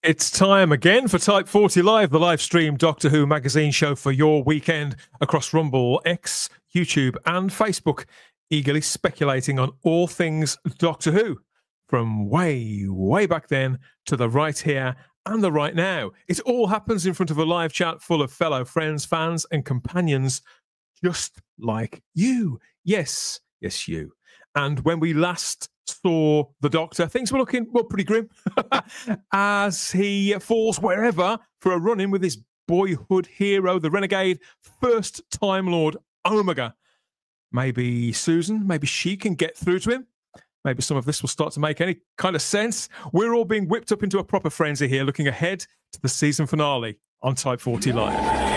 It's time again for Type 40 Live, the live stream Doctor Who magazine show for your weekend across Rumble, X, YouTube, and Facebook, eagerly speculating on all things Doctor Who, from way, way back then to the right here and the right now. It all happens in front of a live chat full of fellow friends, fans, and companions, just like you. Yes, yes, you. And when we last saw the Doctor, things were looking, well, pretty grim as he falls wherever for a run-in with his boyhood hero, the renegade first Time Lord Omega. Maybe Susan, maybe she can get through to him. Maybe some of this will start to make any kind of sense. We're all being whipped up into a proper frenzy here, looking ahead to the season finale on Type 40 Live.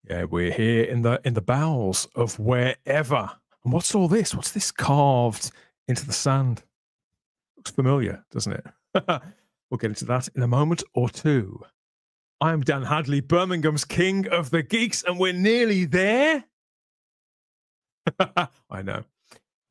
Yeah, we're here in the bowels of wherever. And what's all this? What's this carved into the sand? Looks familiar, doesn't it? We'll get into that in a moment or two. I'm Dan Hadley, Birmingham's King of the Geeks, and we're nearly there. I know.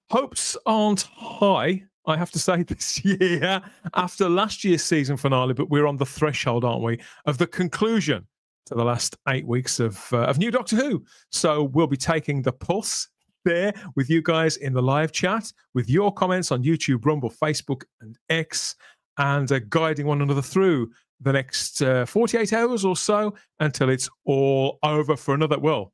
Hopes aren't high, I have to say, this year after last year's season finale, but we're on the threshold, aren't we, of the conclusion to the last 8 weeks of new Doctor Who. So we'll be taking the pulse there with you guys in the live chat, with your comments on YouTube, Rumble, Facebook, and X, and guiding one another through the next 48 hours or so until it's all over for another, well,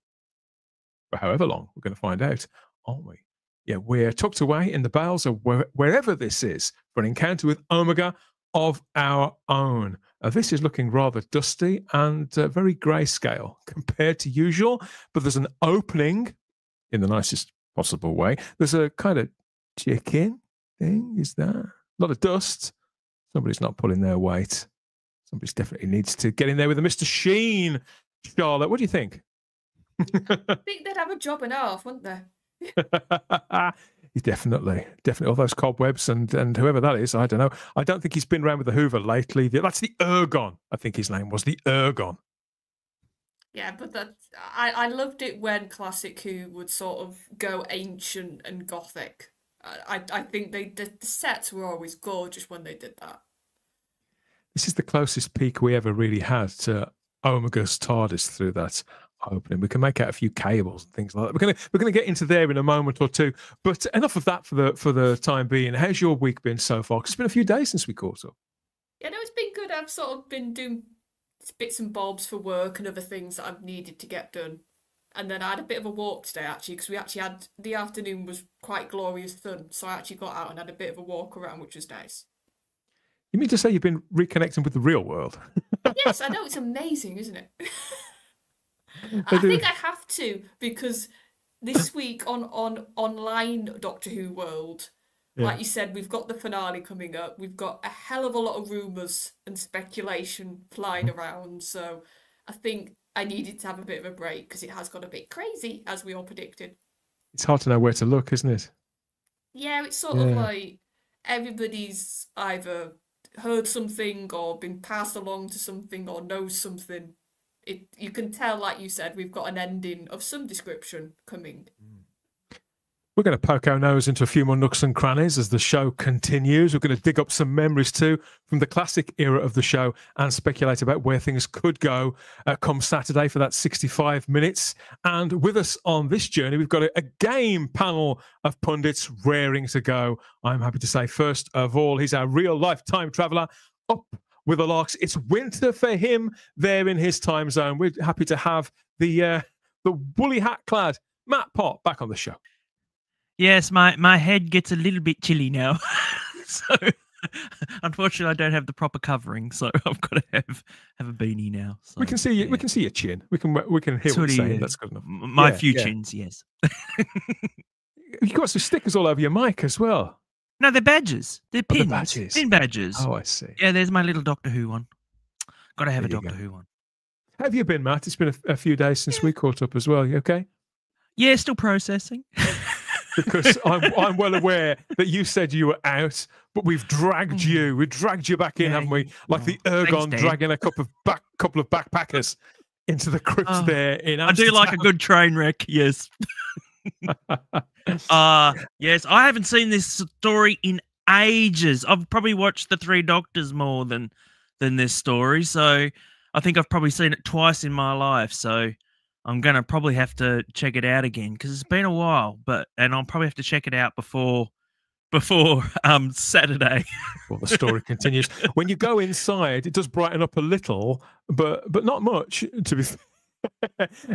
for however long, we're going to find out, aren't we? Yeah, we're tucked away in the bowels of wherever this is for an encounter with Omega of our own. This is looking rather dusty and very grayscale compared to usual, but there's an opening in the nicest possible way. There's a kind of chicken thing, is that? A lot of dust. Somebody's not pulling their weight. Somebody's definitely needs to get in there with a Mr. Sheen. Charlotte, what do you think? I think they'd have a job and a half, wouldn't they? Definitely all those cobwebs and whoever that is, I don't know. I don't think he's been around with the Hoover lately. That's the Ergon, I think his name was, the Ergon. Yeah, but I loved it when Classic Who would sort of go ancient and gothic. I think the sets were always gorgeous when they did that. This is the closest peek we ever really had to Omega's TARDIS through that opening. We can make out a few cables and things like that. We're gonna get into there in a moment or two. But enough of that for the time being. How's your week been so far? 'Cause it's been a few days since we caught up. Yeah, no, it's been good. I've sort of been doing bits and bobs for work and other things that I've needed to get done. And then I had a bit of a walk today, actually, because we actually had, the afternoon was quite glorious sun. So I actually got out and had a bit of a walk around, which was nice. You mean to say you've been reconnecting with the real world? Yes, I know. It's amazing, isn't it? I think I have to, because this week on online Doctor Who World, like you said, we've got the finale coming up. We've got a hell of a lot of rumours and speculation flying around. So I think I needed to have a bit of a break because it has got a bit crazy, as we all predicted. It's hard to know where to look, isn't it? Yeah, it's sort of like everybody's either heard something or been passed along to something or knows something. You can tell, like you said, we've got an ending of some description coming. We're going to poke our nose into a few more nooks and crannies as the show continues. We're going to dig up some memories too from the classic era of the show and speculate about where things could go come Saturday for that 65 minutes. And with us on this journey, we've got a game panel of pundits raring to go. I'm happy to say, first of all, he's our real-life time traveller, up with the larks. It's winter for him there in his time zone. We're happy to have the woolly hat-clad Matt Pott back on the show. Yes, my head gets a little bit chilly now. So unfortunately I don't have the proper covering, so I've got to have a beanie now. So, we can see you, we can see your chin. We can hear what you're saying. That's good enough. My few chins, yes. You've got some stickers all over your mic as well. No, they're badges. They're pins. They're badges. Pin badges. Oh, I see. Yeah, there's my little Doctor Who one. Got to have a Doctor Who one. How have you been, Matt? It's been a few days since we caught up as well. You okay? Yeah, still processing. Because I'm well aware that you said you were out, but we've dragged you. We dragged you back in, haven't we? Like the Ergon dragging a couple of backpackers into the crypt there in Amsterdam. I do like a good train wreck, yes. Yes, I haven't seen this story in ages. I've probably watched The Three Doctors more than this story. So I think I've probably seen it twice in my life. So I'm gonna probably have to check it out again because it's been a while. And I'll probably have to check it out before Saturday. Well, the story continues. When you go inside, it does brighten up a little, but not much, to be fair.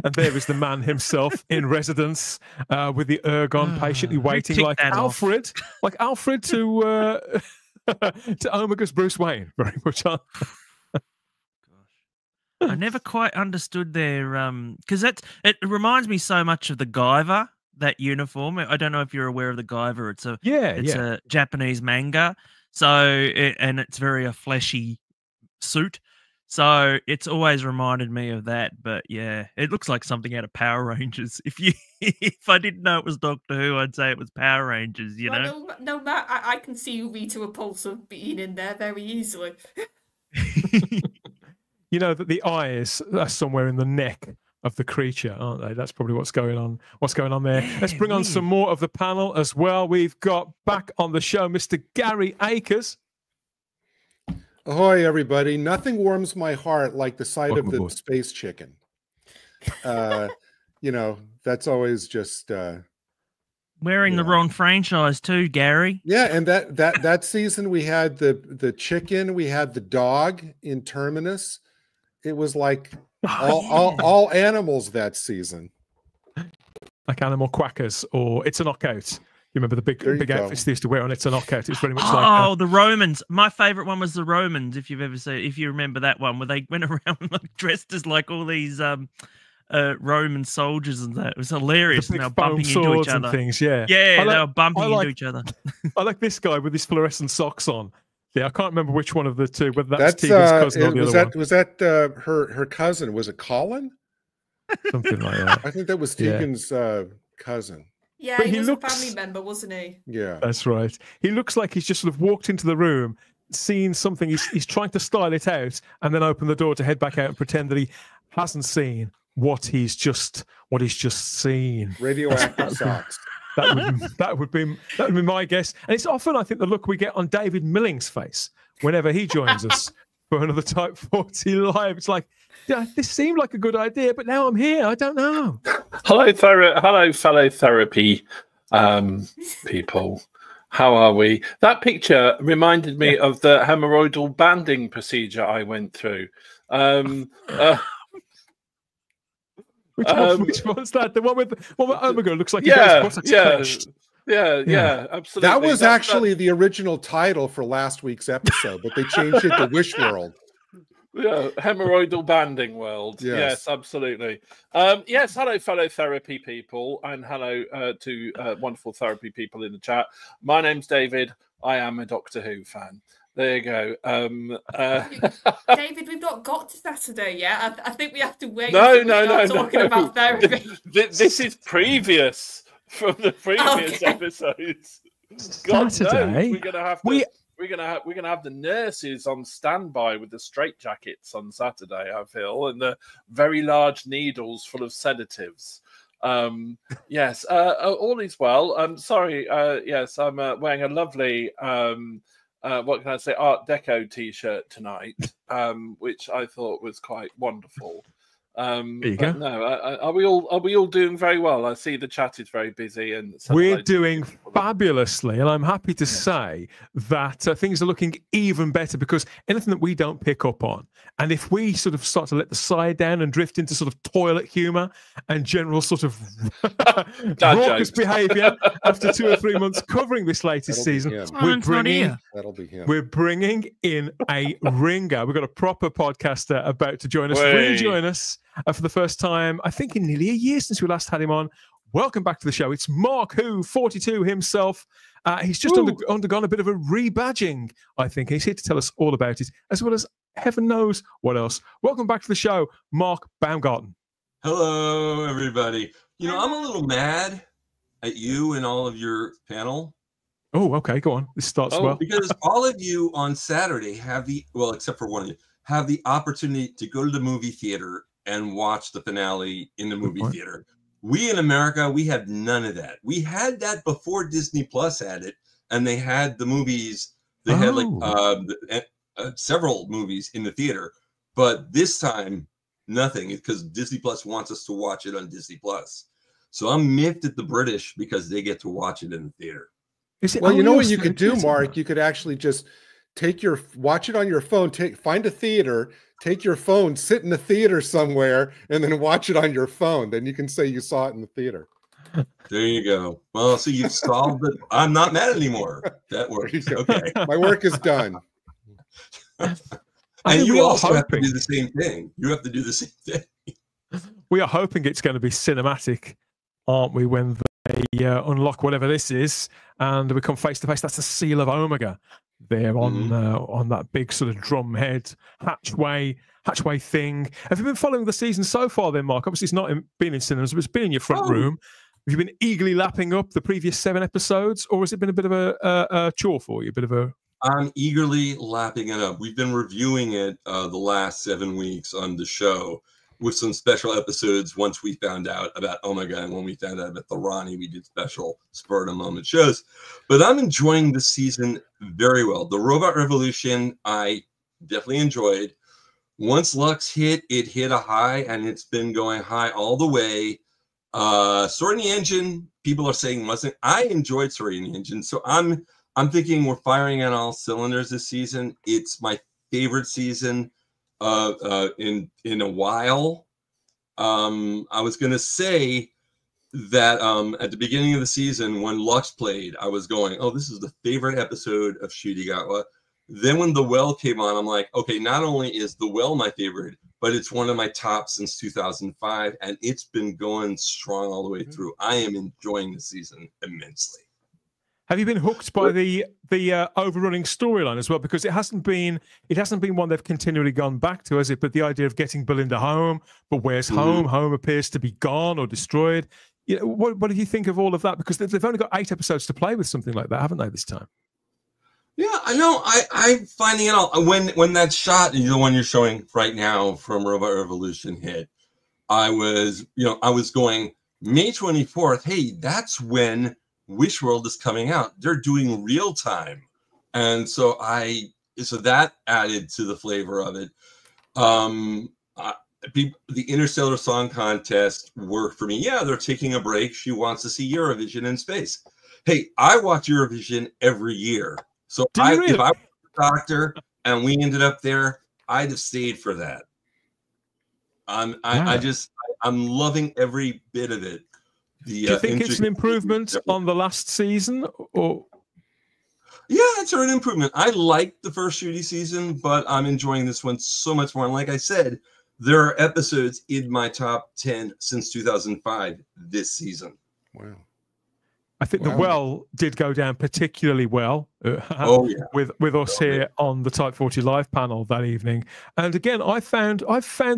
And there is the man himself in residence with the ergon patiently waiting, like Alfred to to Omega's Bruce Wayne, very much. Gosh. I never quite understood their because it reminds me so much of the Guyver, that uniform. I don't know if you're aware of the Guyver. It's a Japanese manga. So and it's very a fleshy suit. So it's always reminded me of that. But yeah, it looks like something out of Power Rangers. If I didn't know it was Doctor Who, I'd say it was Power Rangers. You know? No, Matt, I can see Rita Repulsa being in there very easily. You know that the eyes are somewhere in the neck of the creature, aren't they? That's probably what's going on. What's going on there? Let's bring on some more of the panel as well. We've got back on the show Mr. Gary Akers. Ahoy, everybody! Nothing warms my heart like the sight of the space chicken. You know, that's always just wearing the wrong franchise too, Gary. Yeah, and that season we had the chicken, we had the dog in Terminus. It was like all animals that season. Like Animal Quackers, or It's a Knockout. You remember the big outfits they used to wear on It's a Knockout? It's very much like the Romans. My favorite one was the Romans. If you remember that one, where they went around like, dressed as like all these Roman soldiers and that. It was hilarious. The and they were bumping into each other. Things, yeah. Yeah, they were bumping into each other. I like this guy with his fluorescent socks on. Yeah, I can't remember which one of the two, whether that's Tegan's cousin or the other one. Was that her cousin? Was it Colin? Something like that. I think that was Tegan's cousin. Yeah, but he was a family member, wasn't he? Yeah. That's right. He looks like he's just sort of walked into the room, seen something, he's trying to style it out, and then open the door to head back out and pretend that he hasn't seen what he's just seen. Radioactive socks. That would be my guess. And it's often, I think, the look we get on David Milling's face whenever he joins us for another Type 40 Live. It's like, yeah, this seemed like a good idea, but now I'm here. I don't know. Hello, fellow therapy people. How are we? That picture reminded me of the hemorrhoidal banding procedure I went through. Which one's that? The one with Omega looks like yeah, absolutely. That was actually the original title for last week's episode, but they changed it to Wish World. Yeah, hemorrhoidal banding world. Yes, absolutely. Yes, hello, fellow therapy people, and hello to wonderful therapy people in the chat. My name's David. I am a Doctor Who fan. There you go. David, we've not got to Saturday yet. I think we have to wait. No. Talking about therapy. This is previous from the previous episodes. God Saturday. knows, we're gonna have the nurses on standby with the straitjackets on Saturday, I feel, and the very large needles full of sedatives. Yes, all is well. I'm sorry. Yes, I'm wearing a lovely what can I say, Art Deco t-shirt tonight, which I thought was quite wonderful. There you go. No, are we all doing very well? I see the chat is very busy, and we're doing fabulously, and I'm happy to say that things are looking even better, because anything that we don't pick up on, and if we sort of start to let the side down and drift into sort of toilet humor and general sort of raucous behavior after 2 or 3 months covering this latest season, we're bringing in a ringer. We've got a proper podcaster about to join us, rejoin us for the first time, I think, in nearly a year since we last had him on. Welcome back to the show. It's Mark Who 42 himself. He's just undergone a bit of a rebadging, I think. He's here to tell us all about it, as well as heaven knows what else. Welcome back to the show, Mark Baumgarten. Hello, everybody. You know, I'm a little mad at you and all of your panel. Oh, okay, go on. This starts well. Because all of you on Saturday have except for one of you, have the opportunity to go to the movie theater and watch the finale in the movie theater. We in America, we have none of that. We had that before Disney Plus had it, and they had the movies. They had like several movies in the theater, but this time nothing, because Disney Plus wants us to watch it on Disney Plus. So I'm miffed at the British because they get to watch it in the theater. Well, you know what you could do, Mark? You could actually just watch it on your phone, find a theater, take your phone, sit in the theater somewhere, and then watch it on your phone. Then you can say you saw it in the theater. There you go. Well, so you've solved it. I'm not mad anymore. That works. Okay. My work is done. And you also have to do the same thing. You have to do the same thing. We are hoping it's going to be cinematic, aren't we, when they unlock whatever this is and we come face to face. That's the seal of Omega there on that big sort of drum head hatchway thing. Have you been following the season so far then, Mark? Obviously, it's not been in cinemas, but it's been in your front room. Have you been eagerly lapping up the previous 7 episodes, or has it been a bit of a chore for you? A bit of a... I'm eagerly lapping it up. We've been reviewing it the last 7 weeks on the show with some special episodes once we found out about Omega, and when we found out about the Ronnie, we did special spur-of-the-moment shows. But I'm enjoying this season very well. The Robot Revolution, I definitely enjoyed. Once Lux hit, it hit a high, and it's been going high all the way. Sword in the Engine, people are saying wasn't. I enjoyed Sword in the Engine, so I'm thinking we're firing on all cylinders this season. It's my favorite season in a while. I was going to say that at the beginning of the season when Lux played, I was going, oh, this is the favorite episode of Shurigawa. Then when The Well came on, I'm like, okay, not only is The Well my favorite, but it's one of my top since 2005, and it's been going strong all the way through. I am enjoying the season immensely. Have you been hooked by the overrunning storyline as well? Because it hasn't been one they've continually gone back to, has it? But the idea of getting Belinda home, but where's home? Home appears to be gone or destroyed. You know, what do you think of all of that? Because they've only got 8 episodes to play with something like that, haven't they, this time? Yeah, I know. I'm finding it all. When that shot, the one you're showing right now from Robot Revolution hit, I was going May 24th. Hey, that's when Wish World is coming out. They're doing real time, and so that added to the flavor of it. The Interstellar Song Contest worked for me. Yeah, they're taking a break. She wants to see Eurovision in space. Hey, I watch Eurovision every year. So if I was a doctor and we ended up there, I'd have stayed for that. I'm loving every bit of it. Do you think it's an improvement on the last season, or? Yeah, it's an improvement. I liked the first Shooty season, but I'm enjoying this one so much more. And like I said, there are episodes in my top 10 since 2005 this season. Wow. I think The Well did go down particularly well with us here on the Type 40 Live panel that evening. And again, I've found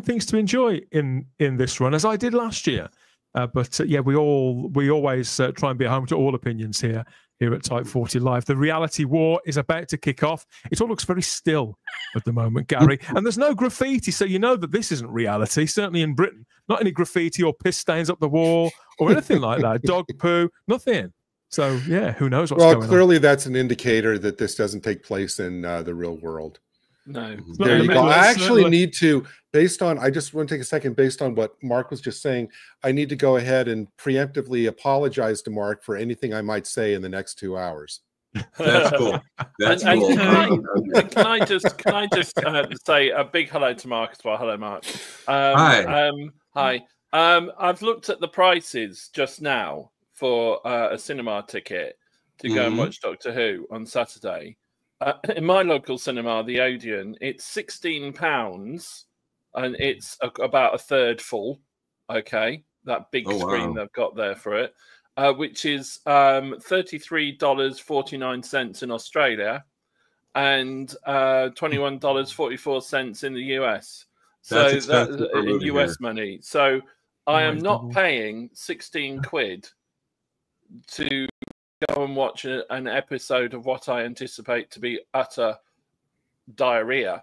things to enjoy in this run, as I did last year. But we always try and be home to all opinions here at Type 40 Live. The reality war is about to kick off. It all looks very still at the moment, Gary. And there's no graffiti, so you know that this isn't reality, certainly in Britain. Not any graffiti or piss stains up the wall or anything like that. Dog poo, nothing. So, yeah, who knows what's going on. Well, clearly that's an indicator that this doesn't take place in the real world. No. There you go. I actually need to, I just want to take a second, based on what Mark was just saying, I need to go ahead and preemptively apologize to Mark for anything I might say in the next 2 hours. That's cool. That's cool. Can I just say a big hello to Mark as well? Hello, Mark. Hi. Hi. I've looked at the prices just now for a cinema ticket to go and watch Doctor Who on Saturday. In my local cinema, the Odeon, it's £16 and it's about a third full. Okay, that big screen they've got there for it, which is $33.49 in Australia and $21.44 in the US. So that's in US money. So I am not paying 16 quid to go and watch an episode of what I anticipate to be utter diarrhea.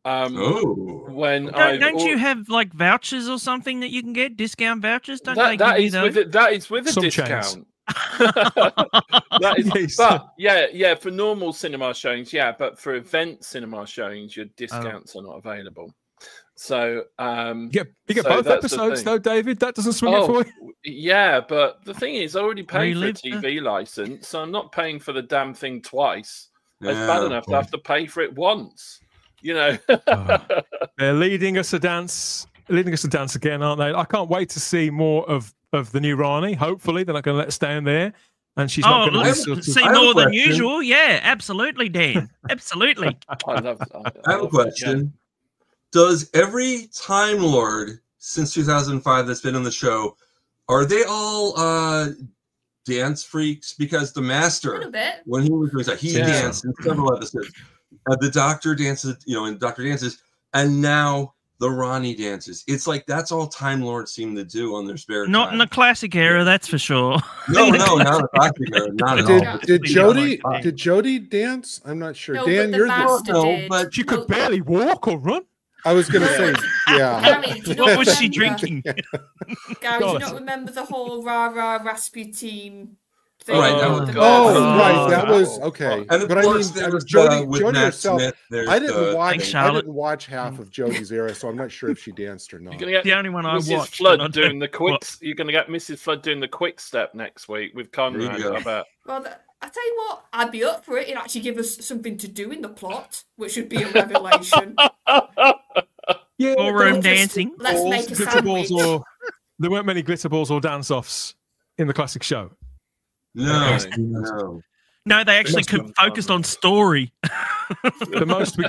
Don't you have like vouchers or something that you can get, discount vouchers? That is with a discount. That is, Yes. but yeah, for normal cinema showings, but for event cinema showings, your discounts are not available. So you get both episodes though, David. That doesn't swing it for you. Yeah, but the thing is, I already paid for a TV license, so I'm not paying for the damn thing twice. It's bad enough to have to pay for it once. They're leading us a dance again, aren't they? I can't wait to see more of the new Rani. Hopefully, they're not going to let us stay in there, and she's not going to see more than usual. Yeah, absolutely, Dan. Absolutely. I have a question. Does every Time Lord since 2005 that's been on the show, are they all dance freaks? Because the Master, when he was he danced in several episodes. The Doctor dances, and Doctor dances, and now the Rani dances. It's like that's all Time Lords seem to do on their spare time. Not in the classic era, that's for sure. No, not in the classic era. Not at all. Did Jodie dance? I'm not sure. No, Dan, you're the but she could barely walk or run. I was going to say, Gary, what was she drinking? Gary, do you not remember the whole rah-rah raspy team thing? Right, right, that was okay. And but I mean, Jodie herself, Smith, I didn't watch half of Jodie's era, so I'm not sure if she danced or not. You're gonna get the only one I watched. Flood doing the quick. You're going to get Mrs. Flood doing the quick step next week with Conrad. I bet. Well, I tell you what, I'd be up for it. It'd actually give us something to do in the plot, which would be a revelation. Ballroom dancing. Let's make a sandwich. There weren't many glitter balls or dance-offs in the classic show. No. They actually focused on story. The most we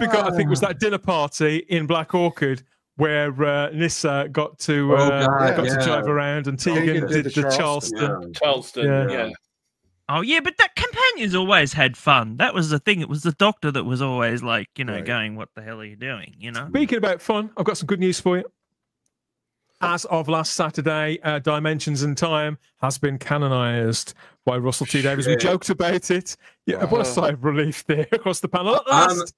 got, I think, was that dinner party in Black Orchid where Nissa got to drive around, and Tegan did the Charleston. Charleston. Oh yeah, but that companions always had fun. That was the thing. It was the Doctor that was always like, going, "What the hell are you doing?" Speaking about fun, I've got some good news for you. As of last Saturday, Dimensions in Time has been canonized by Russell T Davies. We joked about it. Yeah, what a sigh of relief there across the panel. At last.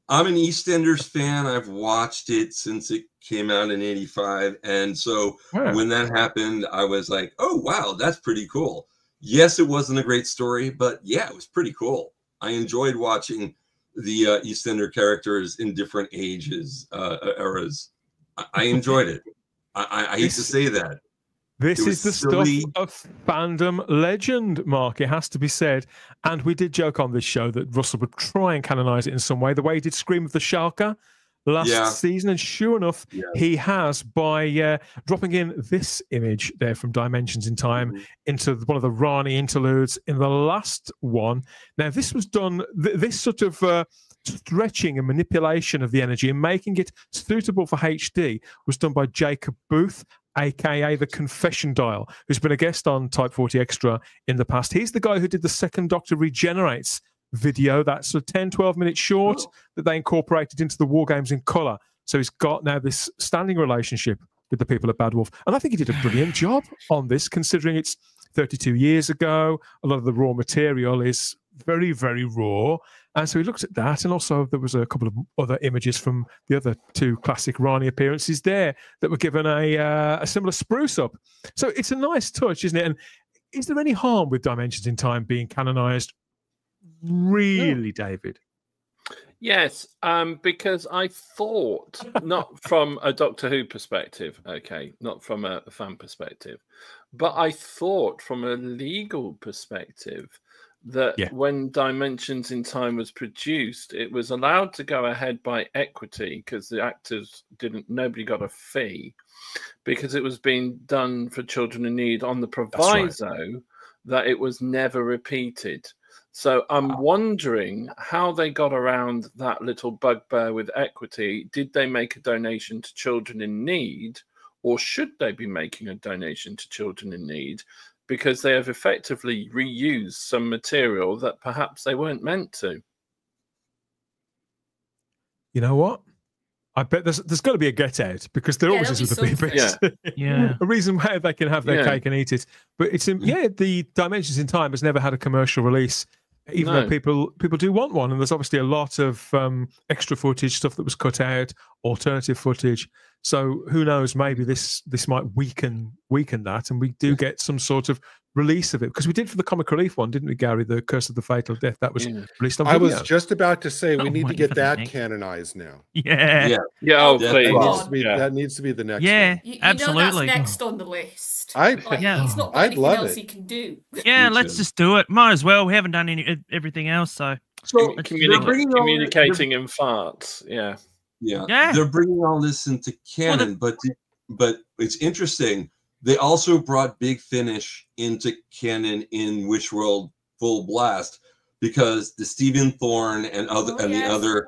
I'm an EastEnders fan. I've watched it since it came out in '85, and so when that happened, I was like, "Oh wow, that's pretty cool." Yes, it wasn't a great story, but yeah, it was pretty cool. I enjoyed watching the EastEnder characters in different eras. I enjoyed it. I hate to say that. This is the silly stuff of fandom legend, Mark. It has to be said. And we did joke on this show that Russell would try and canonize it in some way, the way he did Scream of the Sharka last season. And sure enough, he has by dropping in this image there from Dimensions in Time into one of the Rani interludes in the last one. Now, this was done, this sort of stretching and manipulation of the energy and making it suitable for HD was done by Jacob Booth, aka the Confession Dial, who's been a guest on Type 40 Extra in the past. He's the guy who did the Second Doctor Regenerates video. That's a 10-12 minute short that they incorporated into the War Games in colour. So he's got now this standing relationship with the people at Bad Wolf. And I think he did a brilliant job on this, considering it's 32 years ago. A lot of the raw material is very, very raw. And so he looked at that, and also there was a couple of other images from the other two classic Rani appearances there that were given a similar spruce up. So it's a nice touch, isn't it? And is there any harm with Dimensions in Time being canonized? Really, David? Yes, because I thought, not from a Doctor Who perspective, not from a fan perspective, but I thought from a legal perspective that when Dimensions in Time was produced, it was allowed to go ahead by equity because the actors nobody got a fee because it was being done for children in need on the proviso that it was never repeated. So I'm wondering how they got around that little bugbear with equity. Did they make a donation to children in need, or should they be making a donation to children in need? Because they have effectively reused some material that perhaps they weren't meant to. You know what? I bet there's got to be a get out, because there always is with the BBs. A reason why they can have their cake and eat it. But it's the Dimensions in Time has never had a commercial release, even though people do want one. And there's obviously a lot of extra footage, stuff that was cut out, alternative footage. So who knows? Maybe this might weaken that, and we do get some sort of release of it, because we did for the comic relief one, didn't we, Gary? The Curse of the Fatal Death, that was released on video. I was just about to say we need to get that canonized now. Yeah. Oh, please. That needs to be the next. Yeah, you absolutely. Know that's next on the list. He's not got anything else he can do. Yeah, let's just do it. Might as well. We haven't done everything else, so communicating in farts. Yeah. They're bringing all this into canon, but it's interesting. They also brought Big Finish into canon in Wishworld Full Blast, because the Stephen Thorne and the other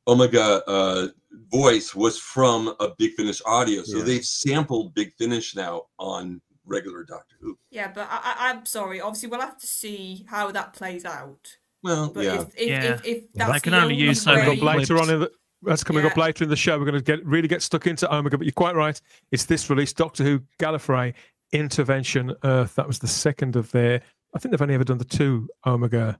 Omega voice was from a Big Finish audio. So they've sampled Big Finish now on regular Doctor Who. Yeah, but I'm sorry. Obviously, we'll have to see how that plays out. Well, but if that's I can only use so many later on that's coming up later in the show. We're going to really get stuck into Omega, but you're quite right. It's this release, Doctor Who Gallifrey Intervention Earth. That was the second of their. I think they've only ever done the 2 Omega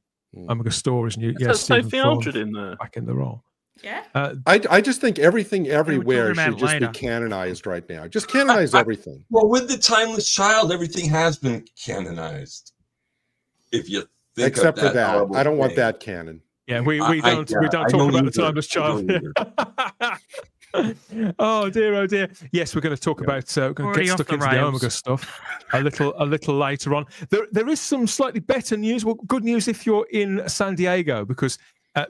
stories. And Sophie Aldred in there back in the role. Yeah. I just think everything everywhere should just be canonized right now. Just canonize everything. Well, with the Timeless Child, everything has been canonized. If you think except of for that, I don't want that canon. Yeah, we don't talk about the Timeless Child. Oh dear. Yes, we're going to talk about. We're going to get stuck into the Omega stuff a little later on. There is some slightly better news. Well, good news if you're in San Diego, because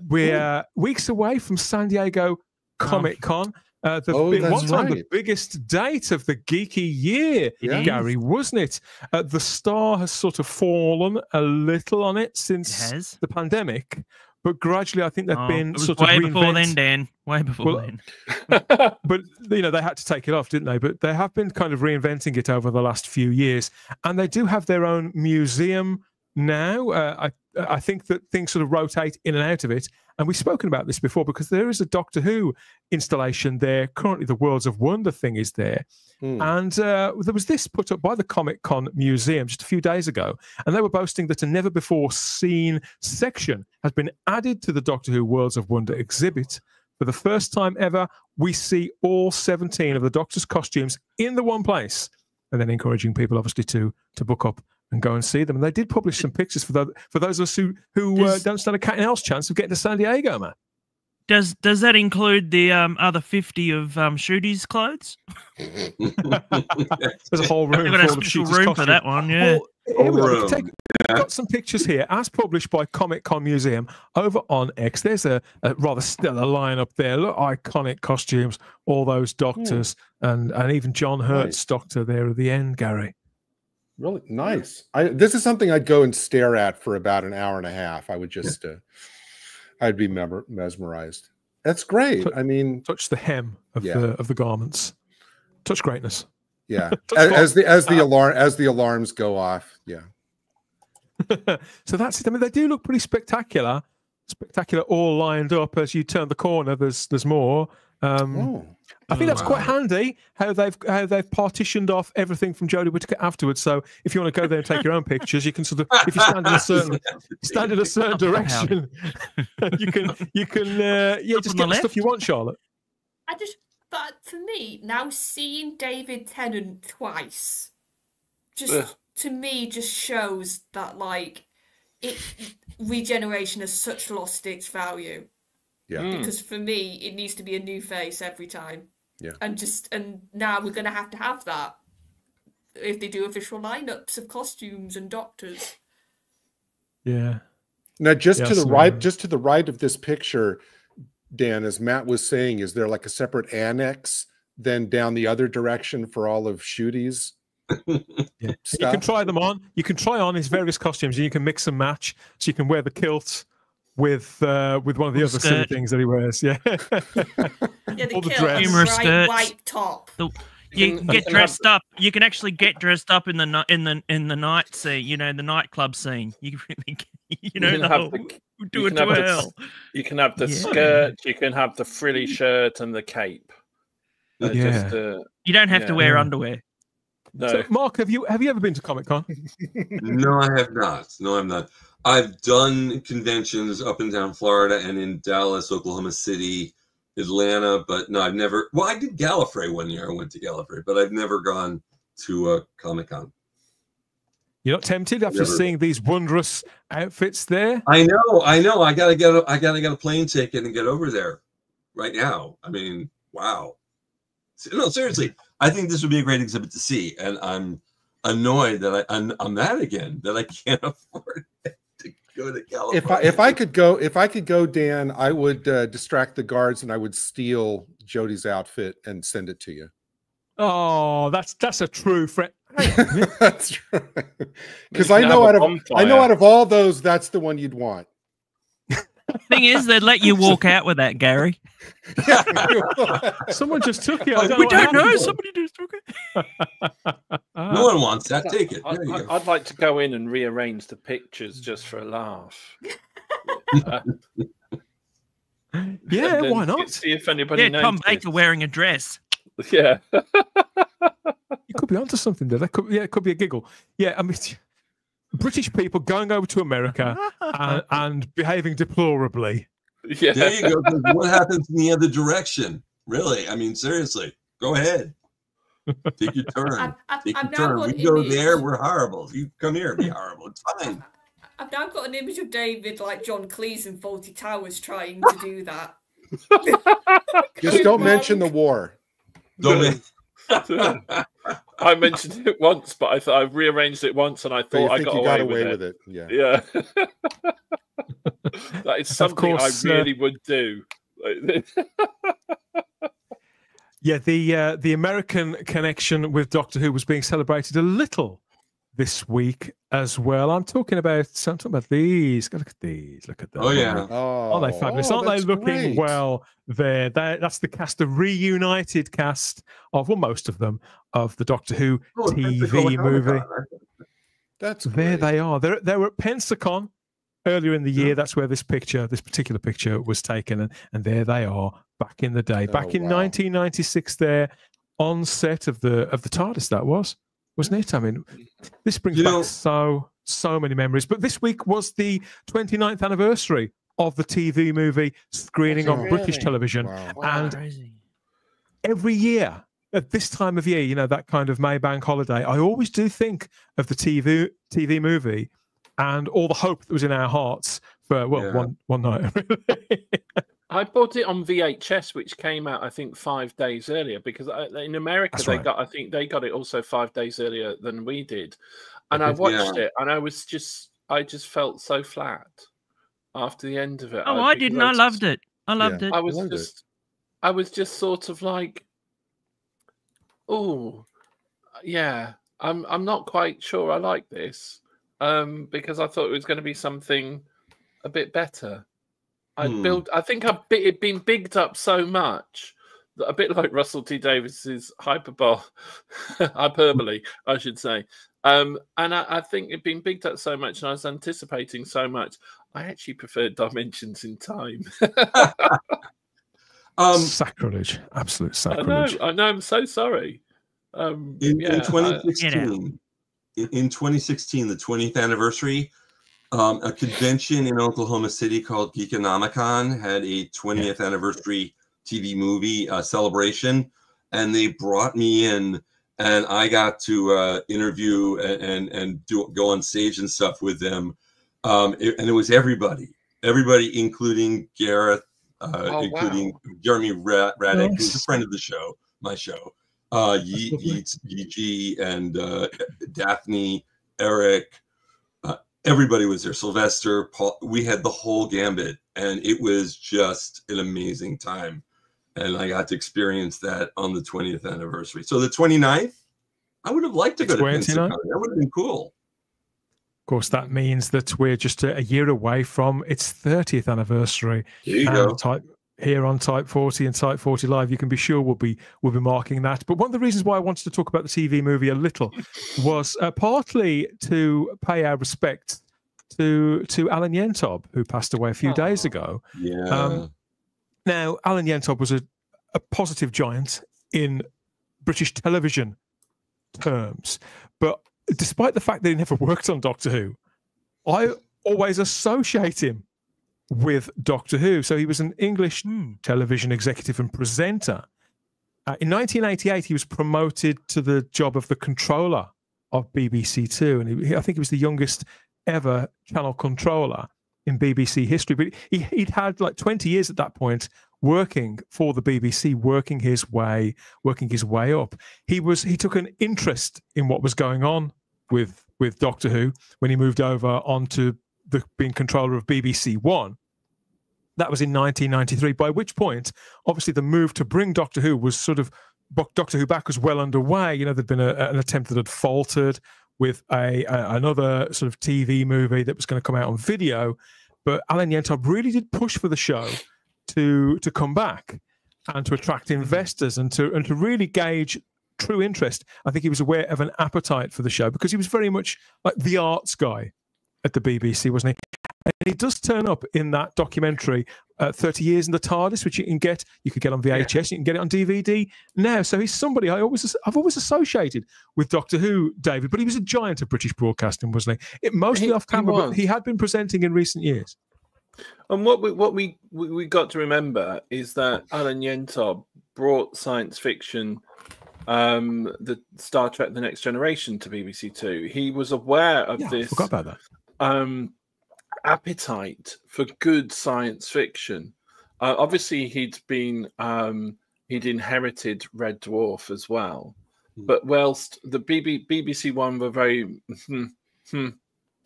we're weeks away from San Diego Comic Con. The biggest date of the geeky year, Gary, wasn't it? The star has sort of fallen a little on it since the pandemic. But gradually, I think they've been sort of way before then, Dan. Way before then. But they had to take it off, didn't they? But they have been kind of reinventing it over the last few years, and they do have their own museum now. I think that things sort of rotate in and out of it, and we've spoken about this before, because there is a Doctor Who installation there currently. The Worlds of Wonder thing is there. And there was this put up by the Comic Con Museum just a few days ago, and they were boasting that a never before seen section has been added to the Doctor Who Worlds of Wonder exhibit. For the first time ever, we see all 17 of the Doctor's costumes in the one place, and then encouraging people obviously to book up and go and see them. And they did publish some pictures for those of us who don't stand a cat and else chance of getting to San Diego, man. Does that include the other 50 of Shooty's clothes? There's a whole room, full of Shooty's room for that one, yeah. Well, I've got some pictures here, as published by Comic Con Museum over on X. There's a rather stellar lineup there. Look, iconic costumes, all those Doctors, and even John Hurt's Doctor there at the end, Gary. Really nice. This is something I'd go and stare at for about an hour and a half. I would just, I'd be mesmerized. That's great. I mean, touch the hem of the garments. Touch greatness. Yeah. as the alarms go off. Yeah. So that's it. I mean, they do look pretty spectacular. All lined up. As you turn the corner, there's more. I think that's quite handy how they've partitioned off everything from Jodie Whittaker afterwards. So if you want to go there and take your own pictures, you can sort of, if you stand in a certain direction, you can just get the stuff you want, Charlotte. But for me, now seeing David Tennant twice, to me just shows that regeneration has such lost its value. Yeah. Because for me, it needs to be a new face every time. Yeah. And now we're going to have that if they do official lineups of costumes and Doctors. Yeah. Now, just to the right of this picture, Dan, as Matt was saying, is there like a separate annex then down the other direction for all of Shooty's? You can try them on. You can try on his various costumes, and you can mix and match. So you can wear the kilt with one of the other silly things that he wears. Yeah. The kilt, bright white top. You can get dressed up. You can actually get dressed up in the night scene. The nightclub scene. You really, do it well. You can have the skirt. You can have the frilly shirt and the cape. You don't have to wear underwear. No. So, Mark, have you ever been to Comic Con? No, I have not. No, I'm not. I've done conventions up and down Florida and in Dallas, Oklahoma City, Atlanta, but no, I've never. Well, I did Gallifrey one year. I went to Gallifrey, but I've never gone to Comic-Con. You're not tempted after seeing these wondrous outfits there? I know. I gotta get a plane ticket and get over there right now. I mean, wow. No, seriously, I think this would be a great exhibit to see, and I'm annoyed that I'm that again, that I can't afford to go to California. If I could go, Dan, I would distract the guards and I would steal Jodie's outfit and send it to you. Oh, that's a true friend. That's right. Because I know out of all those, that's the one you'd want. Thing is, they'd let you walk out with that, Gary. Someone just took it. We don't know. Somebody just took it. No one wants that. Take it. I'd like to go in and rearrange the pictures just for a laugh. Yeah, why not? See if anybody knows. Tom Baker wearing a dress. Yeah. You could be onto something there. It could be a giggle. Yeah, I mean, British people going over to America and behaving deplorably. Yeah. There you go. What happens in the other direction? Really? I mean, seriously. Go ahead. Take your turn. Take your turn. We go there, we're horrible. You come here, be horrible. It's fine. I've now got an image of David like John Cleese in Fawlty Towers trying to do that. Just don't mention the war. I mentioned it once, but I rearranged it once, and I thought I got away with it. Yeah. That is something I really would do. Yeah, the American connection with Doctor Who was being celebrated a little this week as well. I'm talking about these. Look at these. Look at them. Oh yeah. Aren't they fabulous? Aren't they looking well there? That's the cast, the reunited cast of, well, most of them, of the Doctor Who TV movie. That's there. They are. They were at Pensacon earlier in the year. That's where this particular picture was taken, and there they are back in the day, back in 1996. There on set of the TARDIS. That wasn't it? I mean, this brings back so many memories. But this week was the 29th anniversary of the TV movie screening on British television. Wow. And every year, at this time of year, you know, that kind of Maybank holiday, I always do think of the TV movie and all the hope that was in our hearts for, one night. I bought it on VHS, which came out, I think, 5 days earlier, because in America they got it also 5 days earlier than we did, and I watched it, and I just felt so flat after the end of it. Oh, I didn't. I loved it. I loved it. I was just sort of like, oh, yeah, I'm not quite sure I like this, because I thought it was going to be something a bit better. I think it'd been bigged up so much that, a bit like Russell T Davies's hyperbole, I should say. And I think it'd been bigged up so much, and I was anticipating so much. I actually preferred Dimensions in Time. Sacrilege, absolute sacrilege. I know. I'm so sorry. In 2016, in 2016, the 20th anniversary. A convention in Oklahoma City called Geekonomicon had a 20th anniversary TV movie celebration, and they brought me in, and I got to interview and go on stage and stuff with them. And it was everybody, including Gareth, including Jeremy Raddick, who's a friend of the show, my show, Yeats, Gigi, and Daphne, Eric. Everybody was there. Sylvester, Paul, we had the whole gambit, and it was just an amazing time. And I got to experience that on the 20th anniversary. So the 29th, I would have liked to go to Pensacon. That would have been cool. Of course, that means that we're just a year away from its 30th anniversary. There you go. Here on Type 40 and Type 40 Live, you can be sure we'll be marking that. But one of the reasons why I wanted to talk about the TV movie a little was partly to pay our respect to Alan Yentob, who passed away a few days ago. Yeah. Now, Alan Yentob was a positive giant in British television terms, but despite the fact that he never worked on Doctor Who, I always associate him with Doctor Who. So he was an English television executive and presenter. In 1988, he was promoted to the job of the controller of BBC Two, and I think he was the youngest ever channel controller in BBC history. But he'd had like 20 years at that point working for the BBC, working his way up. He took an interest in what was going on with Doctor Who when he moved over onto being controller of BBC One. That was in 1993, by which point, obviously, the move to bring Doctor Who back was well underway. You know, there'd been an attempt that had faltered with another sort of TV movie that was going to come out on video. But Alan Yentob really did push for the show to come back and to attract investors and to really gauge true interest. I think he was aware of an appetite for the show because he was very much like the arts guy at the BBC, wasn't he? And he does turn up in that documentary, 30 Years in the TARDIS, which you could get on VHS, you can get it on DVD now. So he's somebody I've always associated with Doctor Who, David, but he was a giant of British broadcasting, wasn't he? Mostly off camera, but he had been presenting in recent years. And what we got to remember is that Alan Yentob brought science fiction, the Star Trek: The Next Generation, to BBC Two. He was aware of this. I forgot about that. Appetite for good science fiction. Obviously, he'd inherited Red Dwarf as well. But whilst the BBC One were very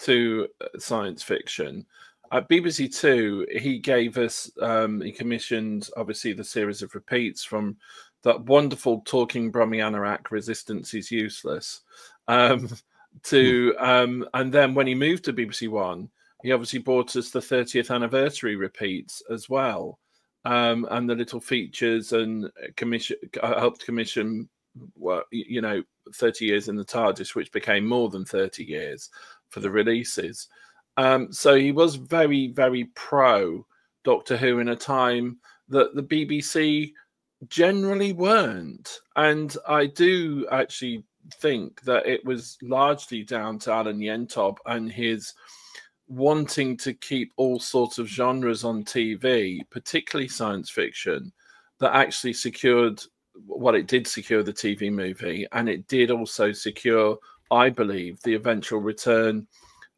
to science fiction, at BBC Two, he gave us, he commissioned, obviously, the series of repeats from that wonderful Talking Brummy Anorak, Resistance is Useless, and then when he moved to BBC One, he obviously brought us the 30th anniversary repeats as well, and the little features, and helped commission, 30 years in the TARDIS, which became more than 30 years for the releases. So he was very, very pro Doctor Who in a time that the BBC generally weren't. And I do actually think that it was largely down to Alan Yentob and his wanting to keep all sorts of genres on TV, particularly science fiction, that actually secured it did secure the TV movie, and it did also secure, I believe, the eventual return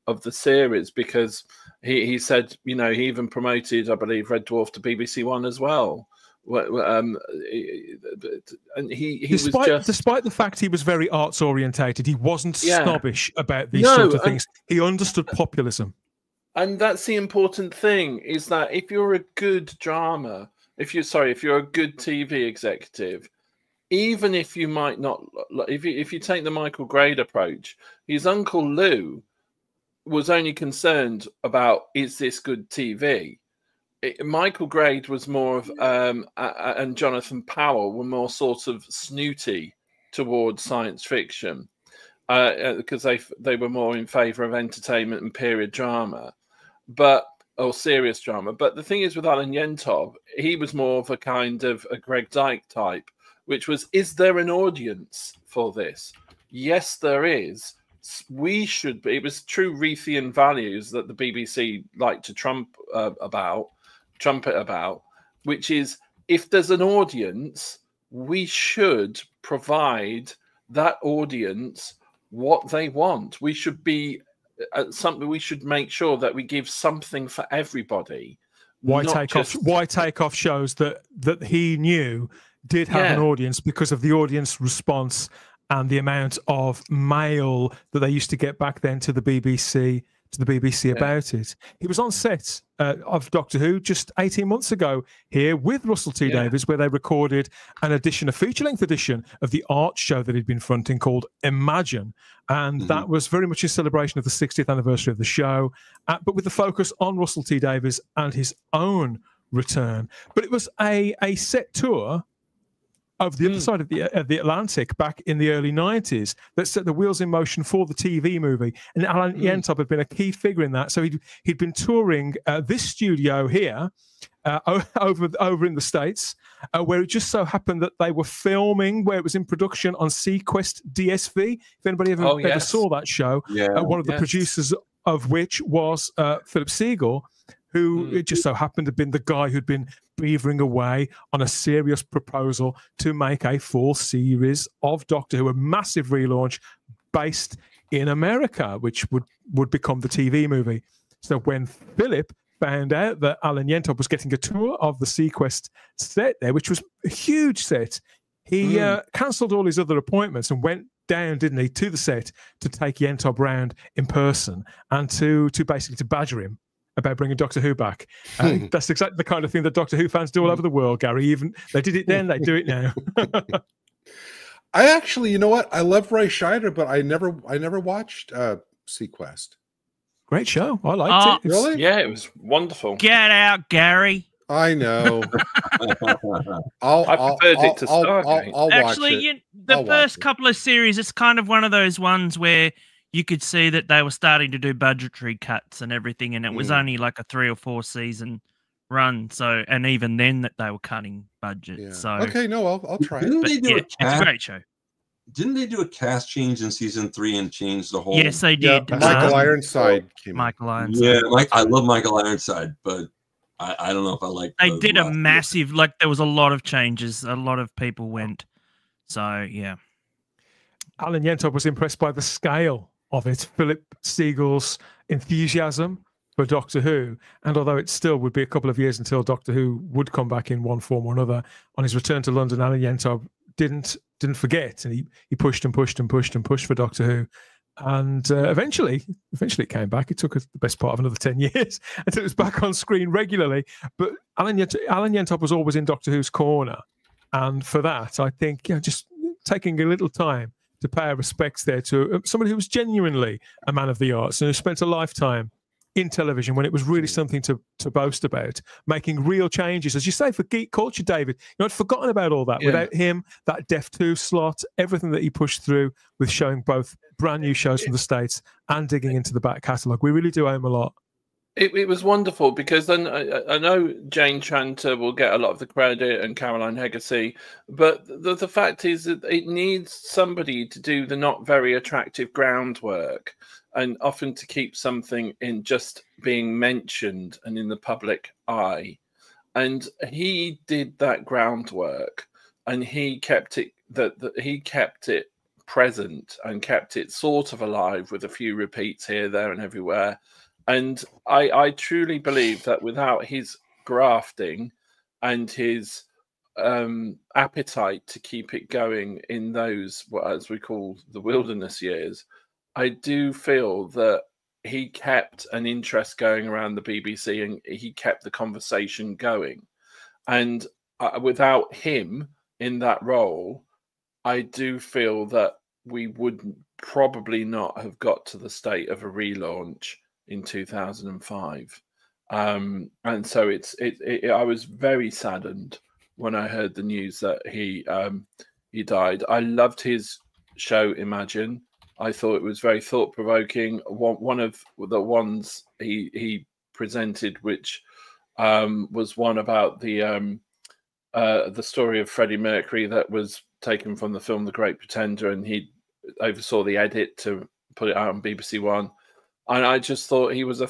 of the series, because he said, he even promoted, I believe, Red Dwarf to BBC One as well. And he despite the fact he was very arts orientated, he wasn't snobbish about these sort of things. He understood populism. And that's the important thing, is that if you're a good drama, if you're a good TV executive, even if you might not, if you take the Michael Grade approach, his Uncle Lou was only concerned about, is this good TV? Michael Grade was more of, and Jonathan Powell were more sort of snooty towards science fiction, because they were more in favour of entertainment and period drama, or serious drama. But the thing is, with Alan Yentob, he was more of a kind of a Greg Dyke type, which was, is there an audience for this? Yes, there is. We should be. It was true Reithian values that the BBC liked to trumpet about, which is, if there's an audience, we should provide that audience what they want. We should be we should make sure that we give something for everybody. Why Takeoff shows that he knew did have an audience because of the audience response and the amount of mail that they used to get back then to the BBC about it. He was on set of Doctor Who just 18 months ago here with Russell T Davies, where they recorded a feature-length edition of the art show that he'd been fronting called Imagine, and that was very much in celebration of the 60th anniversary of the show, but with the focus on Russell T Davies and his own return. But it was a set tour over the other side of the Atlantic back in the early 90s that set the wheels in motion for the TV movie. And Alan Yentob had been a key figure in that. So he'd been touring this studio here over in the States, where it just so happened that they were filming, where it was in production on Sequest DSV. If anybody ever saw that show, one of the producers of which was Philip Siegel. who it just so happened to have been the guy who'd been beavering away on a serious proposal to make a full series of Doctor Who, a massive relaunch based in America, which would become the TV movie. So when Philip found out that Alan Yentop was getting a tour of the Sequest set there, which was a huge set, he cancelled all his other appointments and went down, didn't he, to the set to take Yentop round in person and to basically to badger him about bringing Doctor Who back. That's exactly the kind of thing that Doctor Who fans do all over the world, Gary. Even they did it then, they do it now. I actually, you know what? I love Ray Scheider, but I never watched Sequest. Great show. I liked it. Really? Yeah, it was wonderful. Get out, Gary. I know. I preferred it to Stargate. I'll Actually, watch it. the first couple of series, it's kind of one of those ones where you could see that they were starting to do budgetary cuts and everything, and it was only like a 3 or 4 season run. So, and even then, that they were cutting budget. Yeah. So, okay, no, I'll try Didn't it. they do it's a great show. Didn't they do a cast change in season 3 and change the whole? Yes, they did. Michael Ironside came in. Michael Ironside. Yeah, I love Michael Ironside, but I don't know if I like. They did a massive, like there was a lot of changes. A lot of people went. So yeah. Alan Yentop was impressed by the scale of it. Philip Siegel's enthusiasm for Doctor Who, and although it still would be a couple of years until Doctor Who would come back in one form or another, on his return to London, Alan Yentop didn't forget, and he pushed and pushed and pushed and pushed for Doctor Who. And eventually it came back. It took the best part of another 10 years until it was back on screen regularly. But Alan Yentop was always in Doctor Who's corner. And for that, I think just taking a little time to pay our respects there to somebody who was genuinely a man of the arts and who spent a lifetime in television when it was really something to boast about, making real changes, as you say, for geek culture, David. I'd forgotten about all that. Without him, that Def 2 slot, everything that he pushed through with showing both brand new shows from the States and digging into the back catalogue. We really do owe him a lot. It was wonderful because then I know Jane Tranter will get a lot of the credit and Caroline Hegarty, but the fact is that it needs somebody to do the not very attractive groundwork, and often to keep something in just being mentioned and in the public eye. And he did that groundwork, and he kept it he kept it present and kept it sort of alive with a few repeats here, there, and everywhere. And I truly believe that without his grafting and his appetite to keep it going in those, as we call the wilderness years, I do feel that he kept an interest going around the BBC and he kept the conversation going. And without him in that role, I do feel that we would probably not have got to the state of a relaunch in 2005. And so I was very saddened when I heard the news that he died. I loved his show Imagine. I thought it was very thought-provoking. One of the ones he presented, which was one about the story of Freddie Mercury that was taken from the film The Great Pretender, and he oversaw the edit to put it out on BBC One. And I just thought he was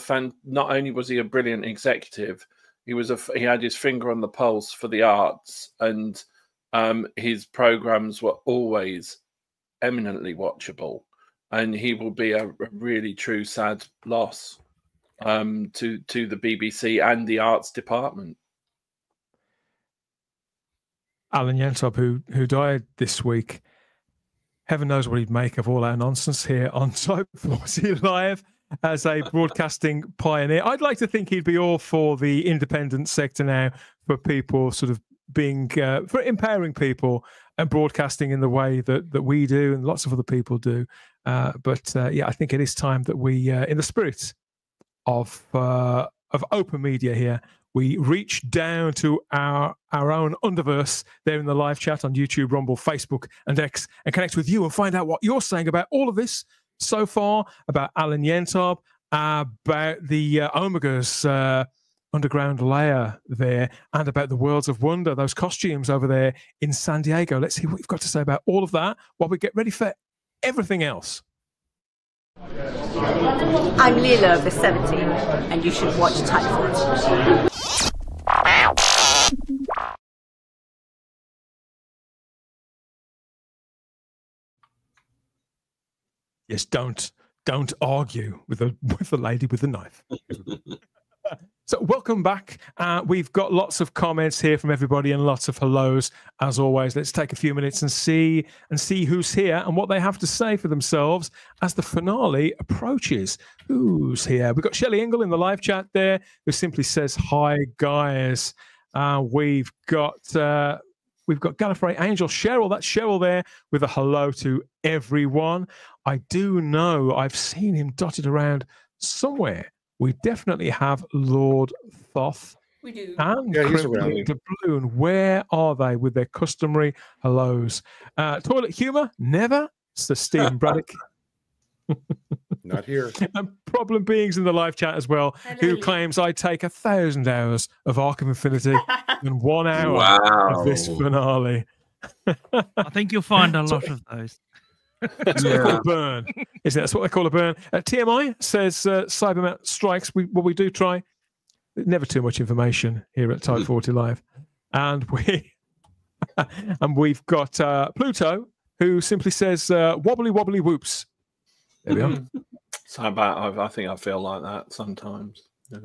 not only was he a brilliant executive, he had his finger on the pulse for the arts, and his programs were always eminently watchable. And he will be a really true sad loss to the BBC and the arts department. Alan Yentop, who died this week, heaven knows what he'd make of all our nonsense here on Type 40 Live as a broadcasting pioneer. I'd like to think he'd be all for the independent sector now, for people sort of being, for empowering people and broadcasting in the way that we do and lots of other people do. But I think it is time that we, in the spirit of open media here, we reach down to our own Whoniverse there in the live chat on YouTube, Rumble, Facebook, and X, and connect with you and find out what you're saying about all of this so far, about Alan Yentop, about the Omega's underground layer there, and about the Worlds of Wonder, those costumes over there in San Diego. Let's see what you've got to say about all of that while we get ready for everything else. I'm Leela over 70, and you should watch time-rotor. Yes, don't argue with the lady with the knife. So welcome back. We've got lots of comments here from everybody and lots of hellos as always. Let's take a few minutes and see who's here and what they have to say for themselves as the finale approaches. Who's here? We've got Shelley Ingle in the live chat there who simply says hi guys. We've got Gallifrey Angel Cheryl. That's Cheryl there with a hello to everyone. I do know I've seen him dotted around somewhere. We definitely have Lord Thoth. We do. And he's around. Doubloon. Where are they with their customary hellos? Toilet Humour? Never. Sir Stephen Braddock. Not here. And Problem Beings in the live chat as well, who claims I take 1,000 hours of Arc of Infinity in 1 hour of this finale. I think you'll find a lot of those. That's what they call a burn, isn't it? That's what they call a burn. TMI says Cybermat strikes. We do try. Never too much information here at Type 40 Live, and we've got Pluto, who simply says wobbly wobbly whoops. There we are. So I think I feel like that sometimes. Yeah.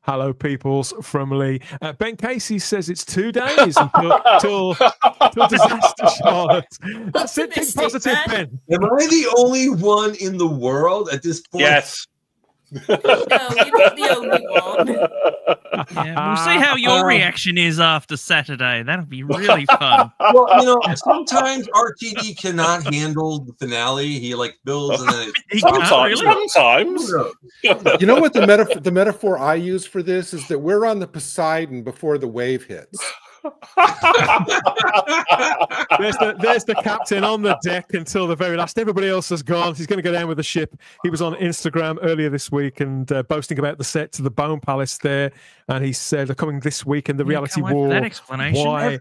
Hello, peoples from Lee. Ben Casey says it's 2 days until disaster, Charlotte. That's it. Think positive, Ben. Am I the only one in the world at this point? Yes. No, you're not the only one. Yeah, we'll see how your reaction is after Saturday. That'll be really fun. Well, sometimes RTD cannot handle the finale. He builds and then sometimes. You know what the metaphor I use for this is that we're on the Poseidon before the wave hits. There's the captain on the deck until the very last. Everybody else has gone. He's going to go down with the ship. He was on Instagram earlier this week and boasting about the set to the Bone Palace there, and he said they're coming this week in the reality war. That explanation.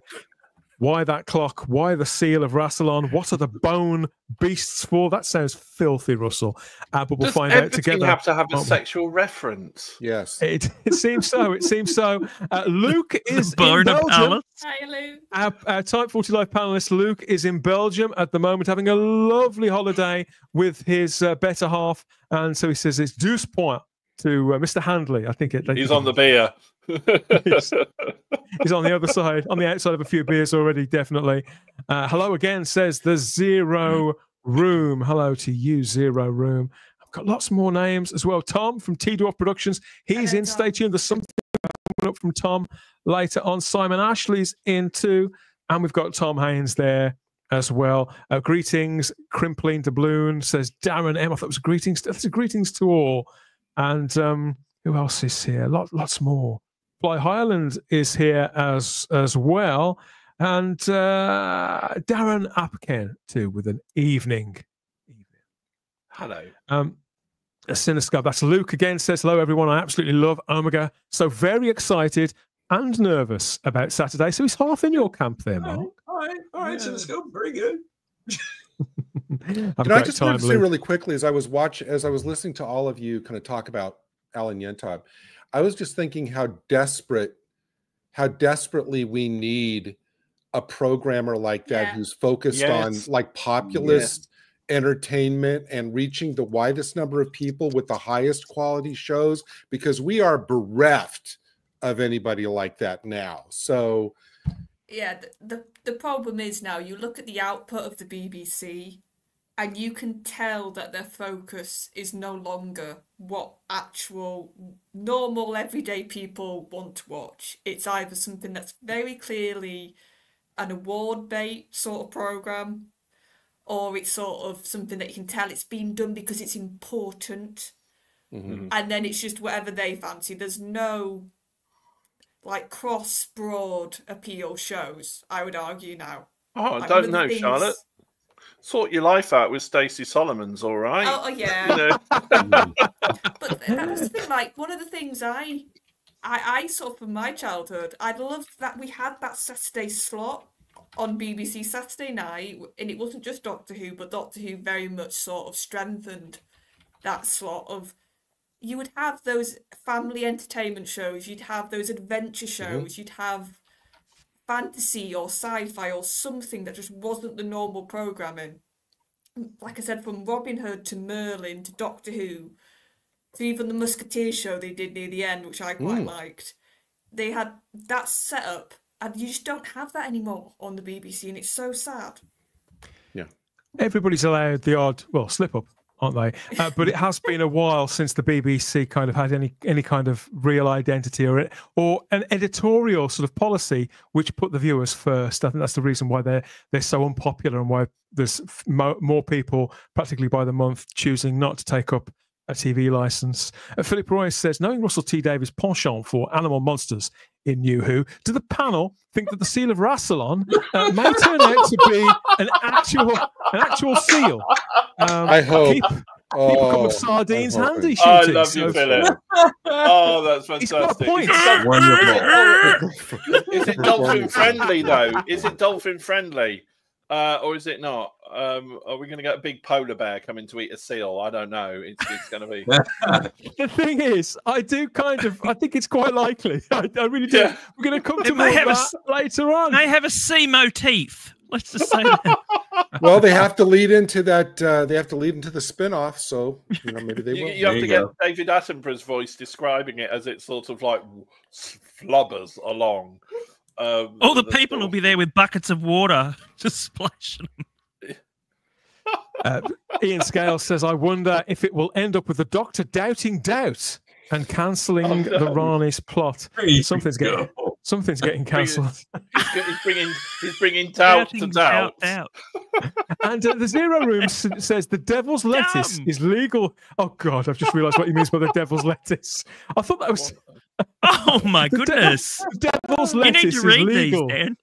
Why that clock? Why the seal of Rassilon? What are the bone beasts for? That sounds filthy, Russell. But we'll find out together. You have to have a sexual reference. Yes. It seems so. It seems so. Luke is in Belgium. Hi, Luke. Our Type 40 Live panelist, Luke, is in Belgium at the moment, having a lovely holiday with his better half. And so he says it's 12 points to Mr. Handley. I think he's on the beer. He's on the other side, on the outside of a few beers already, definitely. Hello again, says the Zero Room. Hello to you, Zero Room. I've got lots more names as well. Tom from T-Dwarf Productions. He's in. Stay tuned. There's something coming up from Tom later on. Simon Ashley's in too. And we've got Tom Haynes there as well. Greetings, Crimpling Doubloon, says Darren M. I thought it was greetings. That's a greetings to all. And who else is here? Lots more. Fly Highland is here as well, and Darren Apken too with an evening. Hello. A Cinescope. That's Luke again. Says hello everyone. I absolutely love Omega. So very excited and nervous about Saturday. So he's half in your camp there, Mark. All right, Cinescope. Very good. Can I just say really quickly as I was listening to all of you kind of talk about Alan Yentob, I was just thinking how desperately we need a programmer like that who's focused on populist entertainment and reaching the widest number of people with the highest quality shows, because we are bereft of anybody like that now. So yeah, the problem is now you look at the output of the BBC and you can tell that their focus is no longer what actual normal everyday people want to watch. It's either something that's very clearly an award bait sort of program, or it's sort of something that you can tell it's been done because it's important. Mm-hmm. And then it's just whatever they fancy. There's no cross-broad appeal shows, I would argue now. Oh, I don't know, Charlotte. Sort your life out with Stacey Solomon's, all right? Oh yeah. But that's the thing. One of the things I saw from my childhood, I loved that we had that Saturday slot on BBC Saturday night, and it wasn't just Doctor Who, but Doctor Who very much sort of strengthened that slot of, you would have those family entertainment shows, you'd have those adventure shows, you'd have fantasy or sci-fi or something that just wasn't the normal programming. Like I said, from Robin Hood to Merlin to Doctor Who, to even the Musketeer show they did near the end, which I quite liked. They had that setup, and you just don't have that anymore on the BBC, and it's so sad. Yeah. Everybody's allowed the odd, slip up, aren't they? But it has been a while since the BBC kind of had any kind of real identity or an editorial sort of policy which put the viewers first. I think that's the reason why they're so unpopular and why there's more people practically by the month choosing not to take up a TV license. Philip Royce says, knowing Russell T Davies' penchant for animal monsters in New Who, do the panel think that the seal of Rassilon may turn out to be an actual seal? I hope. Keep a couple of sardines handy, shooting. I love you, Philip. Oh, that's fantastic. He's got a point. Wonderful. Is it dolphin friendly though? Is it dolphin friendly, or is it not? Are we going to get a big polar bear coming to eat a seal? I don't know. It's going to be. The thing is, I think it's quite likely. I really do. Yeah. We're going to come to more of that later on. They have a sea motif. Let's just say that. Well, they have to lead into that. They have to lead into the spin-off, so maybe they will. You have to get David Attenborough's voice describing it as it sort of like flubbers along. All the people will be there with buckets of water just splashing them. Ian Scales says, I wonder if it will end up with the Doctor doubting doubt and cancelling the Rani's plot. Something's getting cancelled. He's bringing doubt to doubt. And the Zero Room says the devil's lettuce is legal. Oh God, I've just realised what he means by the devil's lettuce. I thought that was. Oh my goodness! The devil's lettuce is legal. These, Dan.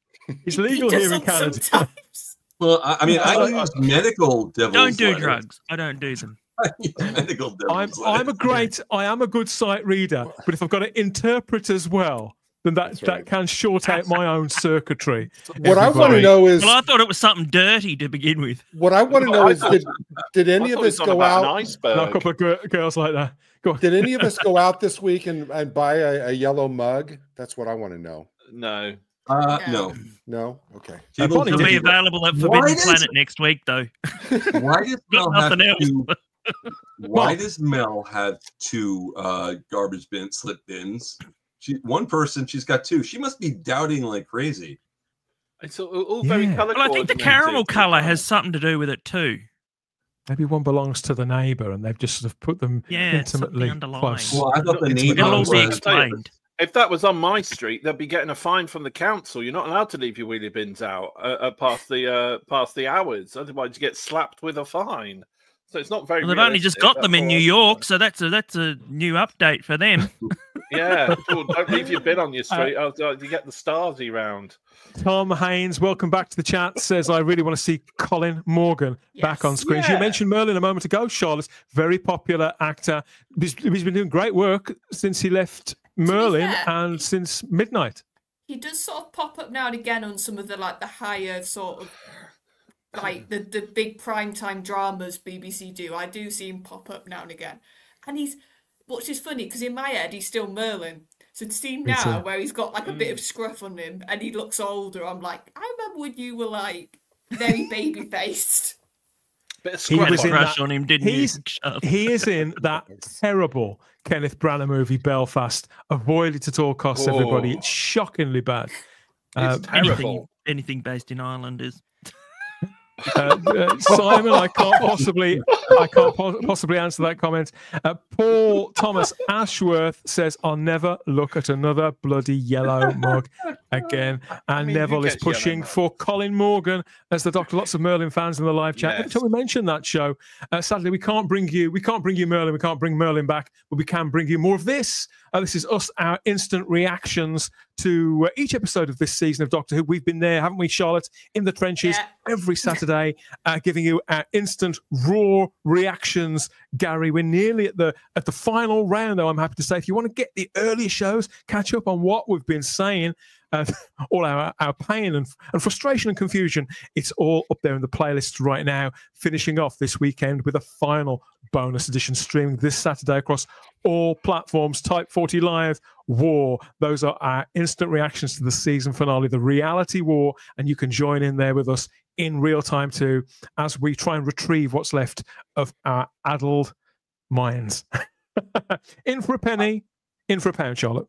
It's legal here in Canada. Sometimes. Well, I mean, I use medical devil's Don't do lettuce. Drugs. I don't do them. I use medical devil's lettuce. I am a good sight reader, but if I've got to interpret as well, then that can short out my own circuitry. What I want to know is... Well, I thought it was something dirty to begin with. What I want to know is, did any of us go out... A couple of girls like that. Go on. Did any of us go out this week and buy a yellow mug? That's what I want to know. No. No? Okay. It'll be available at Forbidden Planet next week, though. Why does Mel have two garbage bin slip bins? One person, she's got two. She must be doubting like crazy. It's all very color. Well, I think the caramel color has something to do with it too. Maybe one belongs to the neighbor, and they've just sort of put them intimately close. Well, I thought the neighbor will all be explained. If that was on my street, they'd be getting a fine from the council. You're not allowed to leave your wheelie bins out past the hours. Otherwise, you get slapped with a fine. So it's not very. Well, they've only just got them in New York, so that's a new update for them. Yeah, don't leave your bin on your street. You get the Stasi round. Tom Haynes, welcome back to the chat, says, I really want to see Colin Morgan back on screen. You mentioned Merlin a moment ago, Charlotte. Very popular actor. He's been doing great work since he left Merlin and since Midnight. He does sort of pop up now and again on some of the higher sort of the big primetime dramas BBC do. I do see him pop up now and again. And which is funny because in my head he's still Merlin. So to see him now where he's got a bit of scruff on him and he looks older, I'm like, I remember when you were very baby faced. He had a crush on him, didn't he? He is in that terrible Kenneth Branagh movie Belfast. Avoid it at all costs, everybody. It's shockingly bad. It's terrible. Anything based in Ireland is. Simon, I can't possibly answer that comment. Paul Thomas Ashworth says, I'll never look at another bloody yellow mug again. And Neville is pushing for Colin Morgan as the Doctor. Lots of Merlin fans in the live chat. Every time we mention that show, sadly we can't bring you Merlin, we can't bring Merlin back, but we can bring you more of this. This is us, our instant reactions to each episode of this season of Doctor Who. We've been there, haven't we, Charlotte, in the trenches every Saturday, giving you our instant raw reactions. Gary, we're nearly at the final round, though, I'm happy to say. If you want to get the earlier shows, catch up on what we've been saying, and all our pain and frustration and confusion. It's all up there in the playlist right now, finishing off this weekend with a final bonus edition streaming this Saturday across all platforms. Type 40 Live War. Those are our instant reactions to the season finale, the reality war, and you can join in there with us in real time too, as we try and retrieve what's left of our addled minds. In for a penny, in for a pound, Charlotte.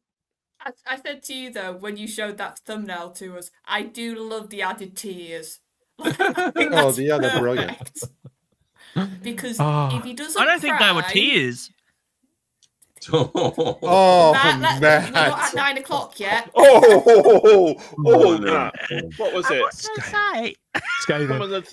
I said to you though, when you showed that thumbnail to us, I do love the added tears. Oh, yeah, they're brilliant. Because if he doesn't I don't think they were tears. Oh, Matt, Matt. we're not at 9 o'clock yet. Oh, no. What was it? Scathing.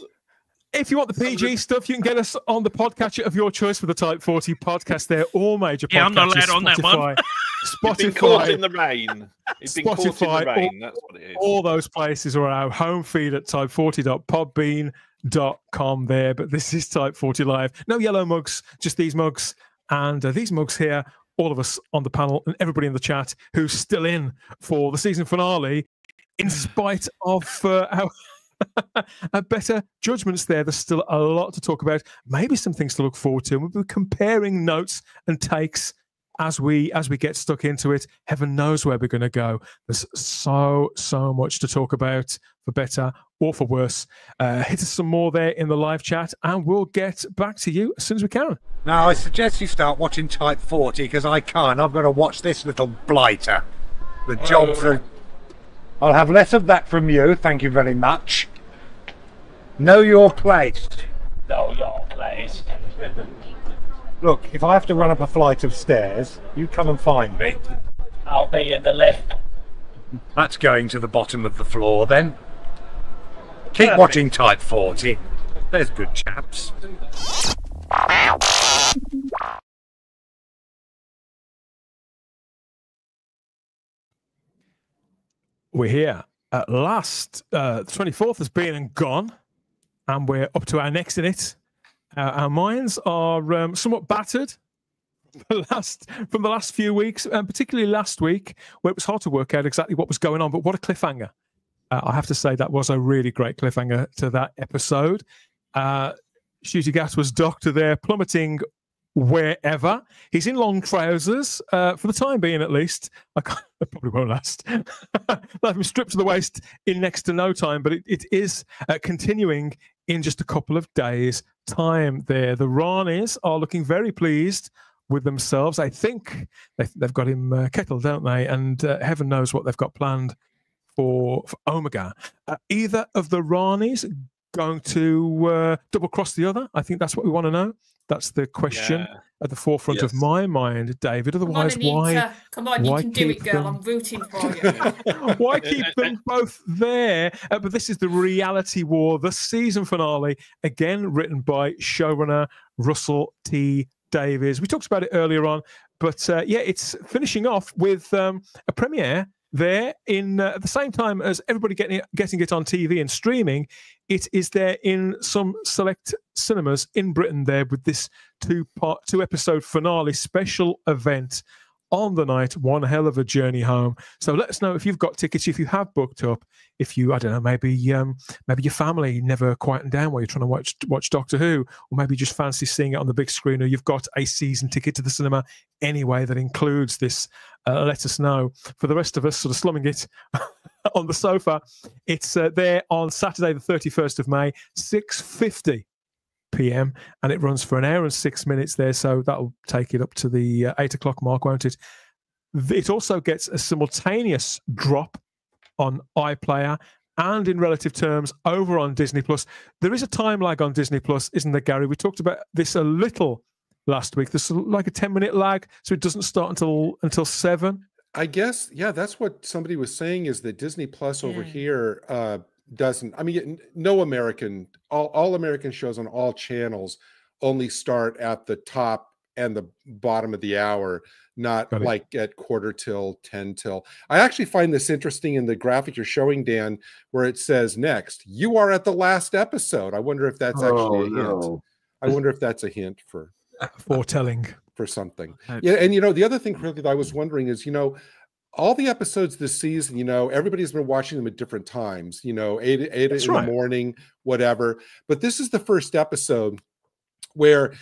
If you want the PG stuff, you can get us on the podcatcher of your choice for the Type 40 podcast. They're all major podcasts. Yeah, I'm not allowed on that one. He's been caught in the rain. He's been caught in the rain. That's what it is. All those places are our home feed at type40.podbean.com there. But this is Type 40 Live. No yellow mugs, just these mugs. And these mugs here, all of us on the panel and everybody in the chat who's still in for the season finale, in spite of our better judgments there. There's still a lot to talk about, maybe some things to look forward to. We'll be comparing notes and takes as we get stuck into it. Heaven knows where we're going to go. There's so much to talk about, for better or for worse. Hit us some more there in the live chat, and we'll get back to you as soon as we can. Now, I suggest you start watching Type 40, because I can't. I've got to watch this little blighter. The jobs are... I'll have less of that from you, thank you very much. Know your place. Know your place. Look, if I have to run up a flight of stairs, you come and find me. I'll be in the lift. That's going to the bottom of the floor, then. Keep watching Type 40. There's good chaps. We're here at last. 24th has been and gone, and we're up to our next in it. Our minds are somewhat battered from the last few weeks, and particularly last week, where it was hard to work out exactly what was going on. But what a cliffhanger! I have to say that was a really great cliffhanger to that episode. Shooty Gat was Doctor there, plummeting wherever. He's in long trousers for the time being, at least. It probably won't last. They'll have him stripped to the waist in next to no time, but it is continuing in just a couple of days' time there. The Ranis are looking very pleased with themselves. I think they've got him kettled, don't they? And heaven knows what they've got planned for Omega. Either of the Ranis going to double cross the other? I think that's what we want to know. That's the question at the forefront of my mind, David. Otherwise, why? Come on, you can do it, girl. I'm rooting for you. Why keep them both there? But this is the reality war, the season finale, again written by showrunner Russell T. Davies. We talked about it earlier on, but it's finishing off with a premiere there in at the same time as everybody getting it on TV and streaming. It is there in some select cinemas in Britain there with this two episode finale special event on the night. One hell of a journey home. So let us know if you've got tickets, if you have booked up, if you, I don't know, maybe your family never quietened down while you're trying to watch Doctor Who, or maybe you just fancy seeing it on the big screen, or you've got a season ticket to the cinema anyway that includes this. Let us know. For the rest of us sort of slumming it on the sofa, it's there on Saturday the 31st of May, 6:50 p.m. and it runs for 1 hour and 6 minutes there, so that'll take it up to the 8 o'clock mark, won't it? It also gets a simultaneous drop on iPlayer and in relative terms over on Disney Plus. There is a time lag on Disney Plus, isn't there, Gary? We talked about this a little last week. There's like a 10-minute lag, so it doesn't start until 7. I guess, yeah, that's what somebody was saying, is that Disney Plus over here doesn't. I mean, no American, all American shows on all channels only start at the top and the bottom of the hour, not like at 15 till 10 till. I actually find this interesting in the graphic you're showing, Dan, where it says next, you are at the last episode. I wonder if that's actually a hint. I wonder if that's a hint for foretelling for something. Yeah, and the other thing really that I was wondering is, all the episodes this season, you know, everybody's been watching them at different times, you know, 8 in the morning, whatever. But this is the first episode where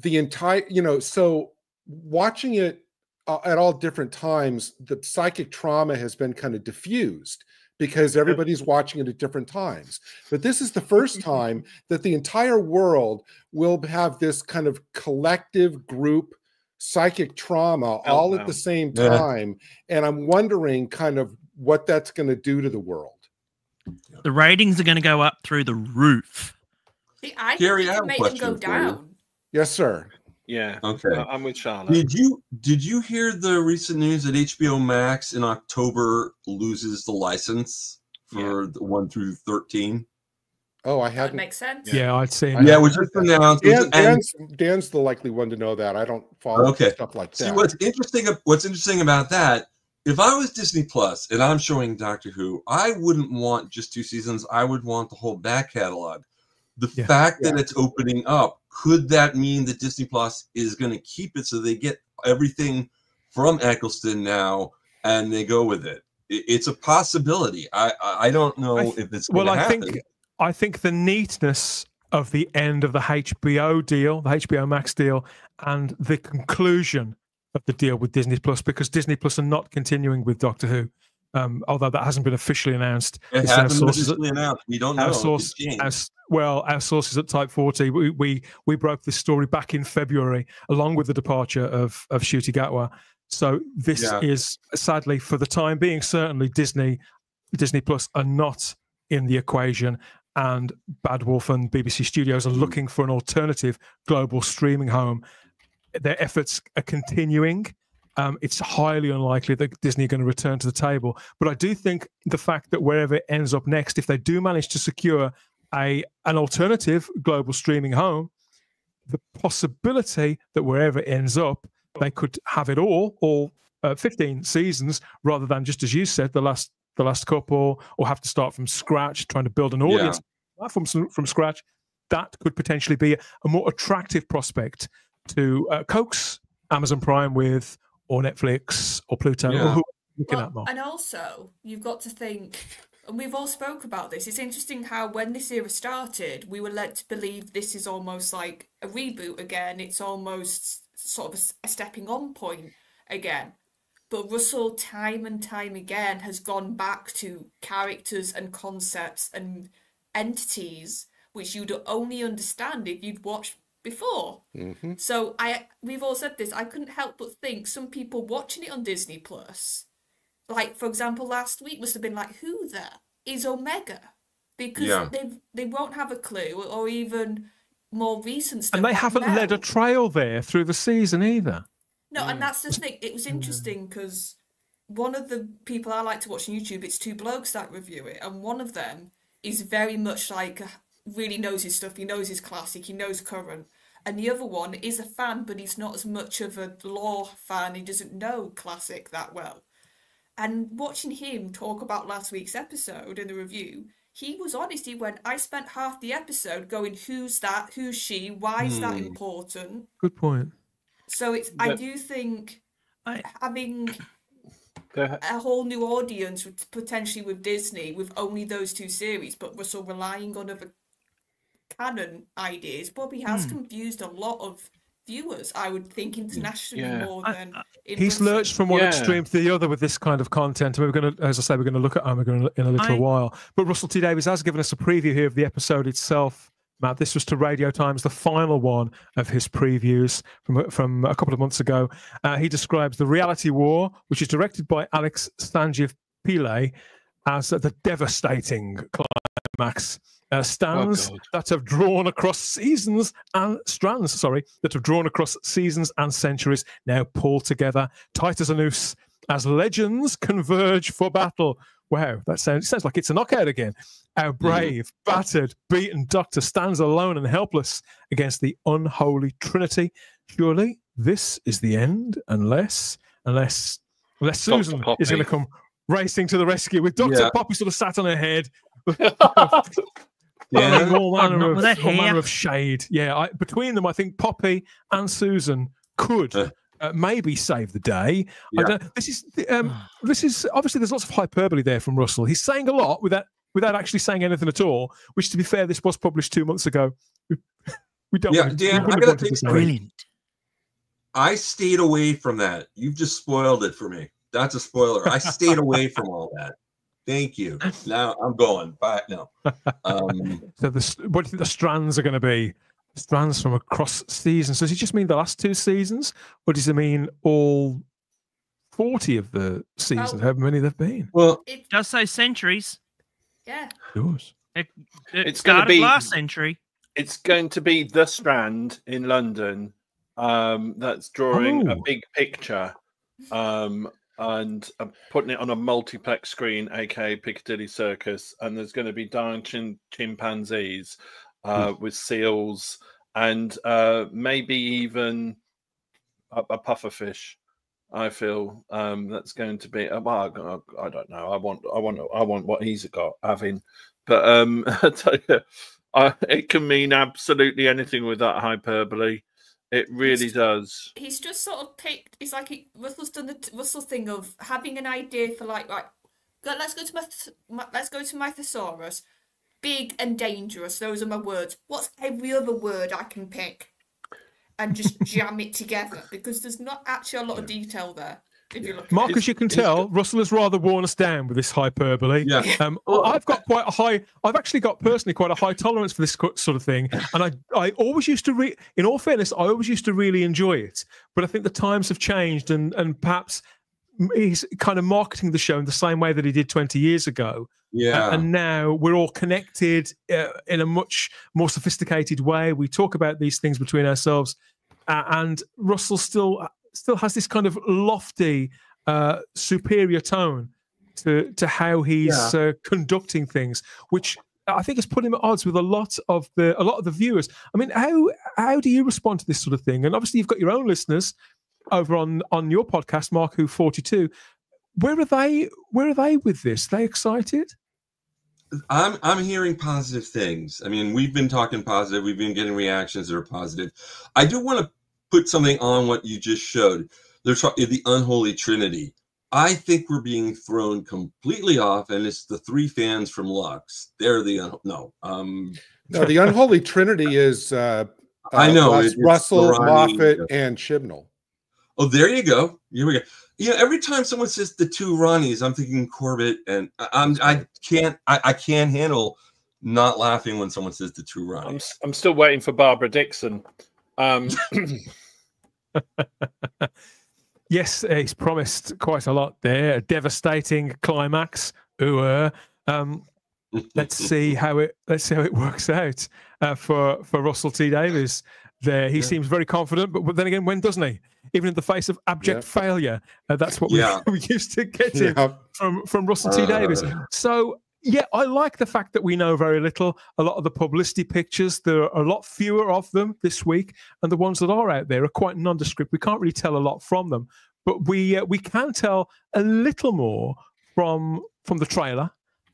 the entire, you know, so watching it at all different times, the psychic trauma has been kind of diffused because everybody's watching it at different times. But this is the first time that the entire world will have this kind of collective group psychic trauma all at the same time. And I'm wondering kind of what that's going to do to the world. The ratings are going to go up through the roof. See, I Gary, think I it have a make them question go for down. Yes, sir. Yeah. Okay. I'm with Charlotte. Did you hear the recent news that HBO Max in October loses the license for the 1 through 13? Oh, I That hadn't. makes sense. Yeah, I'd say. Yeah, it was just announced. Dan's the likely one to know that. I don't follow stuff like that. See, what's interesting about that, if I was Disney Plus and I'm showing Doctor Who, I wouldn't want just 2 seasons. I would want the whole back catalog. The fact that it's opening up, could that mean that Disney Plus is going to keep it so they get everything from Eccleston now and they go with it? It's a possibility. I don't know if it's going to happen. I think the neatness of the end of the HBO deal, the HBO Max deal, and the conclusion of the deal with Disney Plus, because Disney Plus are not continuing with Doctor Who, although that hasn't been officially announced. It hasn't been officially announced. We don't know. Our sources at Type 40, we broke this story back in February, along with the departure of Ncuti Gatwa. So this is, sadly, for the time being, certainly Disney Plus are not in the equation, and Bad Wolf and BBC Studios are looking for an alternative global streaming home. Their efforts are continuing. It's highly unlikely that Disney are going to return to the table. But I do think the fact that wherever it ends up next, if they do manage to secure an alternative global streaming home, the possibility that wherever it ends up, they could have it all 15 seasons, rather than, just as you said, the last couple, or have to start from scratch, trying to build an audience from scratch. That could potentially be a more attractive prospect to coax Amazon Prime with, or Netflix, or Pluto, or who looking at more. And also, you've got to think, and we've all spoke about this, it's interesting how when this era started, we were led to believe this is almost like a reboot again. It's almost sort of a stepping on point again. But Russell, time and time again, has gone back to characters and concepts and entities which you'd only understand if you'd watched before. So we've all said this. I couldn't help but think some people watching it on Disney Plus, like for example last week, must have been like, "Who the is Omega?" Because they won't have a clue, or even more recent stuff. And they haven't led a trail there through the season either. No, and that's the thing. It was interesting because one of the people I like to watch on YouTube, it's 2 blokes that review it, and one of them is very much like really knows his stuff. He knows his classic. He knows current. And the other one is a fan, but he's not as much of a lore fan. He doesn't know classic that well. And watching him talk about last week's episode in the review, he was honest. He went, "I spent half the episode going, who's that? Who's she? Why is that important?" Good point. So it's. I do think having a whole new audience, potentially with Disney, with only those 2 series, but Russell relying on other canon ideas, probably has confused a lot of viewers, I would think, internationally more than in he's Britain. lurched from one extreme to the other with this kind of content. And we're going to, as I say, we're going to look at Omega in a little while. But Russell T Davies has given us a preview here of the episode itself. Matt, this was to Radio Times, the final one of his previews from a couple of months ago. He describes the reality war, which is directed by Alex Sanjeev Pillay, as the devastating climax. Strands that have drawn across seasons and centuries now pulled together tight as a noose as legends converge for battle. Wow, that sounds like it's a knockout again. Our brave, battered, beaten Doctor stands alone and helpless against the unholy trinity. Surely this is the end, unless Susan is going to come racing to the rescue with Dr. Poppy sort of sat on her head. All manner of shade. Between them, I think Poppy and Susan could maybe save the day. Yeah. I don't, this is obviously there's lots of hyperbole there from Russell. He's saying a lot without actually saying anything at all. Which, to be fair, this was published 2 months ago. We don't. Yeah, want Dan, we I gotta take brilliant. I stayed away from that. You've just spoiled it for me. That's a spoiler. I stayed away from all that. Thank you. Now I'm going. Bye. No. So what do you think the strands are going to be? Strands from across seasons. Does he just mean the last 2 seasons, or does he mean all 40 of the seasons? However many they've been. Well, it does say centuries. Yeah. It does. It started last century. It's going to be the Strand in London. That's drawing a big picture. And I'm putting it on a multiplex screen, aka Piccadilly Circus, and there's going to be dancing chimpanzees with seals and maybe even a pufferfish. I feel that's going to be. Well, I don't know. I want what he's got having, but I tell you, it can mean absolutely anything with that hyperbole. It really does. He's just sort of picked. It's like Russell's done the Russell thing of having an idea for like, right, let's go to my thesaurus. Big and dangerous. Those are my words. What's every other word I can pick, and just jam it together, because there's not actually a lot of detail there. If you look, Mark, as you can tell, Russell has rather worn us down with this hyperbole. Yeah. I've got quite a high. I've actually got personally quite a high tolerance for this sort of thing, and I always used to in all fairness, I always used to really enjoy it. But I think the times have changed, and perhaps he's kind of marketing the show in the same way that he did 20 years ago. Yeah. And now we're all connected in a much more sophisticated way. We talk about these things between ourselves, and Russell still has this kind of lofty, superior tone to how he's conducting things, which I think has put him at odds with a lot of the viewers. I mean, how do you respond to this sort of thing? And obviously, you've got your own listeners over on your podcast, Mark Who 42. Where are they with this? Are they excited? I'm hearing positive things. I mean, we've been talking positive. We've been getting reactions that are positive. I do want to put something on what you just showed. There's the unholy trinity. I think we're being thrown completely off, and it's the 3 fans from Lux. They're the no, the unholy trinity is I know it's Russell, Moffat, and Chibnall. Oh, there you go. Here we go. You know, every time someone says the 2 Ronnies, I'm thinking Corbett, and I can't handle not laughing when someone says the 2 Ronnies. I'm still waiting for Barbara Dixon. Yes, he's promised quite a lot there. A devastating climax. Let's see how it works out for Russell T Davies. There, he seems very confident, but then again, when doesn't he? Even in the face of abject failure, that's what we used to get from Russell T Davies. So. Yeah, I like the fact that we know very little. A lot of the publicity pictures, there are a lot fewer of them this week, and the ones that are out there are quite nondescript. We can't really tell a lot from them, but we can tell a little more from the trailer,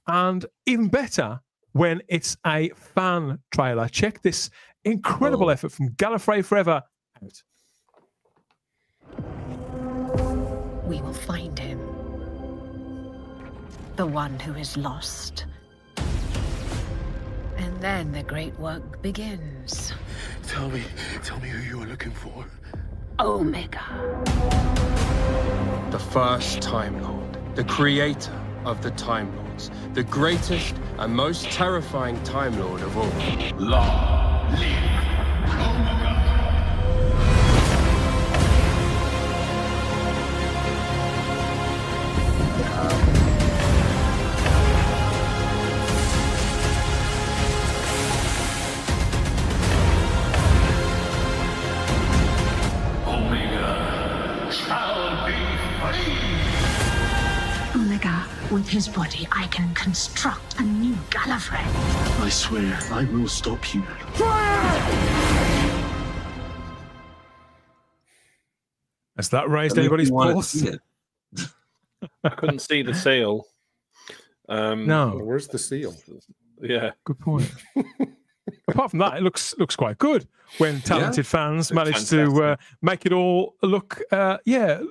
and even better when it's a fan trailer. Check this incredible effort from Gallifrey Forever out. We will find him. The one who is lost. And then the great work begins. Tell me who you are looking for. Omega. The first Time Lord, the creator of the Time Lords, the greatest and most terrifying Time Lord of all. Long live Omega. With his body, I can construct a new Gallifrey. I swear, I will stop you. Has that raised anybody's pulse? I couldn't see the seal. No. Where's the seal? Yeah. Good point. apart from that, it looks quite good when talented fans manage to make it all look,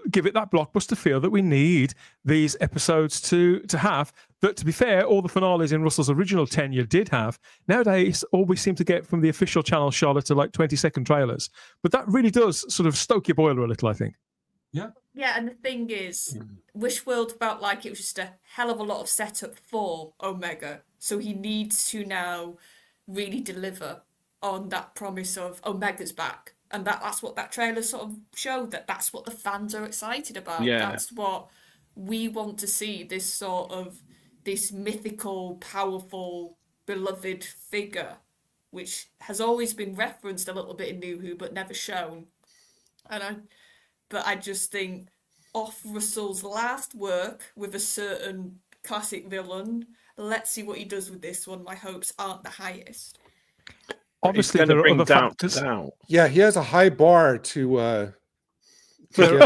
give it that blockbuster feel that we need these episodes to have. But to be fair, all the finales in Russell's original tenure did have. Nowadays, all we seem to get from the official channel, Charlotte, are like 20-second trailers. But that really does sort of stoke your boiler a little, I think. Yeah. Yeah, and the thing is, Wishworld felt like it was just a hell of a lot of setup for Omega. So he needs to now really deliver on that promise of Omega's back. And that's what that trailer sort of showed, that's what the fans are excited about. Yeah. That's what we want to see, this mythical, powerful, beloved figure, which has always been referenced a little bit in New Who, but never shown. But I just think off Russell's last work with a certain classic villain, let's see what he does with this one. My hopes aren't the highest. Obviously, there are other factors. Yeah, he has a high bar to get over. There are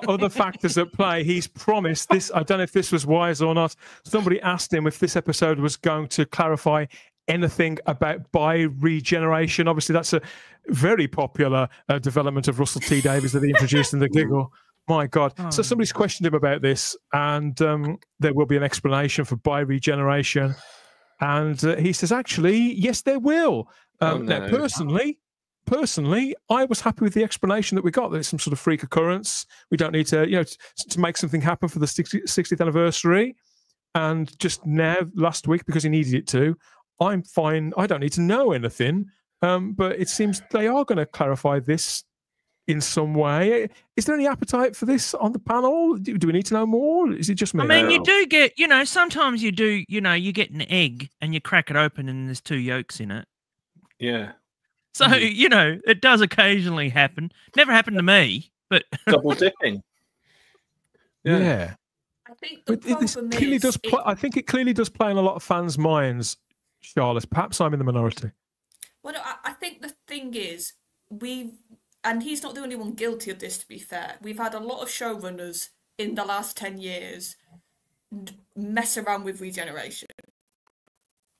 other factors at play. He's promised this. I don't know if this was wise or not. Somebody asked him if this episode was going to clarify anything about bi-regeneration. Obviously, that's a very popular development of Russell T Davies that he introduced in the Giggle. My God. So somebody's questioned him about this, and there will be an explanation for bi-regeneration. And he says, actually, yes, there will. Now, personally, I was happy with the explanation that we got. There's some sort of freak occurrence. We don't need to, to make something happen for the 60th anniversary. And just now, last week, because he needed it to, I'm fine. I don't need to know anything. But it seems they are going to clarify this in some way. Is there any appetite for this on the panel? Do we need to know more? Is it just me? I mean, you do get, sometimes you do, you get an egg and you crack it open and there's 2 yolks in it. Yeah. So, it does occasionally happen. Never happened to me, but... Double dipping. Yeah. I think the problem clearly does I think it clearly does play in a lot of fans' minds, Charlotte. Perhaps I'm in the minority. Well, I think the thing is, and he's not the only one guilty of this, to be fair. We've had a lot of showrunners in the last 10 years mess around with regeneration.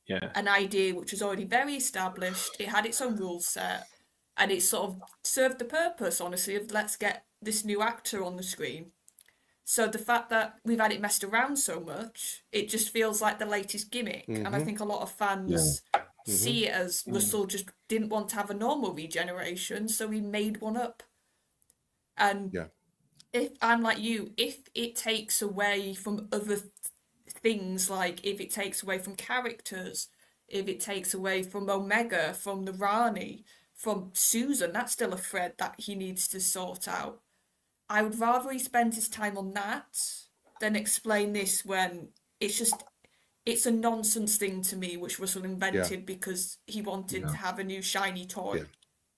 Yeah. An idea which was already very established. It had its own rule set, and it sort of served the purpose, honestly, of let's get this new actor on the screen. So the fact that we've had it messed around so much, it just feels like the latest gimmick. And I think a lot of fans see it as Russell just didn't want to have a normal regeneration, so he made one up. And if I'm like you, if it takes away from other things, like if it takes away from characters, if it takes away from Omega, from the Rani, from Susan, that's still a thread that he needs to sort out. I would rather he spend his time on that than explain this when it's a nonsense thing to me, which Russell invented because he wanted to have a new shiny toy. Yeah.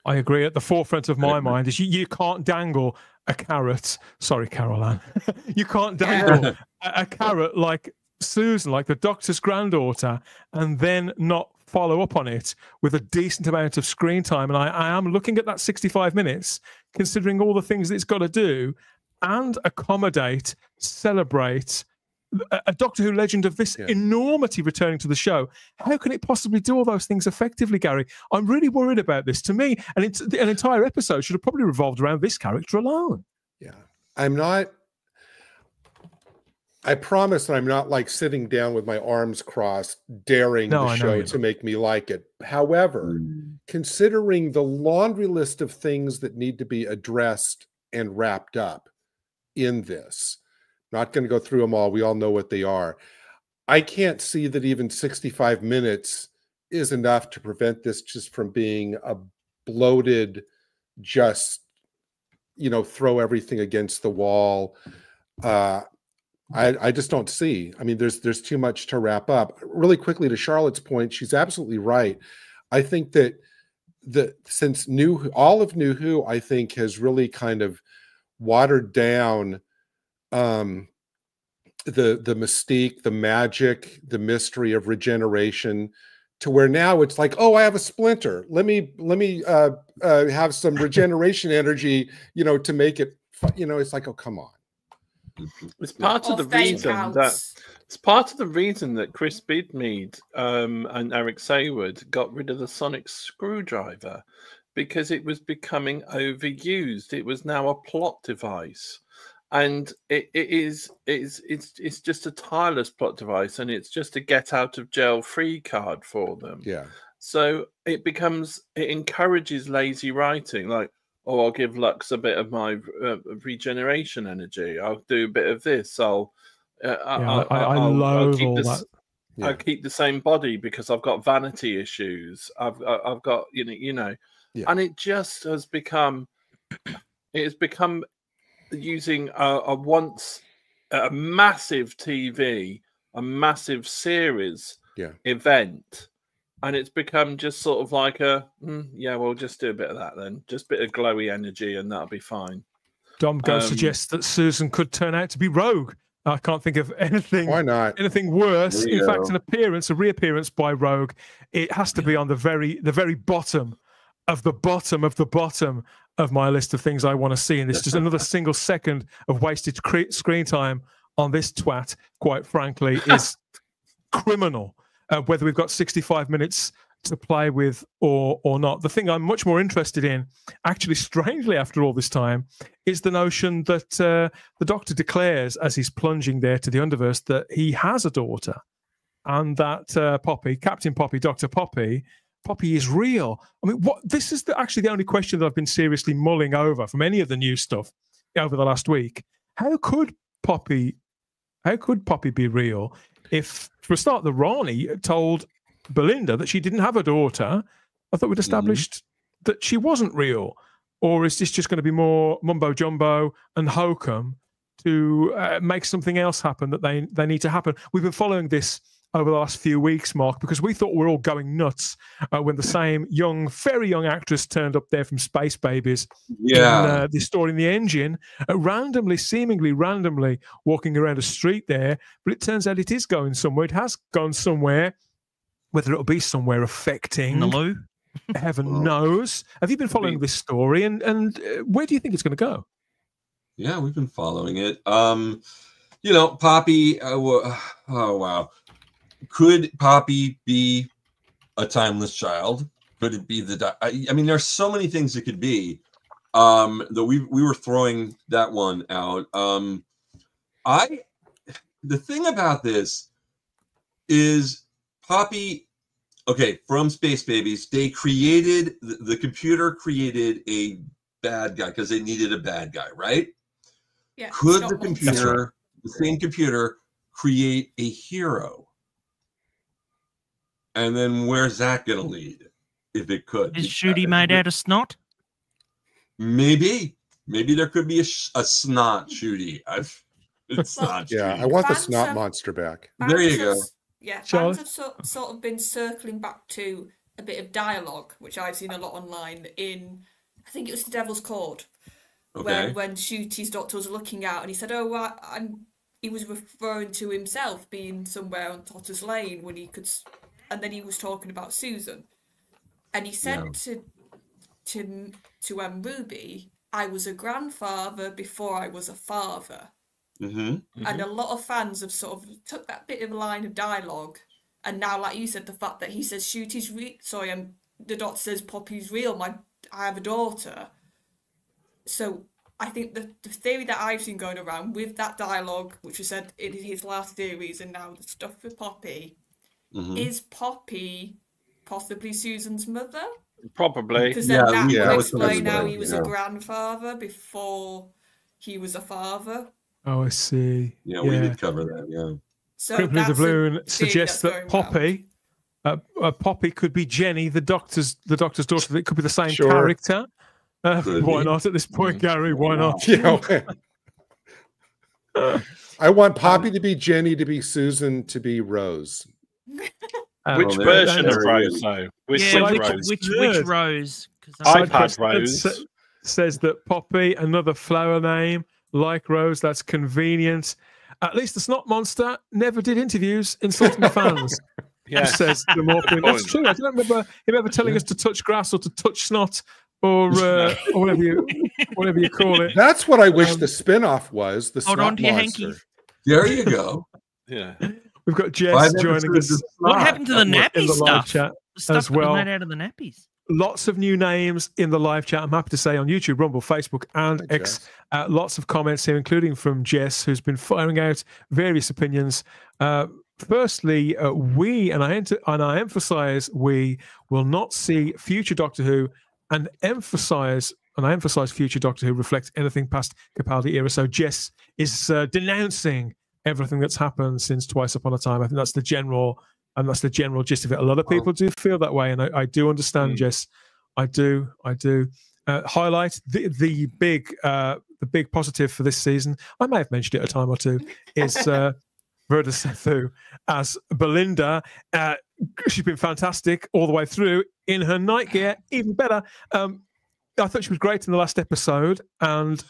I agree. At the forefront of my mind is you can't dangle a carrot. Sorry, Caroline. You can't dangle a carrot like Susan, like the Doctor's granddaughter, and then not follow up on it with a decent amount of screen time. And I am looking at that 65 minutes, considering all the things that it's got to do and accommodate, celebrate a Doctor Who legend of this enormity returning to the show. How can it possibly do all those things effectively, Gary? I'm really worried about this. To me, an entire episode should have probably revolved around this character alone. Yeah. I promise that I'm not like sitting down with my arms crossed, daring the show to make me like it. However, considering the laundry list of things that need to be addressed and wrapped up in this, not going to go through them all. We all know what they are. I can't see that even 65 minutes is enough to prevent this just from being a bloated, just, throw everything against the wall. I just don't see. I mean, there's too much to wrap up. Really quickly, to Charlotte's point, she's absolutely right. I think that since all of New Who, I think, has really kind of watered down the mystique, the magic, the mystery of regeneration, to where now it's like, oh, I have a splinter. Let me have some regeneration energy, to make it. It's like, oh, come on. It's part of the reason that Chris Bidmead and Eric Saywood got rid of the sonic screwdriver, because it was becoming overused. It was now a plot device, and it's just a tireless plot device, and it's just a get out of jail free card for them. Yeah. So it encourages lazy writing, like, oh, I'll give Lux a bit of my regeneration energy. I'll do a bit of this. I'll keep that. Yeah. I'll keep the same body because I've got vanity issues. I've got you know, and it just has become. It has become using a massive TV, a massive series event. And it's become just sort of like we'll just do a bit of that then. Just a bit of glowy energy and that'll be fine. Dom suggests that Susan could turn out to be Rogue. I can't think of anything. Why not? Anything worse. In fact, a reappearance by Rogue, it has to be on the very bottom of the bottom of the bottom of my list of things I want to see. And it's just another single second of wasted screen time on this twat, quite frankly, is criminal. Whether we've got 65 minutes to play with or not. The thing I'm much more interested in, actually, strangely, after all this time, is the notion that the Doctor declares, as he's plunging there to the Underverse, that he has a daughter, and that Poppy, Captain Poppy, Dr. Poppy is real. I mean, this is actually the only question that I've been seriously mulling over from any of the new stuff over the last week. How could Poppy be real? If, for a start, the Rani told Belinda that she didn't have a daughter, I thought we'd established that she wasn't real. Or is this just going to be more mumbo-jumbo and hokum to make something else happen that they need to happen? We've been following this over the last few weeks, Mark, because we thought we were all going nuts when the same very young actress turned up there from Space Babies in the story in the engine, seemingly randomly walking around a street there. But it turns out it is going somewhere. It has gone somewhere. Whether it'll be somewhere affecting the loo, heaven knows. Have you been following this story, and where do you think it's going to go? Yeah, we've been following it. You know, Poppy. Oh wow. Could Poppy be a timeless child? Could it be I mean, there's so many things it could be. Though we were throwing that one out. The thing about this is Poppy. Okay, from Space Babies, they created the computer created a bad guy because they needed a bad guy, right? Yeah. Could the computer, the same computer, create a hero? And then where's that going to lead? If it could. Is Shooty made out of snot? Maybe. Maybe there could be a snot Shooty. It's not. Yeah, I want the snot monster back. There you go. Yeah, fans have sort of been circling back to a bit of dialogue, which I've seen a lot online in, I think it was The Devil's Cord, when Shooty's doctor was looking out and he said, he was referring to himself being somewhere on Totter's Lane when he could... And then he was talking about Susan, and he said to Ruby, "I was a grandfather before I was a father." And a lot of fans have sort of took that bit of a line of dialogue, and now, like you said, the fact that he says Shooty's the doctor says Poppy's real. I have a daughter. So I think the theory that I've seen going around with that dialogue, which was said in his last series, and now the stuff with Poppy. Is Poppy possibly Susan's mother? Probably. Because then that would explain how he was a grandfather before he was a father. Oh, I see. Yeah, we did cover that, yeah. So Crimply the Balloon suggests that Poppy Poppy could be Jenny, the doctor's daughter. It could be the same character. Why not at this point, Gary? Why not? I want Poppy to be Jenny, to be Susan, to be Rose. Which version of Rose, though? Which Rose? iPad Rose says that Poppy, another flower name like Rose. That's convenient. At least the Snot Monster never did interviews insulting the fans. Yes. Says the Morphine. That's true. I don't remember him ever telling us to touch grass or to touch snot or whatever you call it. That's what I wish the spin-off was. The hold Snot on to your Monster. hankies. There you go. Yeah. We've got Jess joining us. What happened to the nappy in the live stuff? chat The stuff as that was well. made out of the nappies. Lots of new names in the live chat. I'm happy to say on YouTube, Rumble, Facebook, and X. Lots of comments here, including from Jess, who's been firing out various opinions. Firstly, we, and I emphasize, we will not see future Doctor Who, and I emphasize future Doctor Who reflects anything past Capaldi era. So Jess is denouncing everything that's happened since Twice Upon a Time. I think that's the general gist of it. A lot of people do feel that way, and I do understand, Jess. I do. Highlight the big positive for this season. I may have mentioned it a time or two. Is Verda Sethu as Belinda. She's been fantastic all the way through in her night gear. Even better. I thought she was great in the last episode, and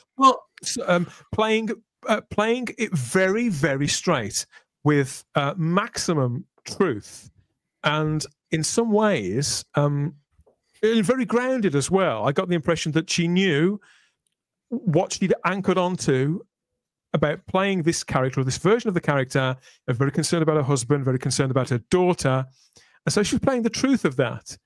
playing it very, very straight with maximum truth, and in some ways very grounded as well. I got the impression that she knew what she'd anchored onto about playing this character, or this version of the character. Very concerned about her husband, very concerned about her daughter, and so she was playing the truth of that.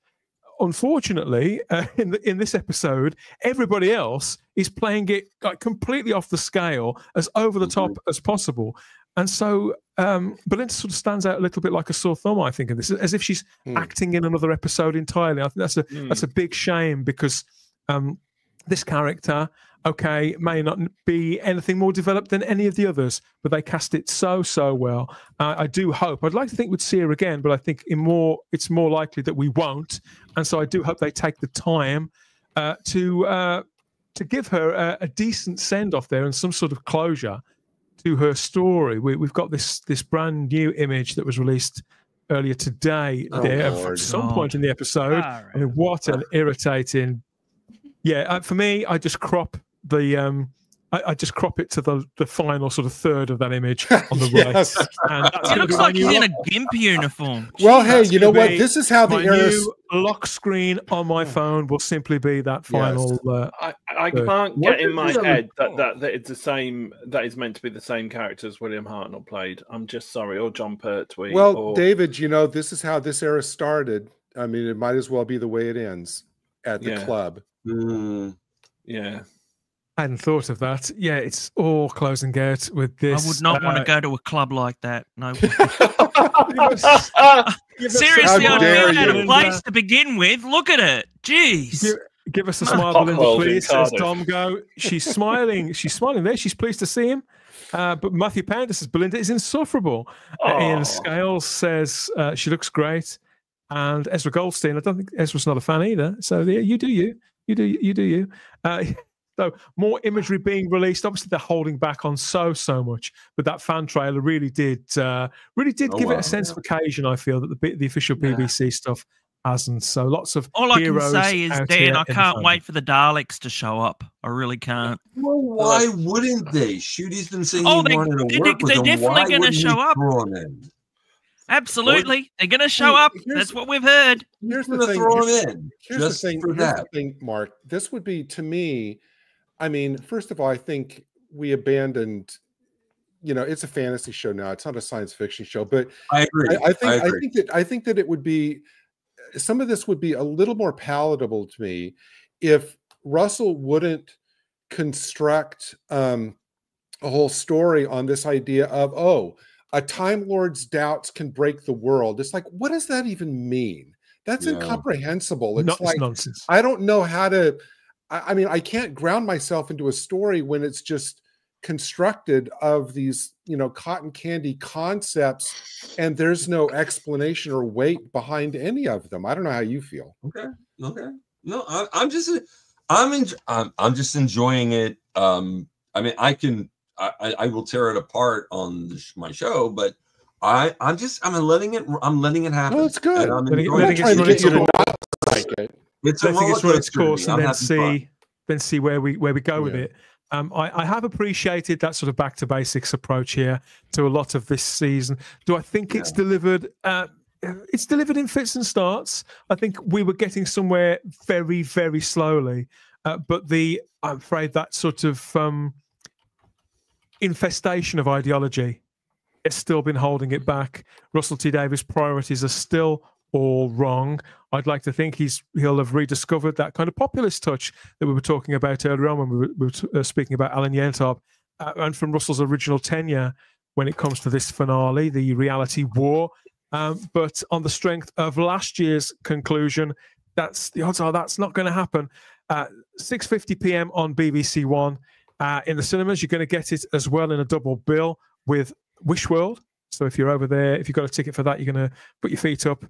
Unfortunately, in this episode, everybody else is playing it like completely off the scale, as over the top as possible. And so Belinda sort of stands out a little bit like a sore thumb, I think, in this, as if she's acting in another episode entirely. I think that's a big shame, because this character, may not be anything more developed than any of the others, but they cast it so well. I do hope. I'd like to think we'd see her again, but I think it's more likely that we won't. And so I do hope they take the time to give her a decent send-off there and some sort of closure to her story. We've got this brand new image that was released earlier today at some point in the episode. I mean, what an irritating. Yeah, for me, I just crop I just crop it to the final sort of third of that image on the right. And it looks like he's in a GIMP uniform. Well, hey, you know what? This is how the new lock screen on my phone will simply be that final. I can't get in my head that it's the same. That is meant to be the same character as William Hartnell played. I'm just sorry, or John Pertwee. Well, David, this is how this era started. I mean, it might as well be the way it ends at the club. Yeah. I hadn't thought of that. Yeah, it's all closing out with this. I would not want to go to a club like that. No. Seriously, I'd feel out of place to begin with. Look at it. Jeez. Give us a smile, Belinda, please. Says Tom Go. She's smiling. She's smiling there. She's pleased to see him. But Matthew Pounder says Belinda is insufferable. Ian Scales says she looks great. And Ezra Goldstein, I don't think Ezra's not a fan either. So yeah, you do you. You do you. So more imagery being released. Obviously, they're holding back on so much, but that fan trailer really did give it a sense of occasion. I feel that the official BBC stuff hasn't. So lots of all I can say is, Dan, I can't wait for the Daleks to show up. I really can't. Well, why wouldn't they? Shooty's been saying he wanted to work with them. They're definitely going to show up. Absolutely, they're going to show up. That's what we've heard. Here's the thing. Here's the thing, Mark. This would be, to me, I mean, first of all, I think we abandoned. It's a fantasy show now. It's not a science fiction show. But I agree. I think that it would be, some of this would be a little more palatable to me if Russell wouldn't construct a whole story on this idea of a Time Lord's doubts can break the world. It's like, what does that even mean? That's incomprehensible. It's like nonsense. I don't know how to. I mean, I can't ground myself into a story when it's just constructed of these, cotton candy concepts, and there's no explanation or weight behind any of them. I don't know how you feel. Okay. No, I'm just enjoying it. I mean, I will tear it apart on my show, but I'm letting it happen. No, it's good. I'm not trying to get you to not like it. It's a roller coaster, and then see where we go with it. I have appreciated that sort of back to basics approach here to a lot of this season. Do I think it's delivered it's delivered in fits and starts. I think we were getting somewhere very, very slowly. But I'm afraid that sort of infestation of ideology has still been holding it back. Russell T Davies' priorities are still all wrong. I'd like to think he'll have rediscovered that kind of populist touch that we were talking about earlier on when we were speaking about Alan Yentob, and from Russell's original tenure when it comes to this finale, the reality war. But on the strength of last year's conclusion, the odds are that's not going to happen. 6:50 p.m. on BBC One. In the cinemas, you're going to get it as well in a double bill with Wish World. So if you're over there, if you've got a ticket for that, you're going to put your feet up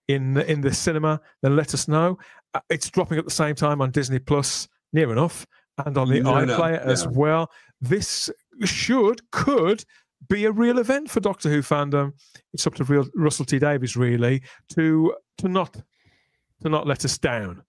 in the cinema, then let us know. It's dropping at the same time on Disney Plus, near enough, and on the iPlayer as well. This could be a real event for Doctor Who fandom. It's up to Russell T Davies really to not let us down.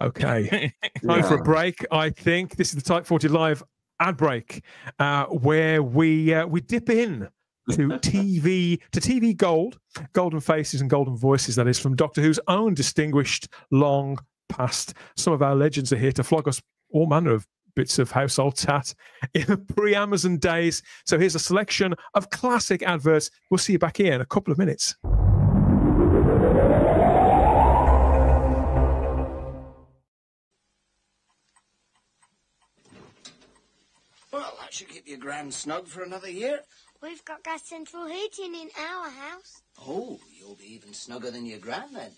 Okay, time for a break. I think this is the Type 40 Live ad break, where we dip in to TV gold, golden faces and golden voices. That is from Doctor Who's own distinguished long past. Some of our legends are here to flog us all manner of bits of household tat in the pre-Amazon days. So here's a selection of classic adverts. We'll see you back here in a couple of minutes. Well, that should keep you grand snug for another year. We've got gas central heating in our house. Oh, you'll be even snugger than your gran then.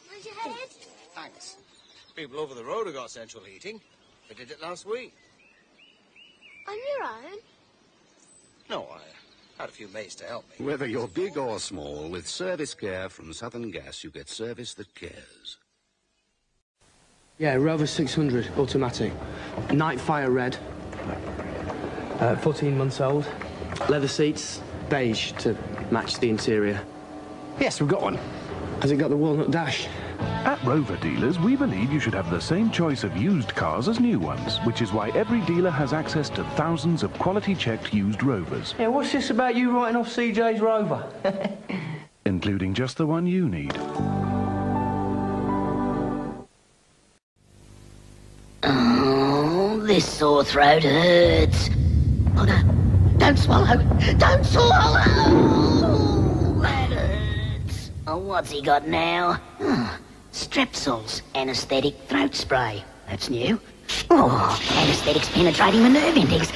Where's your head? Thanks. People over the road have got central heating. They did it last week. On your own? No, I had a few mates to help me. Whether you're big or small, with service care from Southern Gas, you get service that cares. Yeah, Rover 600 automatic. Nightfire red. 14 months old. Leather seats, beige to match the interior. Yes, we've got one. Has it got the walnut dash? At Rover dealers, we believe you should have the same choice of used cars as new ones, which is why every dealer has access to thousands of quality-checked used Rovers. Yeah, what's this about you writing off CJ's Rover? Including just the one you need. Oh, this sore throat hurts. Oh no, don't swallow! Don't swallow! That hurts. Oh, what's he got now? Oh, Strepsils, anaesthetic throat spray. That's new. Oh, anaesthetics penetrating the nerve endings.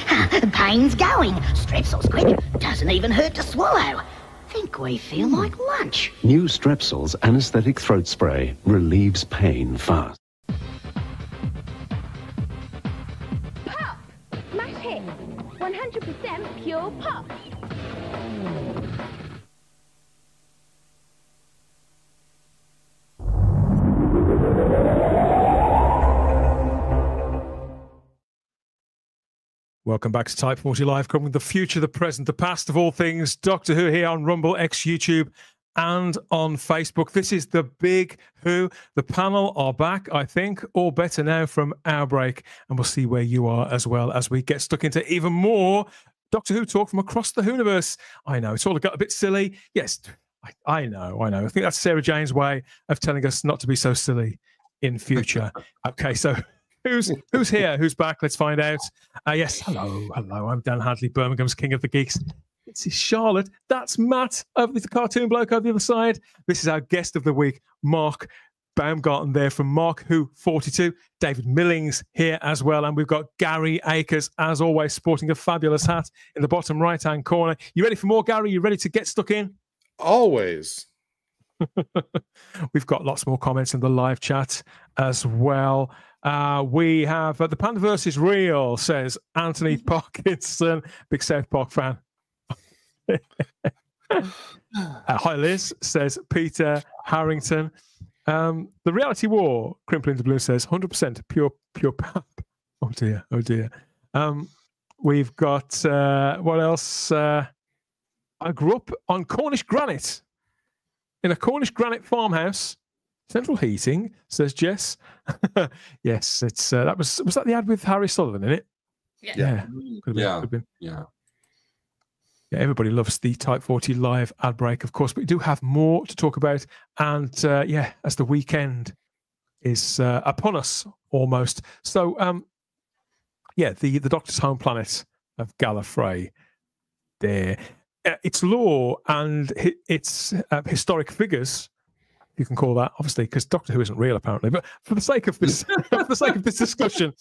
Pain's going. Strepsils quick. Doesn't even hurt to swallow. Think we feel like lunch. New Strepsils anaesthetic throat spray relieves pain fast. Pop! Smash hit! 100% pure pop! Welcome back to Type 40 Live, covering the future, the present, the past of all things Doctor Who here on Rumble, X, YouTube, and on Facebook. This is the Big Who. The panel are back, I think, all better now from our break, and we'll see where you are as well as we get stuck into even more Doctor Who talk from across the Whoniverse. I know, it's all got a bit silly. Yes, I know. I think that's Sarah Jane's way of telling us not to be so silly in future. Okay, so... Who's here? Who's back? Let's find out. Yes, hello. I'm Dan Hadley, Birmingham's King of the Geeks. This is Charlotte. That's Matt over the cartoon bloke over the other side. This is our guest of the week, Mark Baumgarten there from Mark Who 42. David Millings here as well. And we've got Gary Akers, as always, sporting a fabulous hat in the bottom right-hand corner. You ready for more, Gary? You ready to get stuck in? Always. We've got lots more comments in the live chat as well. We have the Pandaverse is real, says Anthony Parkinson, big South Park fan. Hi Liz, says Peter Harrington. The reality war, Crimpling the Blue says 100% pure pap. Oh dear. We've got what else? I grew up on Cornish granite in a Cornish granite farmhouse. Central heating, says Jess. Yes, it's that was that the ad with Harry Sullivan in it? Yeah. Could have been. Yeah. Yeah, everybody loves the Type 40 live ad break, of course, but we do have more to talk about. And yeah, as the weekend is upon us almost. So, yeah, the Doctor's home planet of Gallifrey there. Its lore and its historic figures, you can call that, obviously, because Doctor Who isn't real, apparently. But for the sake of this, for the sake of this discussion,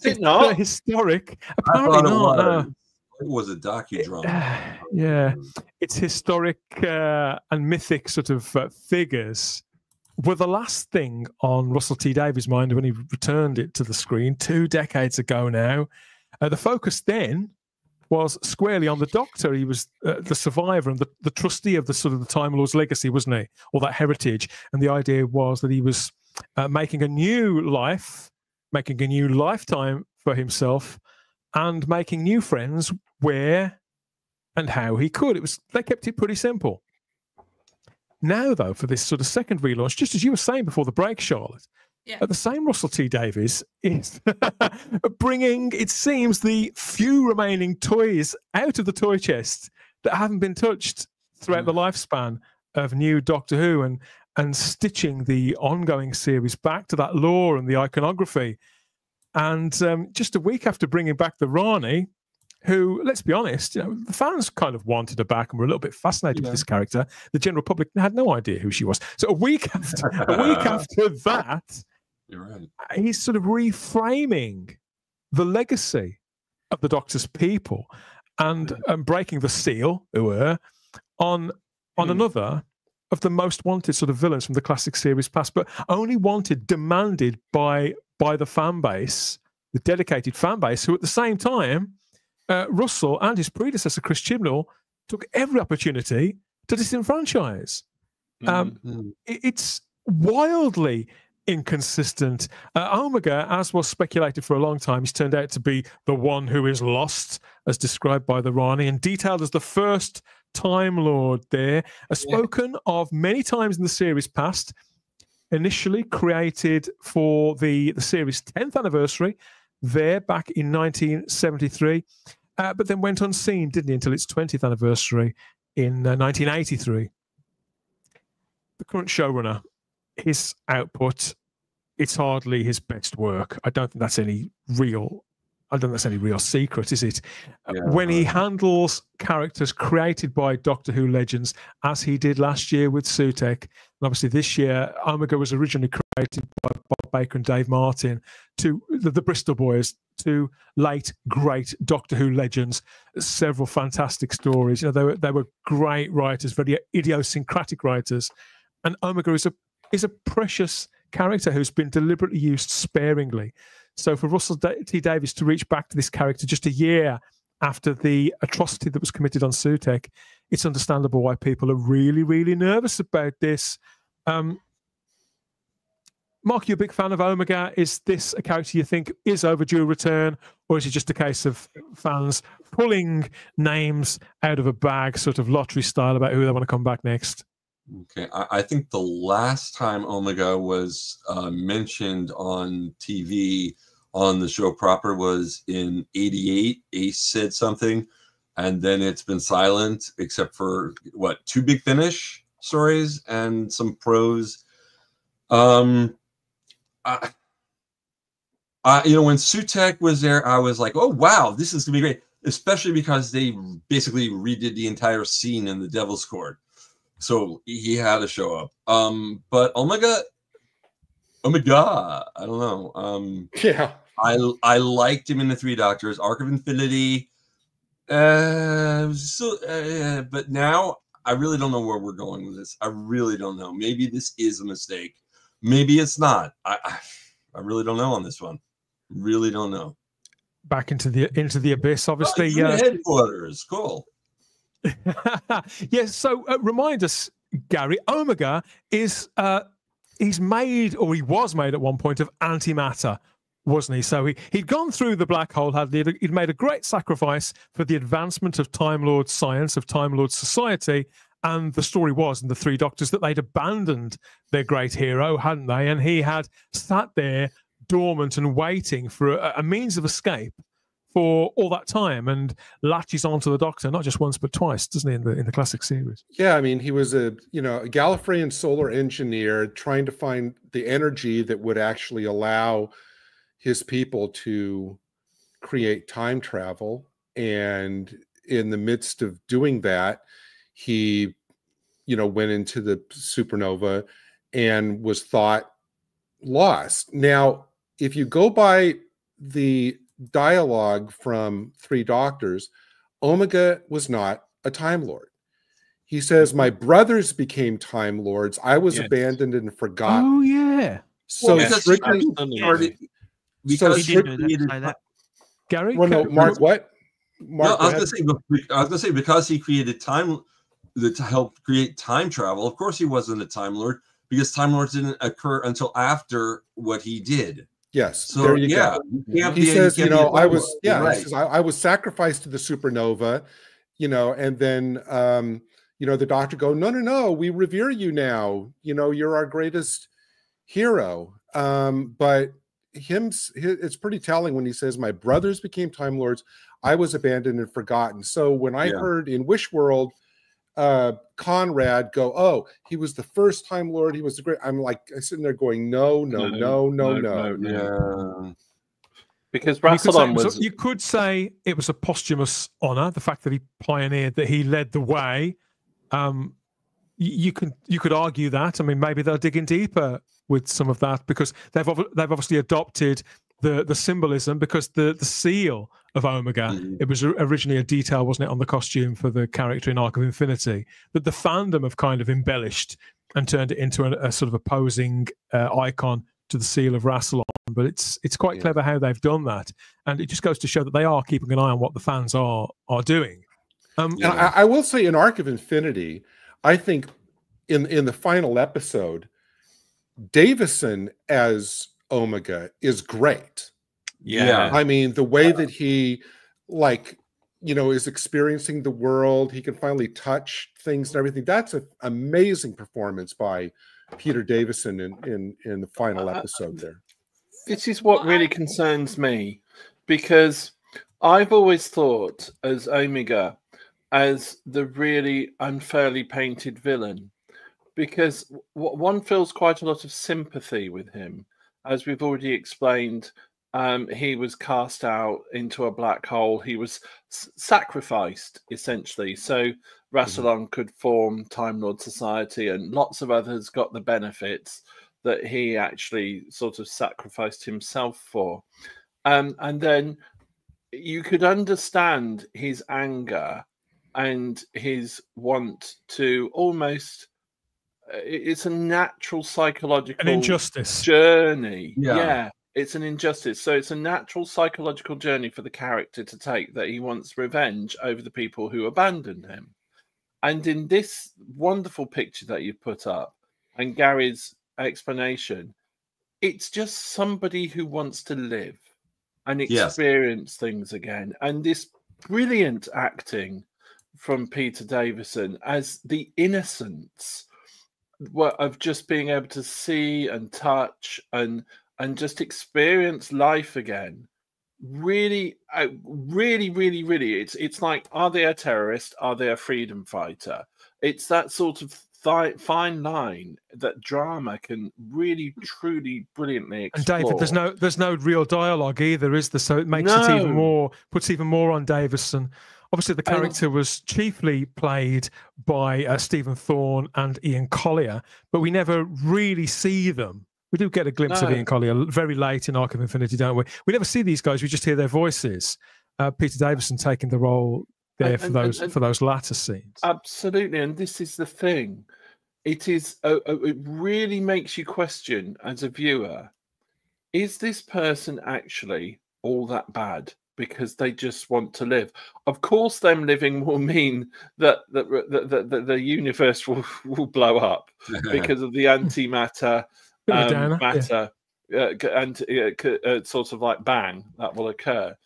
it's not historic. Apparently not. No. It was a docudrama. Yeah, it's historic and mythic sort of figures were the last thing on Russell T Davies' mind when he returned it to the screen 2 decades ago now. The focus then was squarely on the Doctor. He was the survivor and the trustee of the sort of the Time Lord's legacy, wasn't he? Or that heritage. And the idea was that he was making a new life, making a new lifetime for himself, and making new friends where and how he could. They kept it pretty simple. Now, though, for this sort of second relaunch, just as you were saying before the break, Charlotte, the same Russell T Davies is bringing, it seems, the few remaining toys out of the toy chest that haven't been touched throughout the lifespan of new Doctor Who, and stitching the ongoing series back to that lore and the iconography. And just a week after bringing back the Rani, who, let's be honest, the fans kind of wanted her back and were a little bit fascinated with this character. The general public had no idea who she was. So a week after that, you're right, he's sort of reframing the legacy of the Doctor's people and breaking the seal, on another of the most wanted sort of villains from the classic series past, but only demanded by the fan base, the dedicated fan base, who at the same time, Russell and his predecessor, Chris Chibnall, took every opportunity to disenfranchise. It's wildly inconsistent. Omega, as was speculated for a long time, he's turned out to be the one who is lost, as described by the Rani, and detailed as the first Time Lord there, spoken of many times in the series past, initially created for the series' 10th anniversary there back in 1973, but then went unseen, didn't he, until its 20th anniversary in 1983. The current showrunner, his output, it's hardly his best work. I don't think that's any real secret, is it? When he handles characters created by Doctor Who legends, as he did last year with Sutekh, and obviously this year, Omega was originally created by Bob Baker and Dave Martin, to the Bristol boys, two late great Doctor Who legends, several fantastic stories. They were great writers, very idiosyncratic writers, and Omega is a precious character who's been deliberately used sparingly. So for Russell T Davies to reach back to this character just a year after the atrocity that was committed on Sutekh, it's understandable why people are really, really nervous about this. Mark, you're a big fan of Omega. Is this a character you think is overdue a return, or is it just a case of fans pulling names out of a bag, sort of lottery style, about who they want to come back next? Okay, I think the last time Omega was mentioned on TV on the show proper was in '88. Ace said something, and then it's been silent, except for two Big Finish stories and some prose. When Sutekh was there, I was like, oh wow, this is gonna be great, especially because they basically redid the entire scene in the Devil's Court. So he had to show up. But Omega, I don't know. I liked him in the Three Doctors, Arc of Infinity. But now I really don't know where we're going with this. I really don't know. Maybe this is a mistake. Maybe it's not. I really don't know on this one. Really don't know. Back into the abyss, obviously. Headquarters, cool. Yes, so remind us, Gary, Omega is he was made at one point of antimatter, wasn't he? So he'd gone through the black hole, he'd made a great sacrifice for the advancement of Time Lord science, of Time Lord society, and the story was in the Three Doctors that they'd abandoned their great hero, hadn't they? And he had sat there dormant and waiting for a means of escape for all that time and latches onto the Doctor not just once but twice, doesn't he, in the classic series? Yeah, I mean, he was a Gallifreyan solar engineer trying to find the energy that would actually allow his people to create time travel. And in the midst of doing that, he, went into the supernova and was thought lost. Now, if you go by the dialogue from Three Doctors, Omega was not a Time Lord. He says, my brothers became Time Lords. I was abandoned and forgotten. Oh, yeah. So Yes, strictly, because he created Gary? Well, no, Mark, what? Mark, no, I was gonna say because he created to help create time travel. Of course, he wasn't a Time Lord because Time Lords didn't occur until after what he did. Yes, so there you go. He says, I was, right. He says, I was sacrificed to the supernova, and then, the Doctor go, no, we revere you now. You're our greatest hero. But it's pretty telling when he says, my brothers became Time Lords. I was abandoned and forgotten. So when I heard in Wish World, Conrad go, oh, he was the first Time Lord, he was the great, I'm sitting there going, no. Yeah. Because Rassilon was... You could say it was a posthumous honor, the fact that he pioneered, that he led the way. You could argue that. I mean, maybe they're digging deeper with some of that because they've obviously adopted the symbolism, because the seal of Omega, it was originally a detail, wasn't it, on the costume for the character in Arc of Infinity, that the fandom have kind of embellished and turned it into a sort of opposing icon to the seal of Rassilon. But it's quite clever how they've done that, and it just goes to show that they are keeping an eye on what the fans are doing. And I will say, in Arc of Infinity, I think in the final episode, Davison as Omega is great. Yeah. I mean, the way that he is experiencing the world, he can finally touch things and everything. That's an amazing performance by Peter Davison in the final episode there. This is what really concerns me, because I've always thought as Omega as the really unfairly painted villain, because one feels quite a lot of sympathy with him. As we've already explained, he was cast out into a black hole. He was sacrificed, essentially, so Rassilon could form Time Lord Society, and lots of others got the benefits that he actually sort of sacrificed himself for. And then you could understand his anger and his want to almost... It's a natural psychological injustice journey. Yeah, it's an injustice. So it's a natural psychological journey for the character to take, that he wants revenge over the people who abandoned him. And in this wonderful picture that you put up and Gary's explanation, it's just somebody who wants to live and experience things again. And this brilliant acting from Peter Davison as the innocence of just being able to see and touch and just experience life again. Really, really, it's like, are they a terrorist? Are they a freedom fighter? It's that sort of fine line that drama can really, truly, brilliantly explore. And David, there's no real dialogue either, is there? So it makes it even more, puts even more on Davison. Obviously, the character was chiefly played by Stephen Thorne and Ian Collier, but we never really see them. We do get a glimpse of Ian Collier very late in Arc of Infinity, don't we? We never see these guys. We just hear their voices. Peter Davison taking the role there for those latter scenes. Absolutely, and this is the thing. It is. It really makes you question as a viewer: is this person actually all that bad? Because they just want to live. Of course, them living will mean that the universe will blow up because of the antimatter matter and sort of like bang that will occur.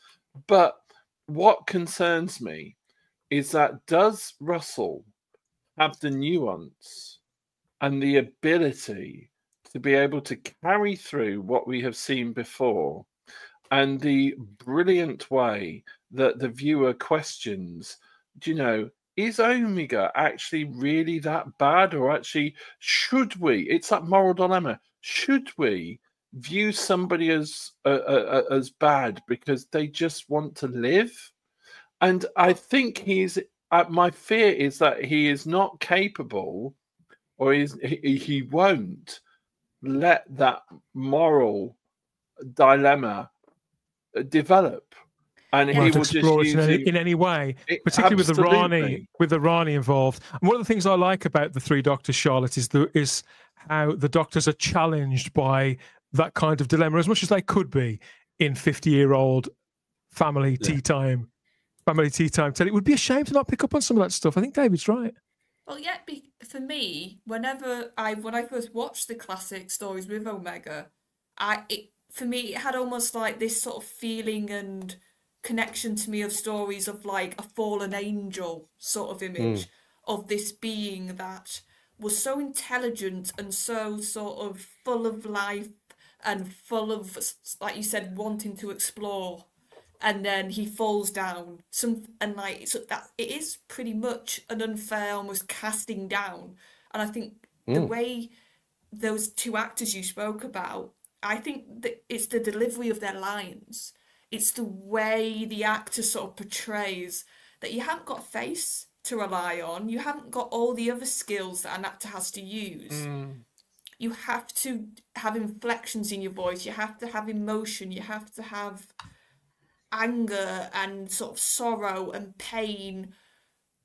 But what concerns me is that, does Russell have the nuance and the ability to be able to carry through what we have seen before and the brilliant way that the viewer questions, do you know, is Omega actually really that bad, or actually should we? It's that moral dilemma. Should we view somebody as bad because they just want to live? And I think my fear is that he is not capable, or he won't let that moral dilemma develop, and he will just use it in any way, particularly with the Rani involved. And one of the things I like about the Three Doctors, Charlotte, is how the Doctors are challenged by that kind of dilemma as much as they could be in 50-year-old family tea time. It would be a shame to not pick up on some of that stuff. I think David's right. Well, yeah, for me, when I first watched the classic stories with Omega, for me it had almost like this sort of feeling and connection to me of stories of like a fallen angel sort of image of this being that was so intelligent and so sort of full of life and full of, like you said, wanting to explore. And then he falls down. That it is pretty much an unfair, almost casting down. And I think the way those two actors you spoke about, I think that it's the delivery of their lines. It's the way the actor sort of portrays that you haven't got a face to rely on. You haven't got all the other skills that an actor has to use. You have to have inflections in your voice. You have to have emotion. You have to have anger and sort of sorrow and pain,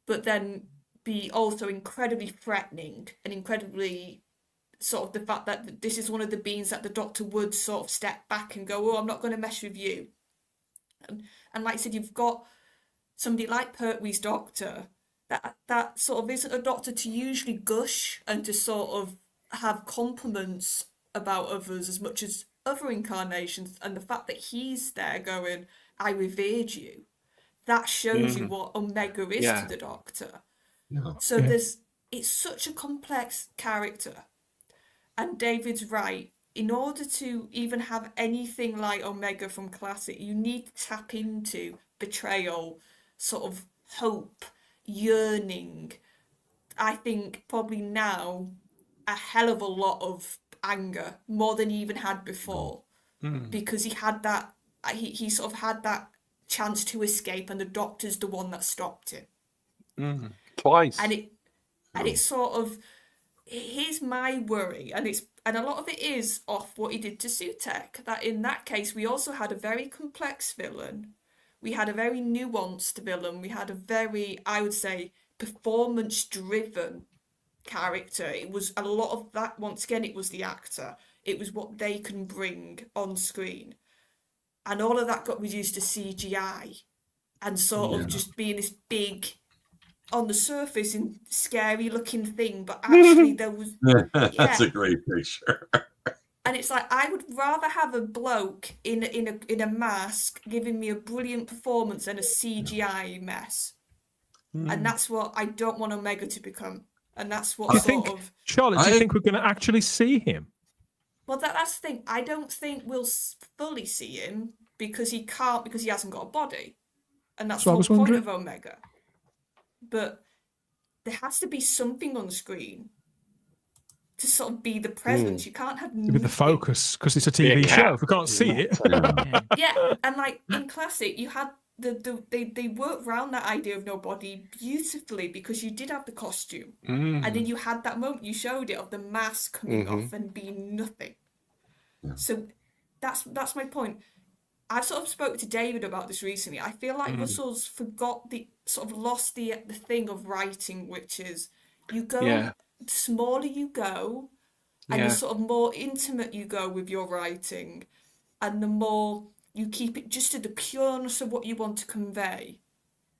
but then be also incredibly threatening and incredibly sort of the fact that this is one of the beings that the Doctor would sort of step back and go, oh, I'm not going to mess with you. And like I said, you've got somebody like Pertwee's Doctor that sort of isn't a Doctor to usually gush and to sort of have compliments about others as much as other incarnations, and the fact that he's there going, I revered you, that shows you what Omega is to the Doctor. So it's such a complex character, and David's right. In order to even have anything like Omega from Classic, you need to tap into betrayal, sort of hope, yearning. I think probably now a hell of a lot of anger, more than he even had before, because he had that. He sort of had that chance to escape, and the Doctor's the one that stopped him. Twice. And it's sort of, here's my worry, and a lot of it is off what he did to Sutekh. That in that case, we also had a very complex villain. We had a very nuanced villain. We had a very, I would say, performance-driven character. It was a lot of that. Once again, it was the actor. It was what they can bring on screen. And all of that got reduced to CGI and sort of just being this big, on the surface, and scary looking thing. But actually there was... That's a great picture. And it's like, I would rather have a bloke in a mask giving me a brilliant performance than a CGI mess. And that's what I don't want Omega to become. And that's what Charlotte, do you think we're going to actually see him? Well, that's the thing. I don't think we'll fully see him because he can't, because he hasn't got a body. And that's the whole point of Omega. But there has to be something on screen to sort of be the presence. You can't have to be the focus, because it's a TV show. If we can't see it. And like in Classic, you had they worked around that idea of no body beautifully, because you did have the costume, and then you had that moment you showed it of the mask coming off and being nothing. So that's my point. I've sort of spoke to David about this recently. I feel like Russell's lost the thing of writing, which is you go the smaller you go, and the sort of more intimate you go with your writing, and the more you keep it just to the pureness of what you want to convey.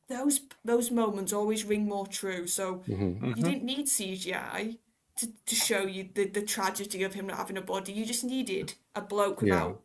Those moments always ring more true. So you didn't need CGI to show you the tragedy of him not having a body. You just needed a bloke without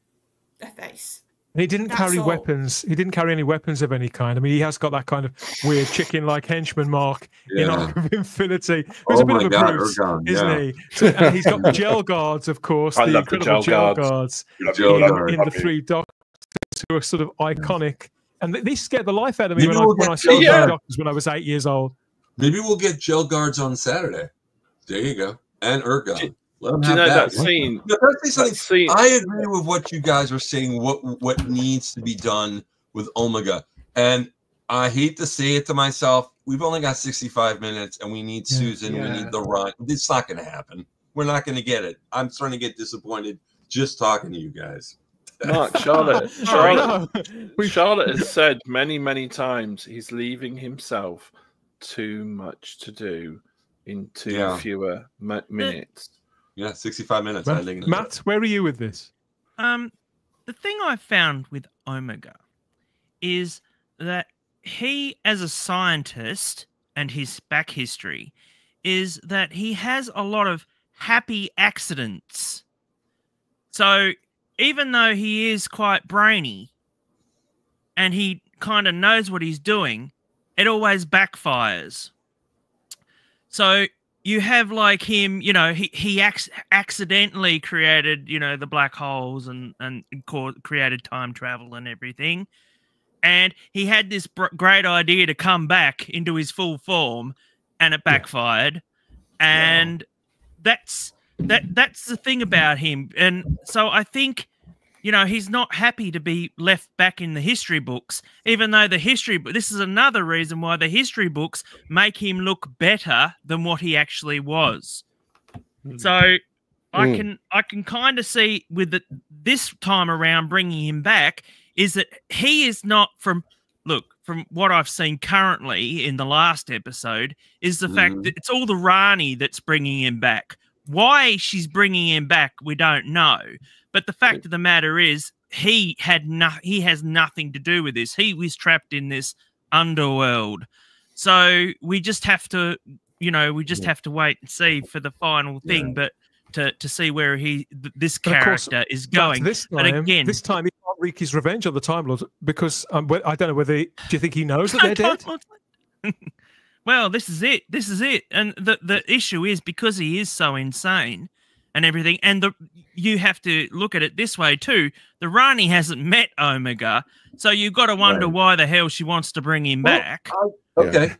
a face. And he didn't carry weapons. He didn't carry any weapons of any kind. I mean, he has got that kind of weird chicken-like henchman mark in Arc of Infinity. Who's a bit of a brute, isn't he? So, and he's got the gel guards, of course, the incredible gel guards in the Three Doctors. who are sort of iconic, and they scared the life out of me when I saw the Doctors when I was 8 years old. Maybe we'll get gel guards on Saturday. There you go. And Ergon. Let them Do you have know that. that scene? That scene? I agree with what you guys are saying, what needs to be done with Omega. And I hate to say it to myself, we've only got 65 minutes, and we need Susan, we need the run. It's not going to happen. We're not going to get it. I'm starting to get disappointed just talking to you guys. Mark, Charlotte has said many, many times he's leaving himself too much to do in fewer minutes. Yeah, 65 minutes. Matt, where are you with this? The thing I found with Omega is that he, as a scientist, and his back history, is that he has a lot of happy accidents. So even though he is quite brainy and he kind of knows what he's doing, it always backfires. So you have like him, you know, he accidentally created, you know, the black holes and created time travel and everything. And he had this great idea to come back into his full form, and it backfired. And that's the thing about him. And so I think, you know, he's not happy to be left back in the history books, even though this is another reason why the history books make him look better than what he actually was. So I can kind of see with this time around bringing him back is that he is not from what I've seen currently in the last episode is the fact that it's all the Rani that's bringing him back. Why she's bringing him back, we don't know. But the fact of the matter is he has nothing to do with this. He was trapped in this underworld. So we just have to, you know, have to wait and see for the final thing. But to see where this character is going. This time he can't wreak his revenge on the Time Lord because I don't know whether. Do you think he knows that they're dead? Well, this is it. This is it. And the issue is because he is so insane and everything, and you have to look at it this way too. The Rani hasn't met Omega, so you've got to wonder why the hell she wants to bring him back. Okay.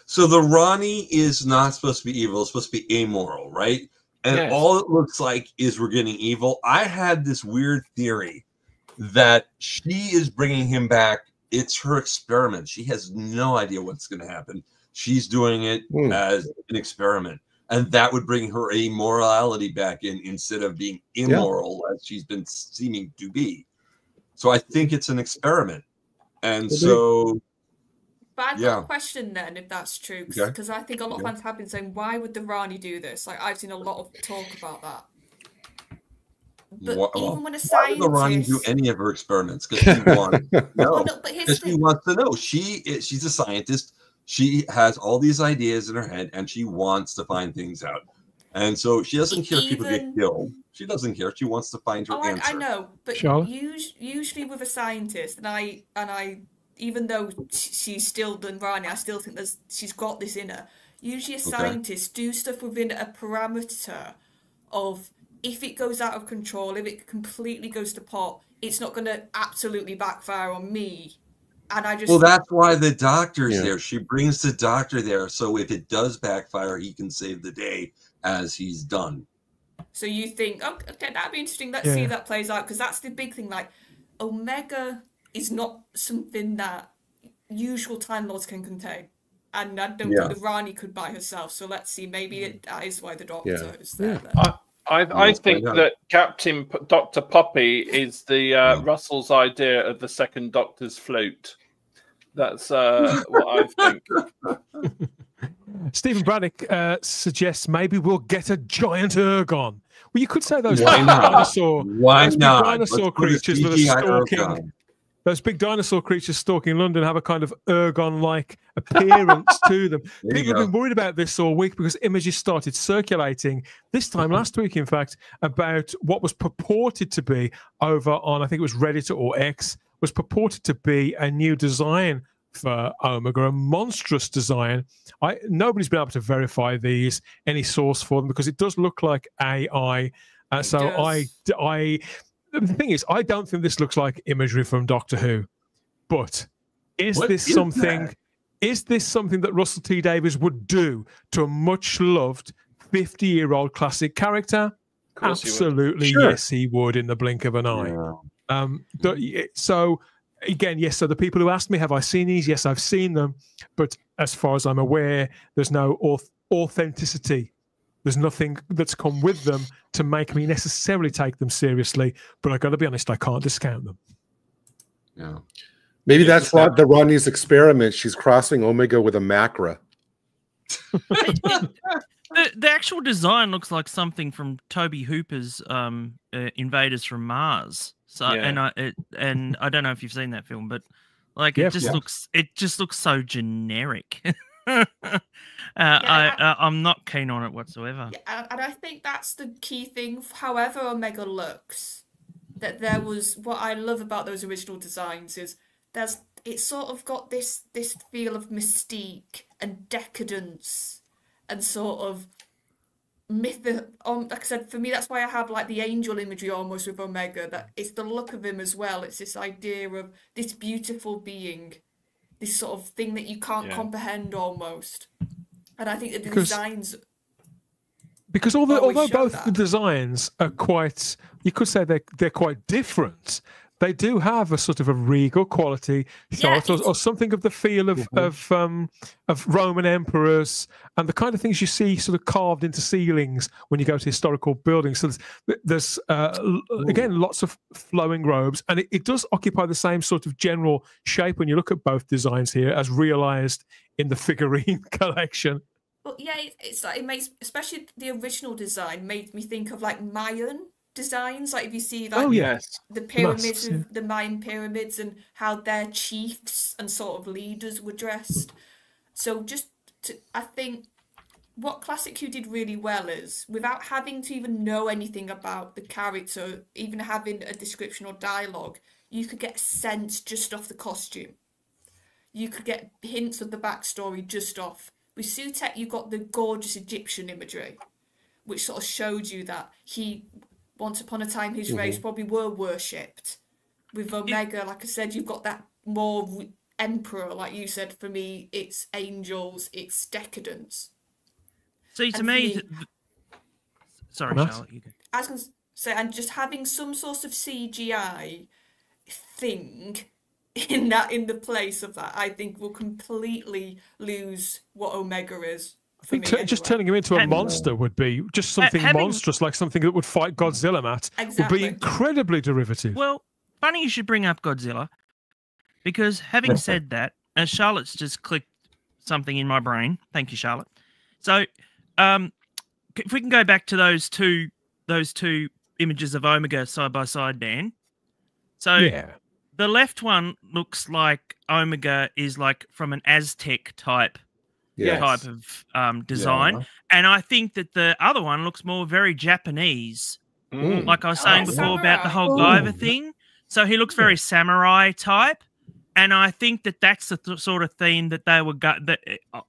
So the Rani is not supposed to be evil. It's supposed to be amoral, right? And all it looks like is we're getting evil. I had this weird theory that she is bringing him back. It's her experiment. She has no idea what's going to happen. She's doing it as an experiment. And that would bring her amorality back in instead of being immoral as she's been seeming to be. So I think it's an experiment. And so... But I've got a question then, if that's true, because I think a lot of fans have been saying, why would the Rani do this? Like, I've seen a lot of talk about that. But even when a scientist... Why would the Rani do any of her experiments? Because she wants to know. Because she wants to know. She's a scientist. She has all these ideas in her head, and she wants to find things out. And so she doesn't care if people get killed. She doesn't care. She wants to find her answer. I know, but usually with a scientist, and I even though she's still done Rani, I still think she's got this in her. Usually a scientist do stuff within a parameter of if it goes out of control, if it completely goes to pot, it's not going to absolutely backfire on me. And I just... Well, that's why the doctor's there. She brings the doctor there. So if it does backfire, he can save the day as he's done. So you think, okay, that'd be interesting. Let's see if that plays out. Because that's the big thing. Like, Omega is not something that usual Time Lords can contain. And I don't think the Rani could by herself. So let's see. Maybe that is why the Doctor is there. I think that Captain Dr. Poppy is the Russell's idea of the second Doctor's flute. That's what I think. Stephen Braddock suggests maybe we'll get a giant Ergon. Well, you could say those big dinosaur creatures that are stalking. Those big dinosaur creatures stalking London have a kind of Ergon-like appearance to them. People have been worried about this all week because images started circulating this time last week, in fact, about what was purported to be over on, I think it was Reddit or X, was purported to be a new design for Omega, a monstrous design. Nobody's been able to verify any source for them because it does look like AI. the thing is, I don't think this looks like imagery from Doctor Who, but is this something that Russell T Davies would do to a much loved 50-year-old classic character? Absolutely, yes, he would in the blink of an eye. So again, yes. So the people who asked me, have I seen these? Yes, I've seen them, but as far as I'm aware, there's no authenticity. There's nothing that's come with them to make me necessarily take them seriously. But I got to be honest, I can't discount them. Yeah, maybe that's what the Ronnie's experiment. She's crossing Omega with a Macra. The actual design looks like something from Toby Hooper's Invaders from Mars. So and I don't know if you've seen that film, but like it just looks so generic. I'm not keen on it whatsoever. Yeah, and I think that's the key thing. However Omega looks, that there was what I love about those original designs is it's sort of got this feel of mystique and decadence and sort of myth. Like I said, for me, that's why I have like the angel imagery almost with Omega. That it's the look of him as well. It's this idea of this beautiful being, this sort of thing that you can't comprehend almost. And I think that the designs, because although both the designs are quite, you could say they're quite different. They do have a sort of a regal quality, or something of the feel of Roman emperors and the kind of things you see sort of carved into ceilings when you go to historical buildings. So there's again lots of flowing robes, and it does occupy the same sort of general shape when you look at both designs here, as realised in the figurine collection. Well, yeah, it's like it makes, especially the original design, made me think of like Mayan designs, like if you see like the pyramids, the Mayan pyramids, and how their chiefs and sort of leaders were dressed. So I think what Classic Who did really well is, without having to even know anything about the character, even having a description or dialogue, you could get a sense just off the costume. You could get hints of the backstory just off. With Sutek, you got the gorgeous Egyptian imagery, which sort of showed you that once upon a time, his race probably were worshipped. With Omega, like I said, you've got that more emperor, like you said. For me, it's angels, it's decadence. See, to me, sorry, Charlotte, you go. I was going to say, and just having some sort of CGI thing in the place of that, I think will completely lose what Omega is. I think just turning him into a monster would be just something monstrous, like something that would fight Godzilla, Matt. Would be incredibly derivative. Well, funny you should bring up Godzilla, because having said that, as Charlotte's just clicked something in my brain. Thank you, Charlotte. So, if we can go back to those two images of Omega side by side, Dan. So the left one looks like Omega is like from an Aztec type of design, and I think that the other one looks more very Japanese, like I was saying before about the whole Guyver thing. So he looks very samurai type, and I think that that's the sort of theme that they were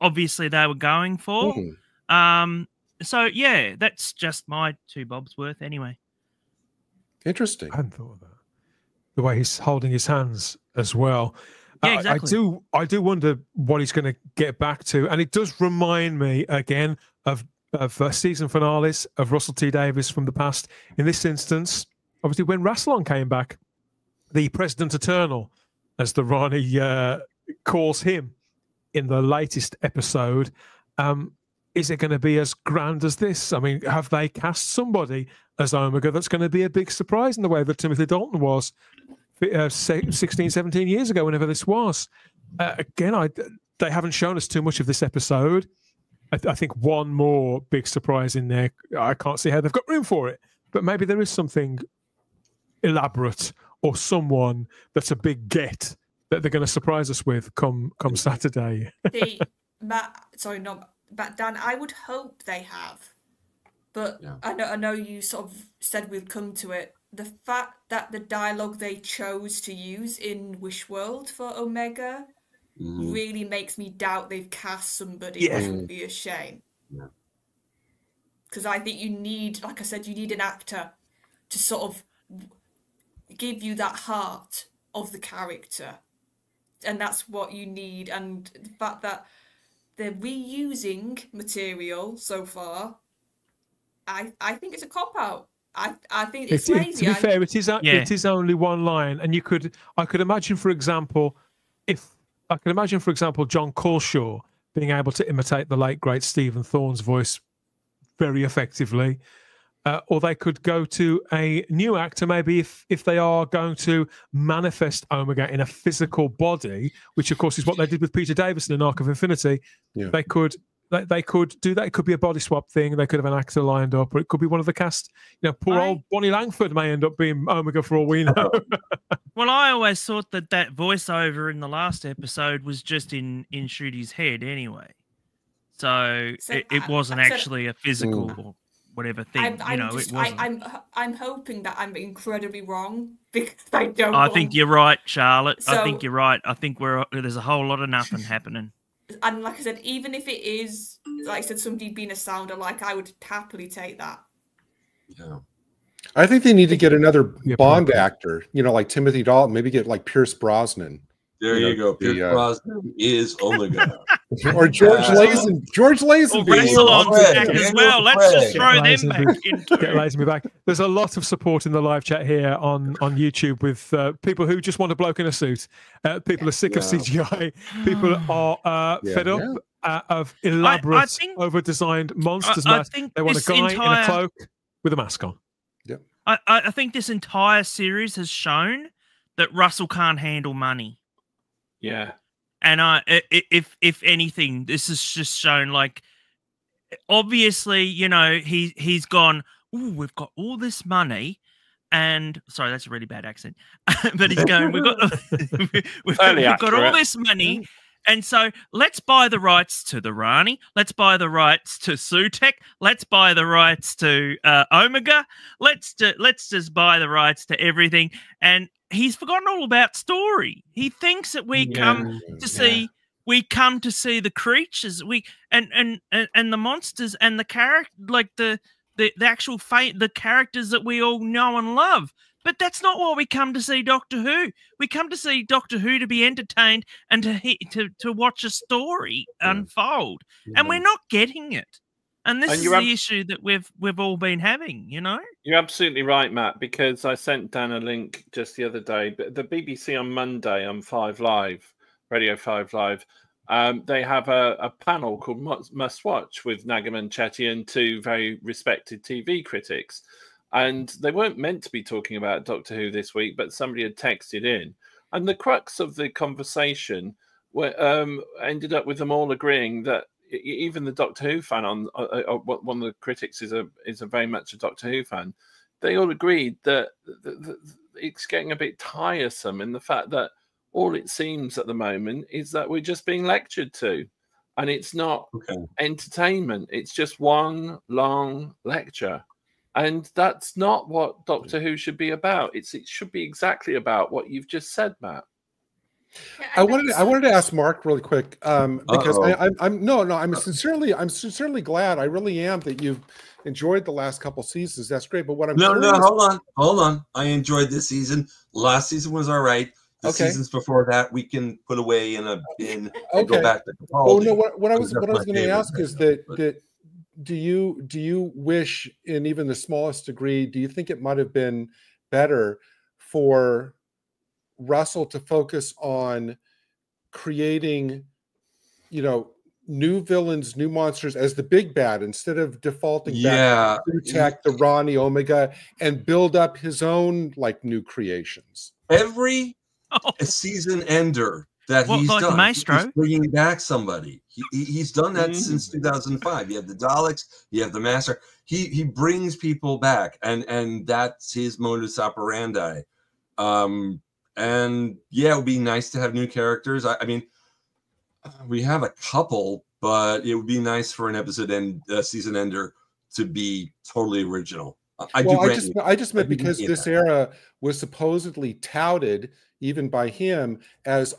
obviously they were going for. So yeah, that's just my 2 bobs worth anyway. Interesting. I hadn't thought of that. The way he's holding his hands as well. Yeah, exactly. I do wonder what he's going to get back to, and it does remind me again of season finales of Russell T Davies from the past. In this instance, obviously, when Rassilon came back, the President Eternal, as the Ronnie calls him in the latest episode, is it going to be as grand as this? I mean, have they cast somebody as Omega that's going to be a big surprise in the way that Timothy Dalton was 16, 17 years ago, whenever this was? Again, they haven't shown us too much of this episode. I think one more big surprise in there. I can't see how they've got room for it, but maybe there is something elaborate or someone that's a big get that they're going to surprise us with come Saturday. But Dan, I would hope they have. But I know you sort of said we've come to it. The fact that the dialogue they chose to use in Wish World for Omega really makes me doubt they've cast somebody, which would be a shame. Because I think you need, like I said, you need an actor to sort of give you that heart of the character, and that's what you need. And the fact that they're reusing material so far, I think it's a cop out. I think it's lazy. To be fair, it is only one line, and I could imagine, for example, John Culshaw being able to imitate the late great Stephen Thorne's voice very effectively. Or they could go to a new actor, maybe if they are going to manifest Omega in a physical body, which of course is what they did with Peter Davison in Arc of Infinity. Yeah. They could do that. It could be a body swap thing. They could have an actor lined up, or it could be one of the cast. Poor old Bonnie Langford may end up being Omega for all we know. Well, I always thought that voiceover in the last episode was just in Shooty's head anyway. So it wasn't actually a physical whatever thing. I'm hoping that I'm incredibly wrong, because I don't. I think you're right, Charlotte. I think you're right. I think there's a whole lot of nothing happening. And like I said, even if it is, like I said, somebody being a sounder, like, I would happily take that. Yeah. I think they need to get another Bond actor, like Timothy Dalton, maybe get like Pierce Brosnan. There you go. Pierce Brosnan is Omega. Or George Lazenby. George Lazenby. As well. Let's just throw them back into Get Lazenby back. There's a lot of support in the live chat here on YouTube with people who just want a bloke in a suit. People are sick of CGI. People are fed up of elaborate, over-designed monsters. They want a guy in a cloak with a mask on. Yep. I think this entire series has shown that Russell can't handle money. Yeah. And if anything, this has just shown, like, obviously, he's gone, ooh, we've got all this money, and sorry, that's a really bad accent. But he's going, we've got all this money, and so let's buy the rights to the Rani, let's buy the rights to Sutek, let's buy the rights to Omega, let's just buy the rights to everything. And he's forgotten all about story. He thinks that we come to see the creatures, and the monsters and the character, like the actual the characters that we all know and love. But that's not what we come to see Doctor Who. We come to see Doctor Who to be entertained and to watch a story unfold. And we're not getting it. And this is the issue that we've all been having, You're absolutely right, Matt, because I sent Dan a link just the other day. But the BBC on Monday on 5 Live, Radio 5 Live, they have a panel called Must Watch with Nagaman Chetty and two very respected TV critics. And they weren't meant to be talking about Doctor Who this week, but somebody had texted in. And the crux of the conversation ended up with them all agreeing that even the Doctor Who fan, one of the critics is a very much a Doctor Who fan, they all agreed that it's getting a bit tiresome in the fact that all it seems at the moment is that we're just being lectured to. And it's not entertainment. It's just one long lecture. And that's not what Doctor Who should be about. It should be exactly about what you've just said, Matt. I wanted to ask Mark really quick because I'm sincerely glad. I really am that you've enjoyed the last couple seasons. That's great. But what I'm hold on. I enjoyed this season. Last season was all right. The seasons before that we can put away in a bin and go back to pathology. Well, no. What I was going to ask is that do you wish, in even the smallest degree, do you think it might have been better for Russell to focus on creating, new villains, new monsters as the big bad, instead of defaulting back to Sutek, the Rani, Omega, and build up his own new creations? Every season ender that he's done, Maestro? He's bringing back somebody. He's done that since 2005. You have the Daleks, you have the Master. He brings people back, and that's his modus operandi. And yeah, it would be nice to have new characters. I mean, we have a couple, but it would be nice for an episode and season ender to be totally original. I just meant because this era was supposedly touted, even by him, as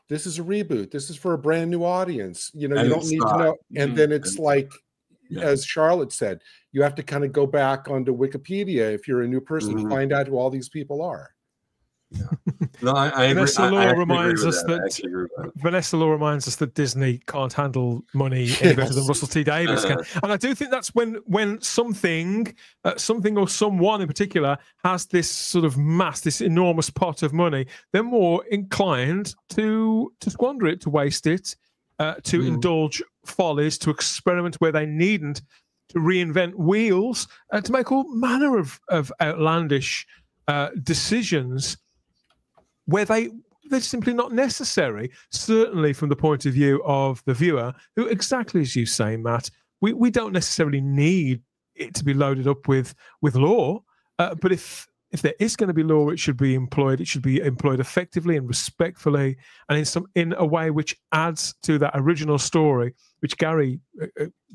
this is a reboot. This is for a brand new audience. You don't need to know. And then it's as Charlotte said, you have to kind of go back onto Wikipedia if you're a new person to find out who all these people are. No, I agree. Vanessa Law I reminds agree with us that. Vanessa Law reminds us that Disney can't handle money any better than Russell T Davies can, and I do think that's when something or someone in particular has this sort of mass, this enormous pot of money, they're more inclined to squander it, to waste it, to indulge follies, to experiment where they needn't, to reinvent wheels, to make all manner of outlandish decisions where they're simply not necessary, certainly from the point of view of the viewer, who, exactly as you say, Matt, we don't necessarily need it to be loaded up with law, but if there is going to be law, it should be employed effectively and respectfully, and in a way which adds to that original story, which Gary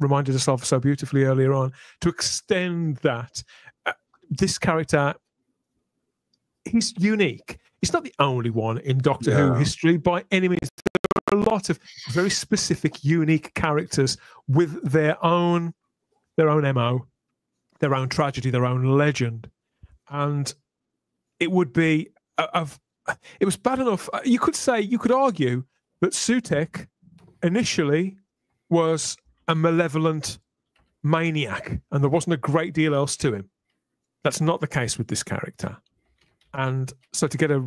reminded us of so beautifully earlier on, to extend that. This character, he's unique. He's not the only one in Doctor Who history by any means. There are a lot of very specific, unique characters with their own MO, their own tragedy, their own legend. And it would be it was bad enough. You could argue that Sutekh initially was a malevolent maniac, and there wasn't a great deal else to him. That's not the case with this character. And so to get a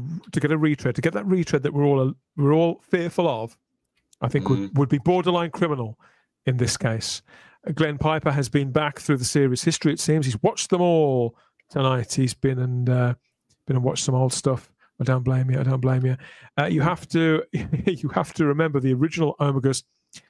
retread, to get that retread that we're all fearful of, I think would be borderline criminal in this case. Glenn Piper has been back through the series history. It seems he's watched them all tonight. He's been and watched some old stuff. I don't blame you. You have to remember the original Omegas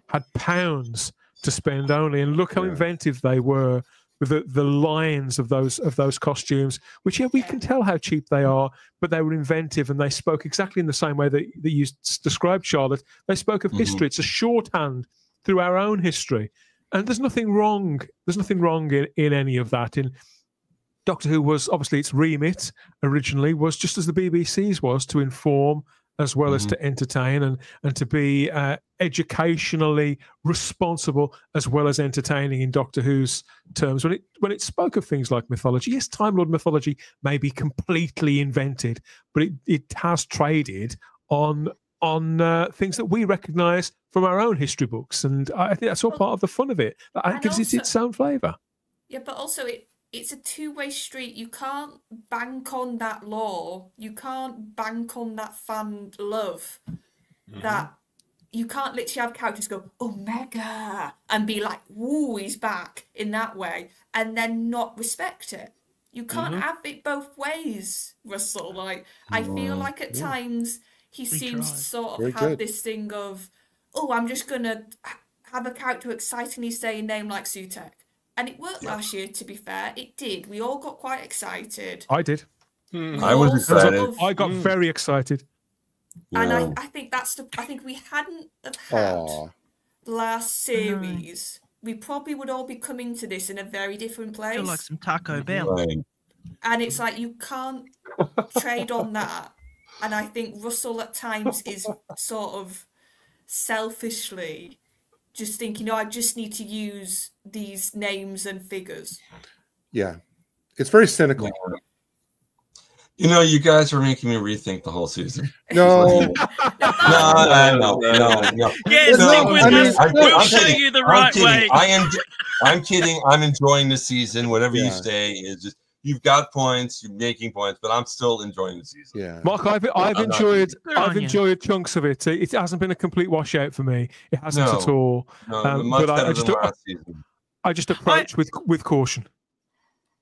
had pounds to spend only, and look how inventive they were with the lines of those costumes, which we can tell how cheap they are, but they were inventive, and they spoke exactly in the same way that you described, Charlotte. They spoke of history. It's a shorthand through our own history, and there's nothing wrong. There's nothing wrong in any of that. In Doctor Who was obviously its remit originally was just as the BBC's was, to inform as well as to entertain, and to be educationally responsible as well as entertaining in Doctor Who's terms. When it spoke of things like mythology, yes, Time Lord mythology may be completely invented, but it has traded on things that we recognise from our own history books, and I think that's all part of the fun of it. It gives it its own flavour. Yeah, but also it's a two-way street. You can't bank on that lore. You can't bank on that fan love. That you can't literally have characters go, Omega, and be like, woo, he's back in that way, and then not respect it. You can't have it both ways, Russell. Like, I feel like at times he seems to sort of have this thing of, I'm just going to have a character excitingly say a name like Sutekh. And it worked last year, to be fair. It did. We all got quite excited. I did. I was excited. I got very excited. And I think I think we hadn't have had last series. We probably would all be coming to this in a very different place. I feel like some Taco Bell. Right. And it's like you can't trade on that. And I think Russell at times is sort of selfishly just thinking, I just need to use these names and figures. Yeah. It's very cynical. You know, you guys are making me rethink the whole season. No. No. Yeah, stick with us. We'll show you the right way. I'm kidding. I'm enjoying the season. Whatever you say is just, you've got points, you're making points, but I'm still enjoying the season. Yeah, Mark, I've enjoyed chunks of it. It hasn't been a complete washout for me. It hasn't at all. No, much better than last season. I just approach with caution.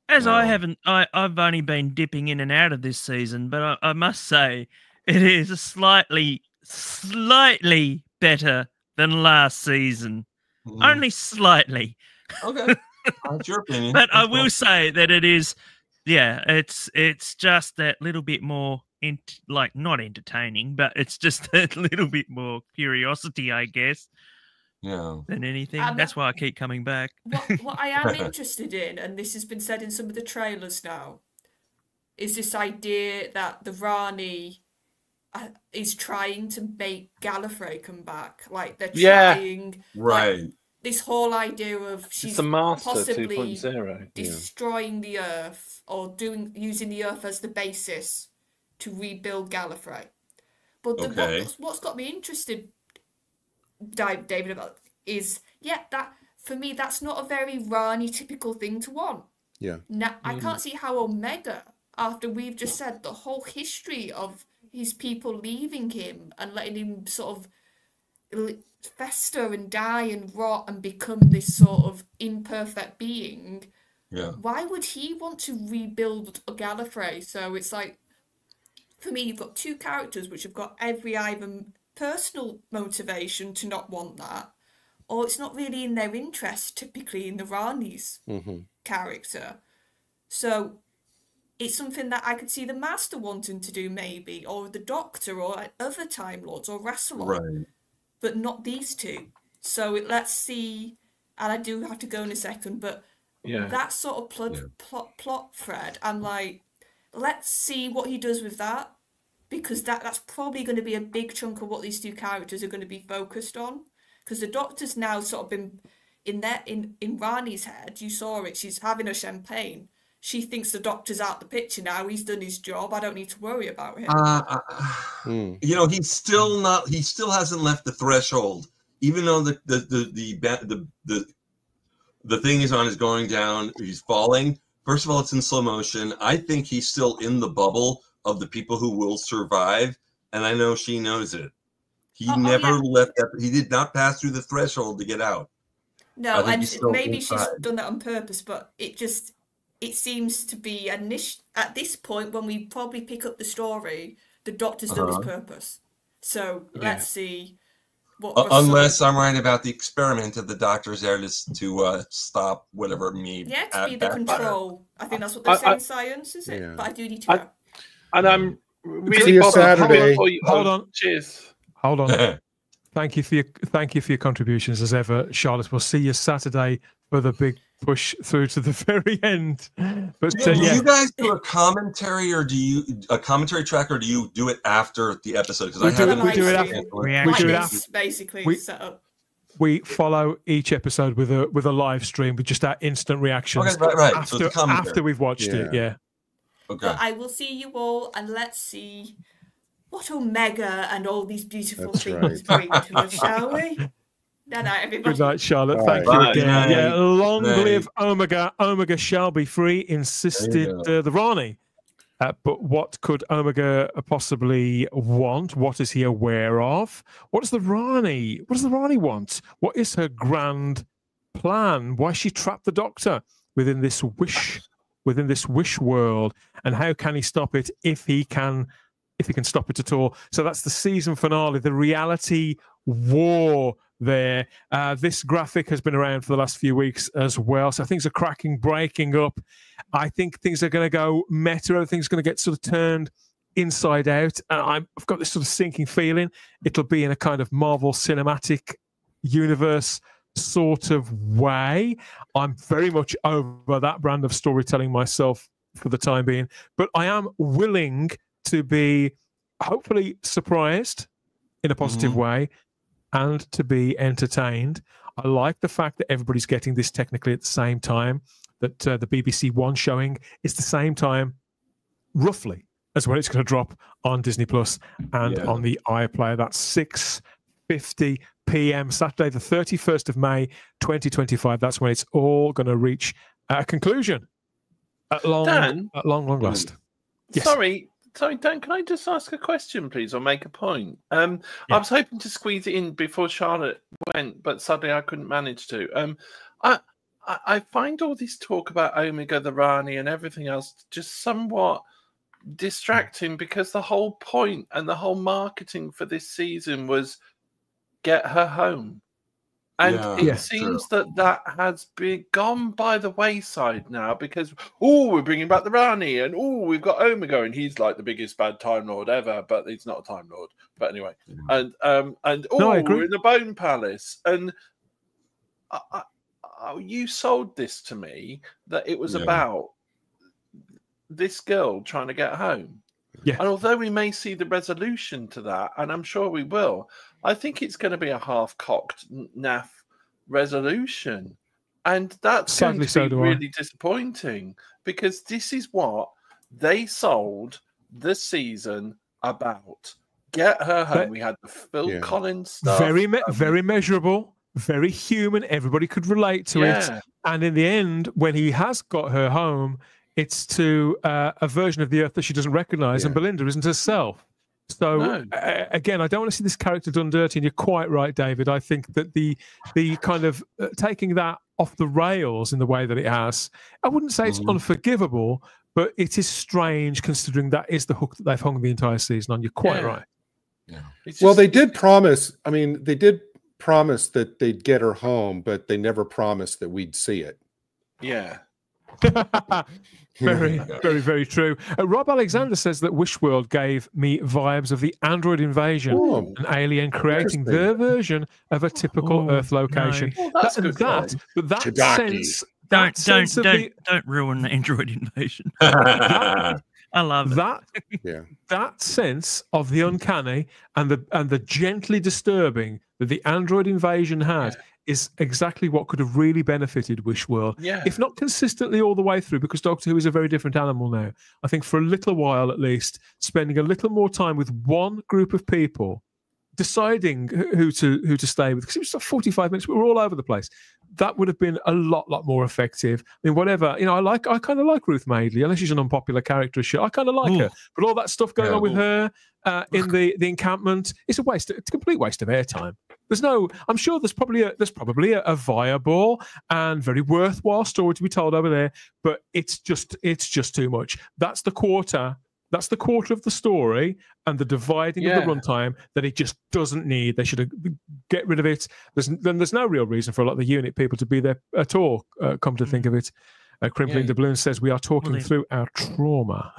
As I've only been dipping in and out of this season, but I must say it is a slightly better than last season. Only slightly. Okay. That's your opinion. But I will say that it is, it's just that little bit more, not entertaining, but it's just a little bit more curiosity, I guess. Yeah. Than anything. That's why I keep coming back. What I am interested in, and this has been said in some of the trailers now, is this idea that the Rani is trying to make Gallifrey come back. Like, they're trying... Right. Like, this whole idea of she's possibly destroying the Earth or using the Earth as the basis to rebuild Gallifrey. But what's got me interested, David, about is that for me that's not a very Rani typical thing to want. Yeah. Now I can't see how Omega, after we've just said the whole history of his people leaving him and letting him sort of fester and die and rot and become this sort of imperfect being. Yeah. Why would he want to rebuild Gallifrey? So it's like, for me, you've got two characters which have got every either personal motivation to not want that, or it's not really in their interest, typically in the Rani's character. So it's something that I could see the Master wanting to do, maybe, or the Doctor, or other Time Lords, or Rassilon, right, but not these two. So let's see, and I do have to go in a second, but that sort of plot thread, I'm like, let's see what he does with that, because that's probably going to be a big chunk of what these two characters are going to be focused on. Because the Doctor's now sort of been in Rani's head. You saw it. She's having a champagne. She thinks the Doctor's out the picture now. He's done his job. I don't need to worry about him. You know, he's still not. He still hasn't left the threshold, even though the thing is on is going down. He's falling. First of all, it's in slow motion. I think he's still in the bubble of the people who will survive, and I know she knows it. He never left that. He did not pass through the threshold to get out. No, and maybe she's done that on purpose, but it seems to be at this point, when we probably pick up the story, the Doctor's done his purpose. So let's see what. Unless I'm right about the experiment of the Doctor's there to stop whatever me. Yeah, to be the control. I think that's what they're saying. Science, is it? Yeah. But I do need to go. And I'm really Saturday. Hold on. Cheers. Hold on. Thank you for your contributions as ever, Charlotte. We'll see you Saturday for the big push through to the very end. But do you guys do a commentary, or do you a commentary track, or do you do it after the episode? Because we do it after. Basically set up. We follow each episode with a live stream with just our instant reactions. Okay, right. After we've watched it. Yeah. Okay. But I will see you all, and let's see what Omega and all these beautiful things bring to us, shall we? Good night, everybody. Good night, Charlotte. Thank you again. Yeah, long live Omega. Omega shall be free, insisted the Rani. But what could Omega possibly want? What is he aware of? What does the Rani want? What is her grand plan? Why she trapped the Doctor within this wish world, and how can he stop it if he can stop it at all? So that's the season finale, the reality war there. This graphic has been around for the last few weeks as well, so things are breaking up. I think things are going to go meta. Everything's going to get sort of turned inside out, and I've got this sort of sinking feeling it'll be in a kind of Marvel Cinematic Universe sort of way. I'm very much over that brand of storytelling myself for the time being, but I am willing to be hopefully surprised in a positive way and to be entertained. I like the fact that everybody's getting this technically at the same time, that the BBC One showing is the same time roughly as when it's going to drop on Disney Plus and on the iPlayer. That's 6:50 p.m. Saturday, the 31st of May, 2025. That's when it's all going to reach a conclusion at long last. Yes. Sorry, Dan, can I just ask a question, please, or make a point? I was hoping to squeeze it in before Charlotte went, but sadly I couldn't manage to. I find all this talk about Omega, the Rani, and everything else just somewhat distracting, because the whole point and the whole marketing for this season was get her home. And it seems that has gone by the wayside now, because we're bringing back the Rani, and we've got Omega, and he's like the biggest bad Time Lord ever, but he's not a Time Lord. But anyway, and we're in the Bone Palace, and you sold this to me that it was about this girl trying to get home. Yeah. And although we may see the resolution to that, and I'm sure we will, I think it's going to be a half-cocked naff resolution. And that's going to be really disappointing, because this is what they sold this season about get her home. We had the Phil Collins stuff. Very measurable, very human. Everybody could relate to it. And in the end, when he has got her home, it's to a version of the Earth that she doesn't recognize, and Belinda isn't herself. So again, I don't want to see this character done dirty, and you're quite right, David. I think that the kind of taking that off the rails in the way that it has, I wouldn't say it's unforgivable, but it is strange considering that is the hook that they've hung the entire season on. You're quite right. Yeah. Well, they did promise. I mean, they did promise that they'd get her home, but they never promised that we'd see it. Yeah. Very, very, very true. Rob Alexander says that Wishworld gave me vibes of the android invasion, an alien creating their version of a typical Earth location. No. That's good. Don't ruin the android invasion. I love that. That sense of the uncanny and the gently disturbing that the android invasion had is exactly what could have really benefited Wishworld, if not consistently all the way through, because Doctor Who is a very different animal now. I think for a little while at least, spending a little more time with one group of people, deciding who to stay with, because it was like 45 minutes, we were all over the place. That would have been a lot more effective. I mean, whatever, you know, I kind of like Ruth Madeley, unless she's an unpopular character. I kind of like her, but all that stuff going on with her in the encampment, it's it's a complete waste of airtime. I'm sure there's probably a viable and very worthwhile story to be told over there, but it's just too much. That's the quarter of the story and the dividing of the runtime that it just doesn't need. They should get rid of it. There's no real reason for a lot of the unit people to be there at all, come to think of it. Crimpling Doubloon says we are talking through our trauma.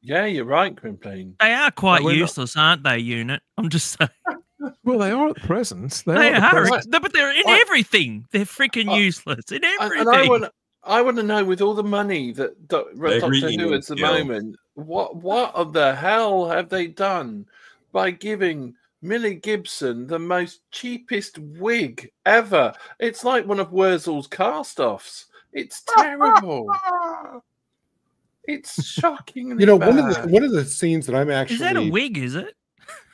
Yeah, you're right, Crimpling. They are quite useless, aren't they, unit? I'm just saying. Well, they are at present. They are, but they're in everything. They're freaking useless in everything. And I want to know, with all the money that Doctor Who at the moment, what the hell have they done by giving Millie Gibson the most cheapest wig ever? It's like one of Wurzell's cast-offs. It's terrible. It's shocking. You know, one of the scenes that I'm actually... Is that a wig, is it?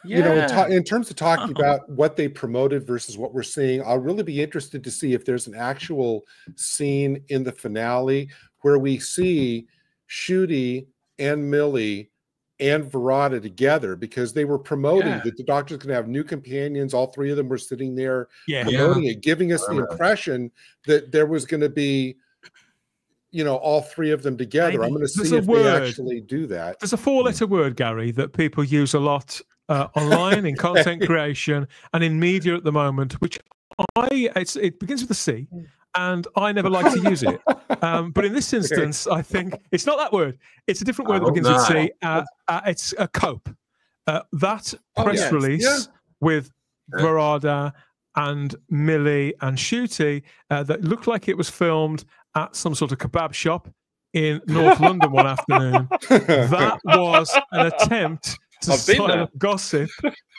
You know, in terms of talking about what they promoted versus what we're seeing, I'll really be interested to see if there's an actual scene in the finale where we see Ncuti and Millie and Verada together, because they were promoting that the Doctor's going to have new companions. All three of them were sitting there promoting it, giving us the impression that there was going to be, you know, all three of them together. I'm going to see if they actually do that. There's a 4-letter word, Gary, that people use a lot online in content creation and in media at the moment, which it begins with a C, and I never like to use it. But in this instance, I think it's not that word. It's a different word that begins with C. It's a cope. That press release with Verada and Millie and Ncuti that looked like it was filmed at some sort of kebab shop in North London one afternoon. That was an attempt to silence gossip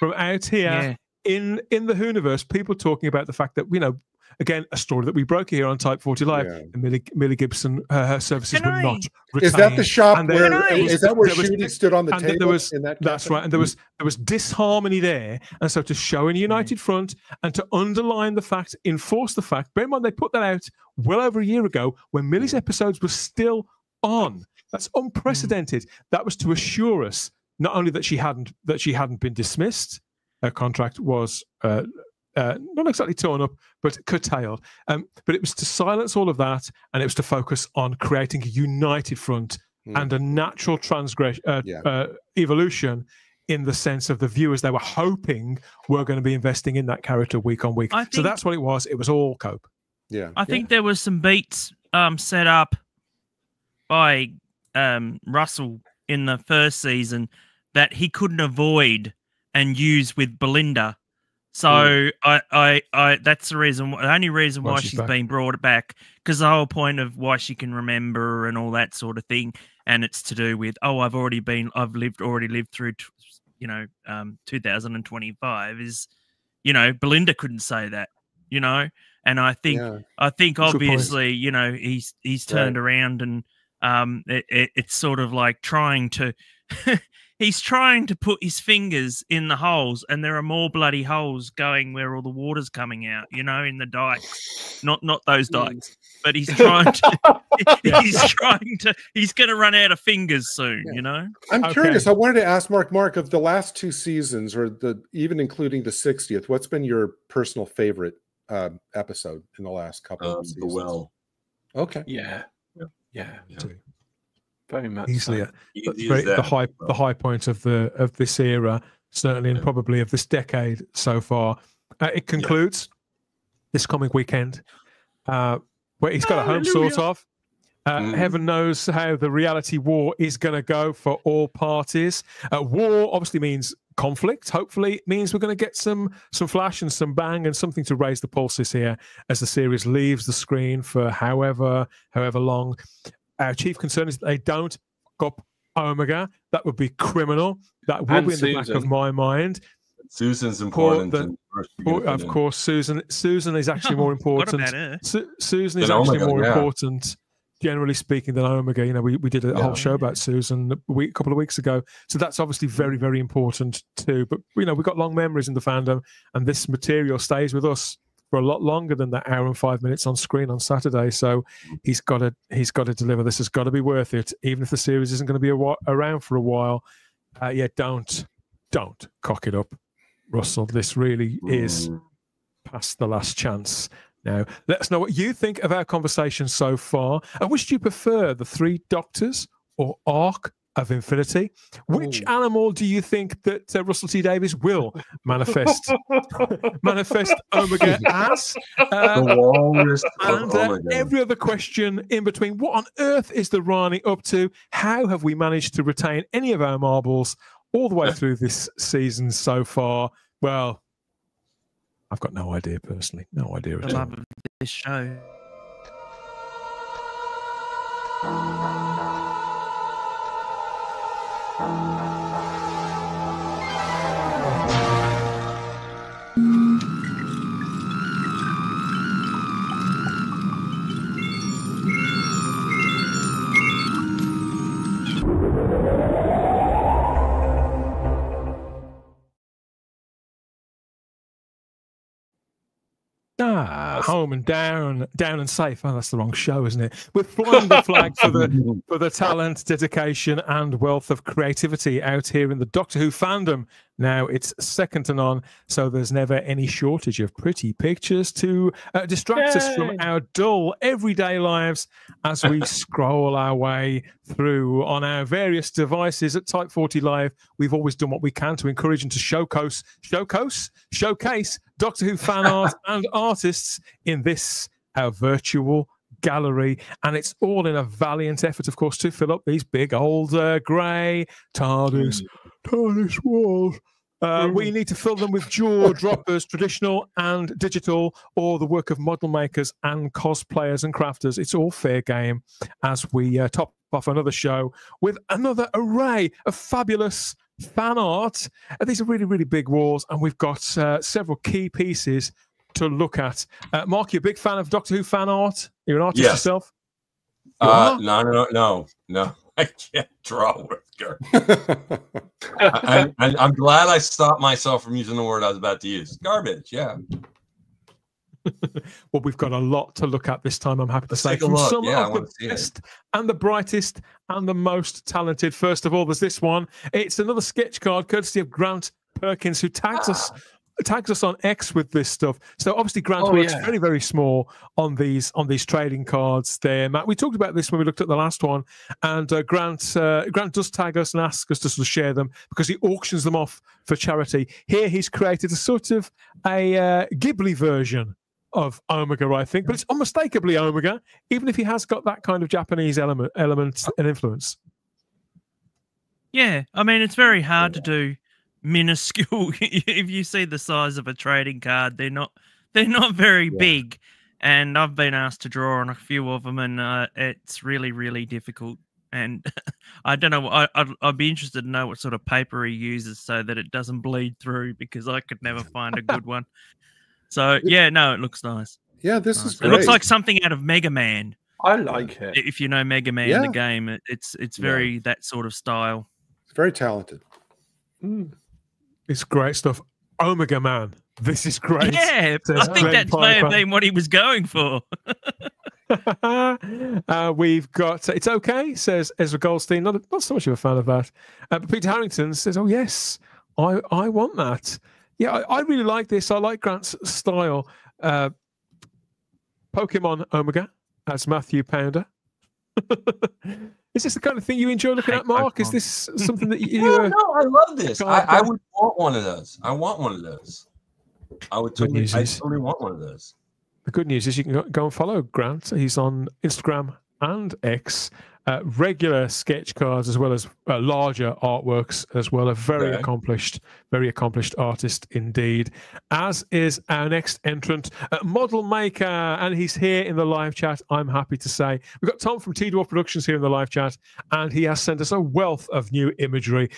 from out here in the Whoniverse. People talking about the fact that, you know, again, a story that we broke here on Type 40 Live. And Millie Gibson, her services were not retained. Is that the shop where? Is that where Ncuti stood on the table? That's right. And there was disharmony there. And so to show a united front and to underline the fact, enforce the fact. Bear in mind, they put that out well over a year ago when Millie's episodes were still on. That's unprecedented. That was to assure us not only that she hadn't been dismissed. Her contract was not exactly torn up, but curtailed. But it was to silence all of that, and it was to focus on creating a united front and a natural evolution in the sense of the viewers they were hoping were going to be investing in that character week on week. So that's what it was. It was all cope. Yeah, I think there was some beats set up by Russell in the first season that he couldn't avoid and use with Belinda. So I that's the only reason why she's been brought back, because the whole point of why she can remember and all that sort of thing, and it's to do with I've already lived through 2025 is, you know, Belinda couldn't say that, you know, and I think obviously, you know, he's turned around and It's sort of like trying to he's trying to put his fingers in the holes, and there are more bloody holes going where all the water's coming out, you know, in the dikes. Not those dikes, but he's trying to he's going to run out of fingers soon, you know. I'm curious. I wanted to ask Mark, of the last 2 seasons, or even including the 60th, what's been your personal favorite episode in the last couple of seasons? The Well. Okay. Yeah. Very much easily so. the high point of this era, certainly, and probably of this decade so far. It concludes this coming weekend, where he's got a home, sort of. Heaven knows how the reality war is going to go for all parties. War obviously means conflict. Hopefully, it means we're going to get some flash and some bang and something to raise the pulses here as the series leaves the screen for however long. Our chief concern is that they don't fuck up Omega. That would be criminal. That will be in the back of my mind. Susan's important. Of course, Susan is actually more important. Susan is actually more important, generally speaking, than Omega. You know, we did a whole show about Susan a couple of weeks ago. So that's obviously very, very important too. But, you know, we've got long memories in the fandom, and this material stays with us for a lot longer than that hour and 5 minutes on screen on Saturday. So he's got to deliver. This has got to be worth it, even if the series isn't going to be around for a while. Don't cock it up, Russell. This really is past the last chance. Now, let us know what you think of our conversation so far. And which do you prefer, the 3 Doctors or Arc of Infinity? Which animal do you think that Russell T Davies will manifest Omega as? The walrus and every other question in between. What on earth is the Rani up to? How have we managed to retain any of our marbles all the way through this season so far? Well, I've got no idea personally. No idea at all. The love of this show. Home and down and safe. Oh, that's the wrong show, isn't it? We're flying the flag for the talent, dedication, and wealth of creativity out here in the Doctor Who fandom. Now, it's second to none, so there's never any shortage of pretty pictures to distract us from our dull everyday lives as we scroll our way through on our various devices at Type 40 Live. We've always done what we can to encourage and to showcase Doctor Who fan art and artists in this, our virtual gallery, and it's all in a valiant effort, of course, to fill up these big old grey TARDIS walls. We need to fill them with jaw droppers, traditional and digital, or the work of model makers and cosplayers and crafters. It's all fair game as we top off another show with another array of fabulous fan art. These are really, really big walls, and we've got several key pieces to look at. Mark, you're a big fan of Doctor Who fan art? You're an artist yourself? No. I can't draw with her. I'm glad I stopped myself from using the word I was about to use. Garbage, yeah. Well, we've got a lot to look at this time, I'm happy to say, from some of the best and the brightest and the most talented. First of all, there's this one. It's another sketch card courtesy of Grant Perkins, who tags us on X with this stuff. So obviously Grant works very, very small on these trading cards there, Matt. We talked about this when we looked at the last one, and Grant does tag us and ask us to sort of share them because he auctions them off for charity. Here he's created a sort of a Ghibli version of Omega, I think, but it's unmistakably Omega, even if he has got that kind of Japanese element and influence. Yeah, I mean, it's very hard to do minuscule. If you see the size of a trading card, they're not very big, and I've been asked to draw on a few of them, and it's really, really difficult. And I don't know. I'd be interested to know what sort of paper he uses so that it doesn't bleed through, because I could never find a good one. So yeah, no, it looks nice. Yeah, this is great. It looks like something out of Mega Man. I like it. If you know Mega Man, the game, it's very that sort of style. It's very talented. It's great stuff. Omega Man, this is great. Yeah, I think that may have been what he was going for. We've got It's Okay, says Ezra Goldstein. Not so much of a fan of that. But Peter Harrington says, oh, yes, I want that. Yeah, I really like this. I like Grant's style. Pokemon Omega as Matthew Pounder. Is this the kind of thing you enjoy looking at, Mark? Is this something that you... No, I love this. I would want one of those. I want one of those. I totally want one of those. The good news is you can go and follow Grant. He's on Instagram and X. Regular sketch cards as well as larger artworks as well. A very accomplished artist indeed. As is our next entrant, Model Maker, and he's here in the live chat. I'm happy to say we've got Tom from T-Dwarf Productions here in the live chat, and he has sent us a wealth of new imagery.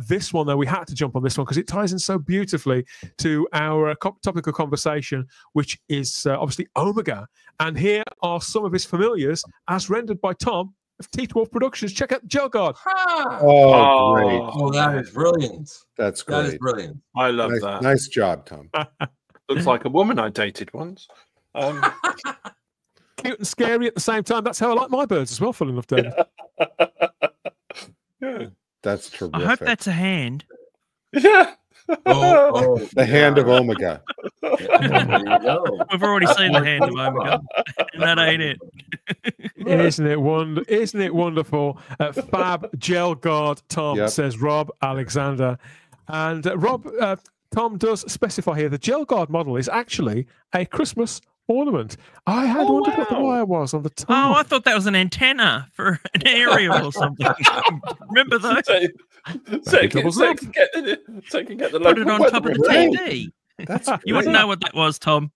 This one, though, we had to jump on this one because it ties in so beautifully to our topic of conversation, which is obviously Omega. And here are some of his familiars as rendered by Tom of T-Dwarf Productions. Check out Gel Guard. Oh, great. Oh, that is brilliant. That's great. That is brilliant. I love that. Nice job, Tom. Looks like a woman I dated once. Cute and scary at the same time. That's how I like my birds as well, full enough, David. Yeah. That's terrific. I hope that's a hand. Yeah. The hand of Omega. We've already seen the hand of Omega. And that ain't it. Isn't it wonderful? Fab Gel Guard Tom, says Rob Alexander. And Rob, Tom does specify here the Gel Guard model is actually a Christmas ornament. I had wondered what the wire was on the top. Oh, I thought that was an antenna for an aerial or something. Remember those? So it can get the Put it on local top of the weather TV. That's You wouldn't know what that was, Tom.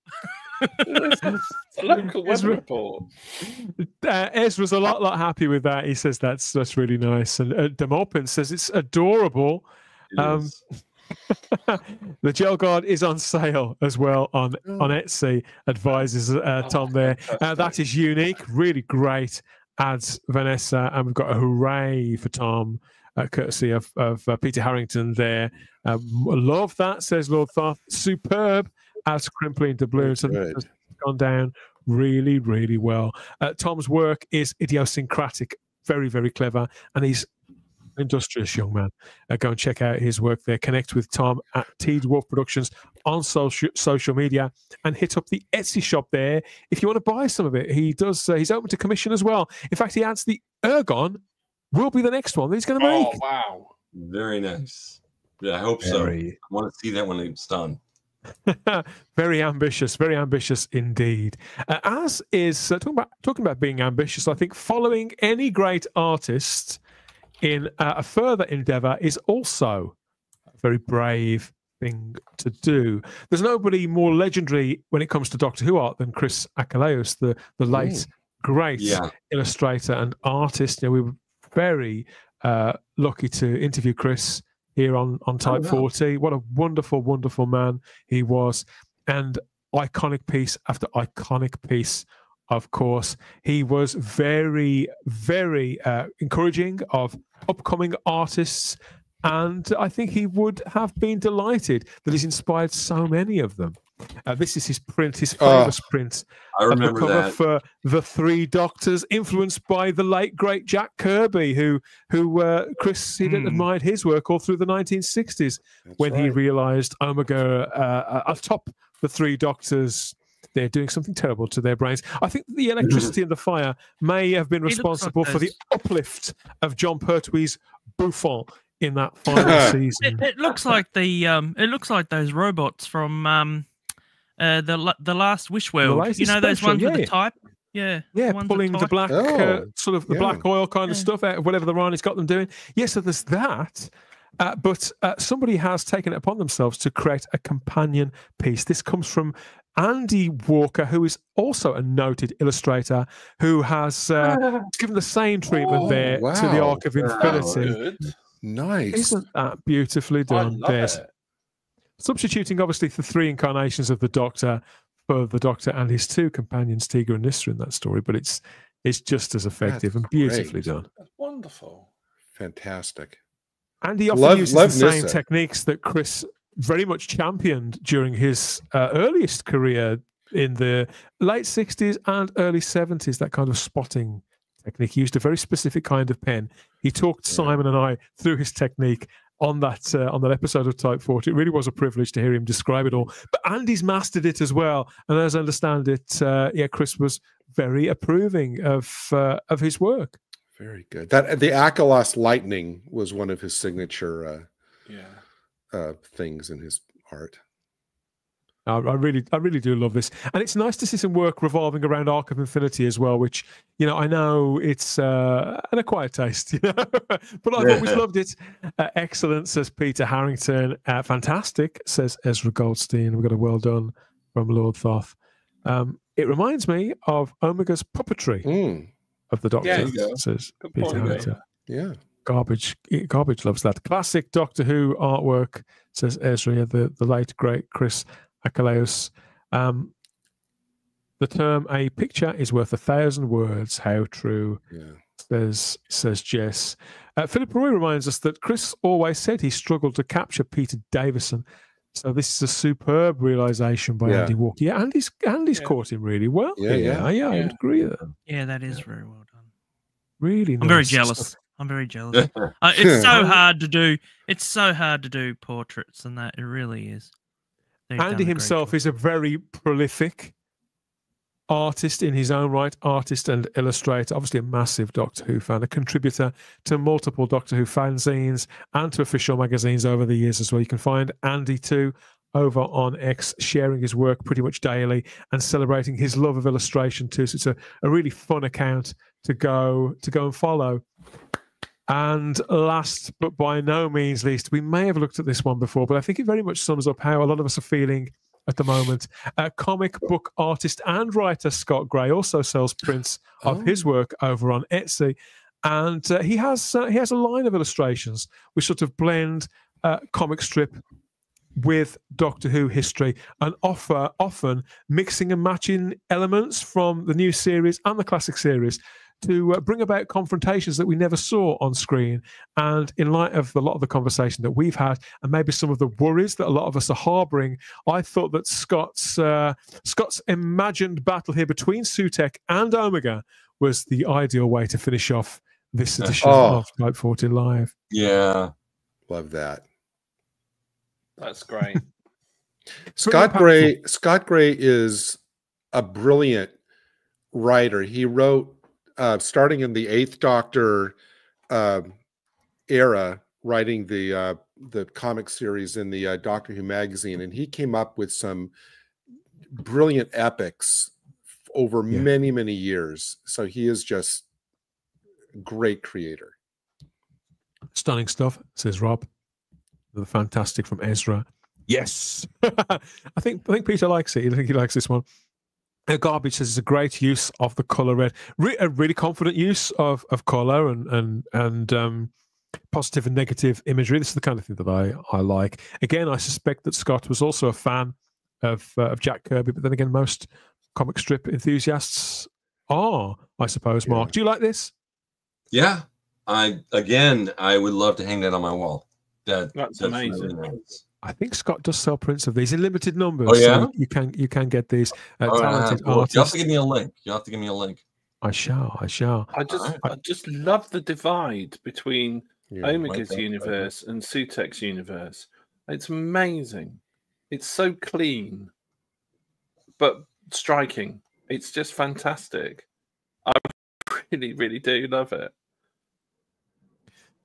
It's a local weather report. Ezra's a lot happy with that. He says that's really nice. And Demopin says it's adorable. The Gel Guard is on sale as well on Etsy, advises Tom there. That is unique, really great, adds Vanessa. And we've got a hooray for Tom, courtesy of Peter Harrington there. Love that, says Lord Thoth. Superb, adds Crimply into Blue. So it's gone down really, really well. Tom's work is idiosyncratic, very, very clever, and he's industrious young man. Go and check out his work there. Connect with Tom at T-Dwarf Productions on social media and hit up the Etsy shop there if you want to buy some of it. He does. He's open to commission as well. In fact, he adds the Ergon will be the next one that he's going to make. Oh, wow. Very nice. Yeah, I hope so. I want to see that when it's done. Very ambitious indeed. As is talking about being ambitious, I think following any great artist in a further endeavor is also a very brave thing to do. There's nobody more legendary when it comes to Doctor Who art than Chris Achilleos, the late great illustrator and artist. We were very lucky to interview Chris here on Type 40. What a wonderful, wonderful man he was. And iconic piece after iconic piece, of course. He was very, very encouraging of upcoming artists. And I think he would have been delighted that he's inspired so many of them. This is his print, his famous print. I remember that for the Three Doctors, influenced by the late great Jack Kirby, who Chris he'd admired his work all through the 1960s. That's he realised Omega atop the Three Doctors, they're doing something terrible to their brains. I think the electricity and the fire may have been responsible for the uplift of John Pertwee's Buffon in that final season. It looks like it looks like those robots from the Last Wish World. You know those ones with the type? Yeah. Yeah, pulling the black sort of the black oil kind of stuff out of whatever the Rhino's got them doing. Yes, so there's that. But somebody has taken it upon themselves to create a companion piece. This comes from Andy Walker, who is also a noted illustrator, who has given the same treatment to the Arc of Infinity. Nice. Isn't that beautifully done? Substituting, obviously, the three incarnations of the Doctor for the Doctor and his two companions, Tiga and Nissa, in that story. But it's is just as effective and beautifully done. That's wonderful. Fantastic. And he often uses the same techniques that Chris very much championed during his earliest career in the late 60s and early 70s, that kind of spotting technique. He used a very specific kind of pen. He talked Simon and I through his technique on that episode of Type 40. It really was a privilege to hear him describe it all. But Andy's mastered it as well. And as I understand it, Chris was very approving of his work. Very good. That the Achelos lightning was one of his signature things in his art. I really do love this, and it's nice to see some work revolving around Arc of Infinity as well. Which I know it's an acquired taste, but I've always loved it. Excellent, says Peter Harrington. Fantastic, says Ezra Goldstein. We've got a well done from Lord Thoth. It reminds me of Omega's puppetry of the Doctor. Says Peter Harrington. Yeah. Garbage loves that. Classic Doctor Who artwork, says Ezra, the late, great Chris Achilleus. The term "a picture is worth 1,000 words." How true, says Jess. Philip Roy reminds us that Chris always said he struggled to capture Peter Davison. So this is a superb realization by Andy Walker. Yeah, Andy's caught him really well. Yeah, I would agree with that. Yeah, that is very well done. Really nice. I'm very jealous. I'm very jealous. It's so hard to do. It's so hard to do portraits, and that it really is. Andy himself is a very prolific artist in his own right, artist and illustrator, obviously a massive Doctor Who fan, a contributor to multiple Doctor Who fanzines and to official magazines over the years as well. You can find Andy too over on X, sharing his work pretty much daily and celebrating his love of illustration too. So it's a really fun account to go and follow. And last but by no means least, we may have looked at this one before, but I think it very much sums up how a lot of us are feeling at the moment. Comic book artist and writer Scott Gray also sells prints of his work over on Etsy, and he has a line of illustrations which sort of blend comic strip with Doctor Who history and often mixing and matching elements from the new series and the classic series to bring about confrontations that we never saw on screen. And in light of a lot of the conversation that we've had and maybe some of the worries that a lot of us are harbouring, I thought that Scott's imagined battle here between Sutekh and Omega was the ideal way to finish off this edition of Type 40 Live. Yeah. Love that. That's great. Scott Gray is a brilliant writer. He wrote starting in the 8th Doctor era, writing the comic series in the Doctor Who magazine, and he came up with some brilliant epics over many, many years. So he is just a great creator. Stunning stuff, says Rob. The fantastic from Ezra. Yes. I think Peter likes it. I think he likes this one. Garbage says it's a great use of the color red, a really confident use of color and positive and negative imagery. This is the kind of thing that I like. Again, I suspect that Scott was also a fan of Jack Kirby, but then again, most comic strip enthusiasts are, I suppose. Mark, do you like this? Yeah, I would love to hang that on my wall. That's amazing. Really nice. I think Scott does sell prints of these in limited numbers. Oh yeah, so you can get these. Talented artists. You have to give me a link. I shall. I just love the divide between Omega's universe and Sutekh's universe. It's amazing. It's so clean, but striking. It's just fantastic. I really, really do love it.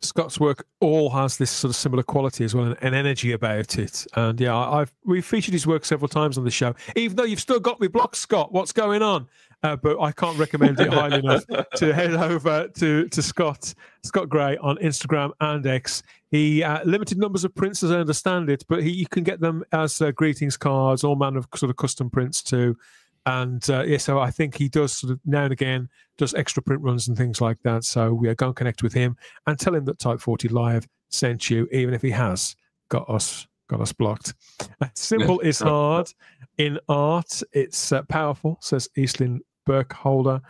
Scott's work all has this sort of similar quality as well, and energy about it. And we've featured his work several times on the show. Even though you've still got me blocked, Scott, what's going on? But I can't recommend it highly enough to head over to Scott Gray on Instagram and X. He limited numbers of prints, as I understand it, but you can get them as greetings cards, all manner of sort of custom prints too. And so I think he does sort of now and again does extra print runs and things like that. So we are going to connect with him and tell him that Type 40 Live sent you, even if he has got us blocked. Simple is hard in art. It's powerful, says Eastlyn Burkholder.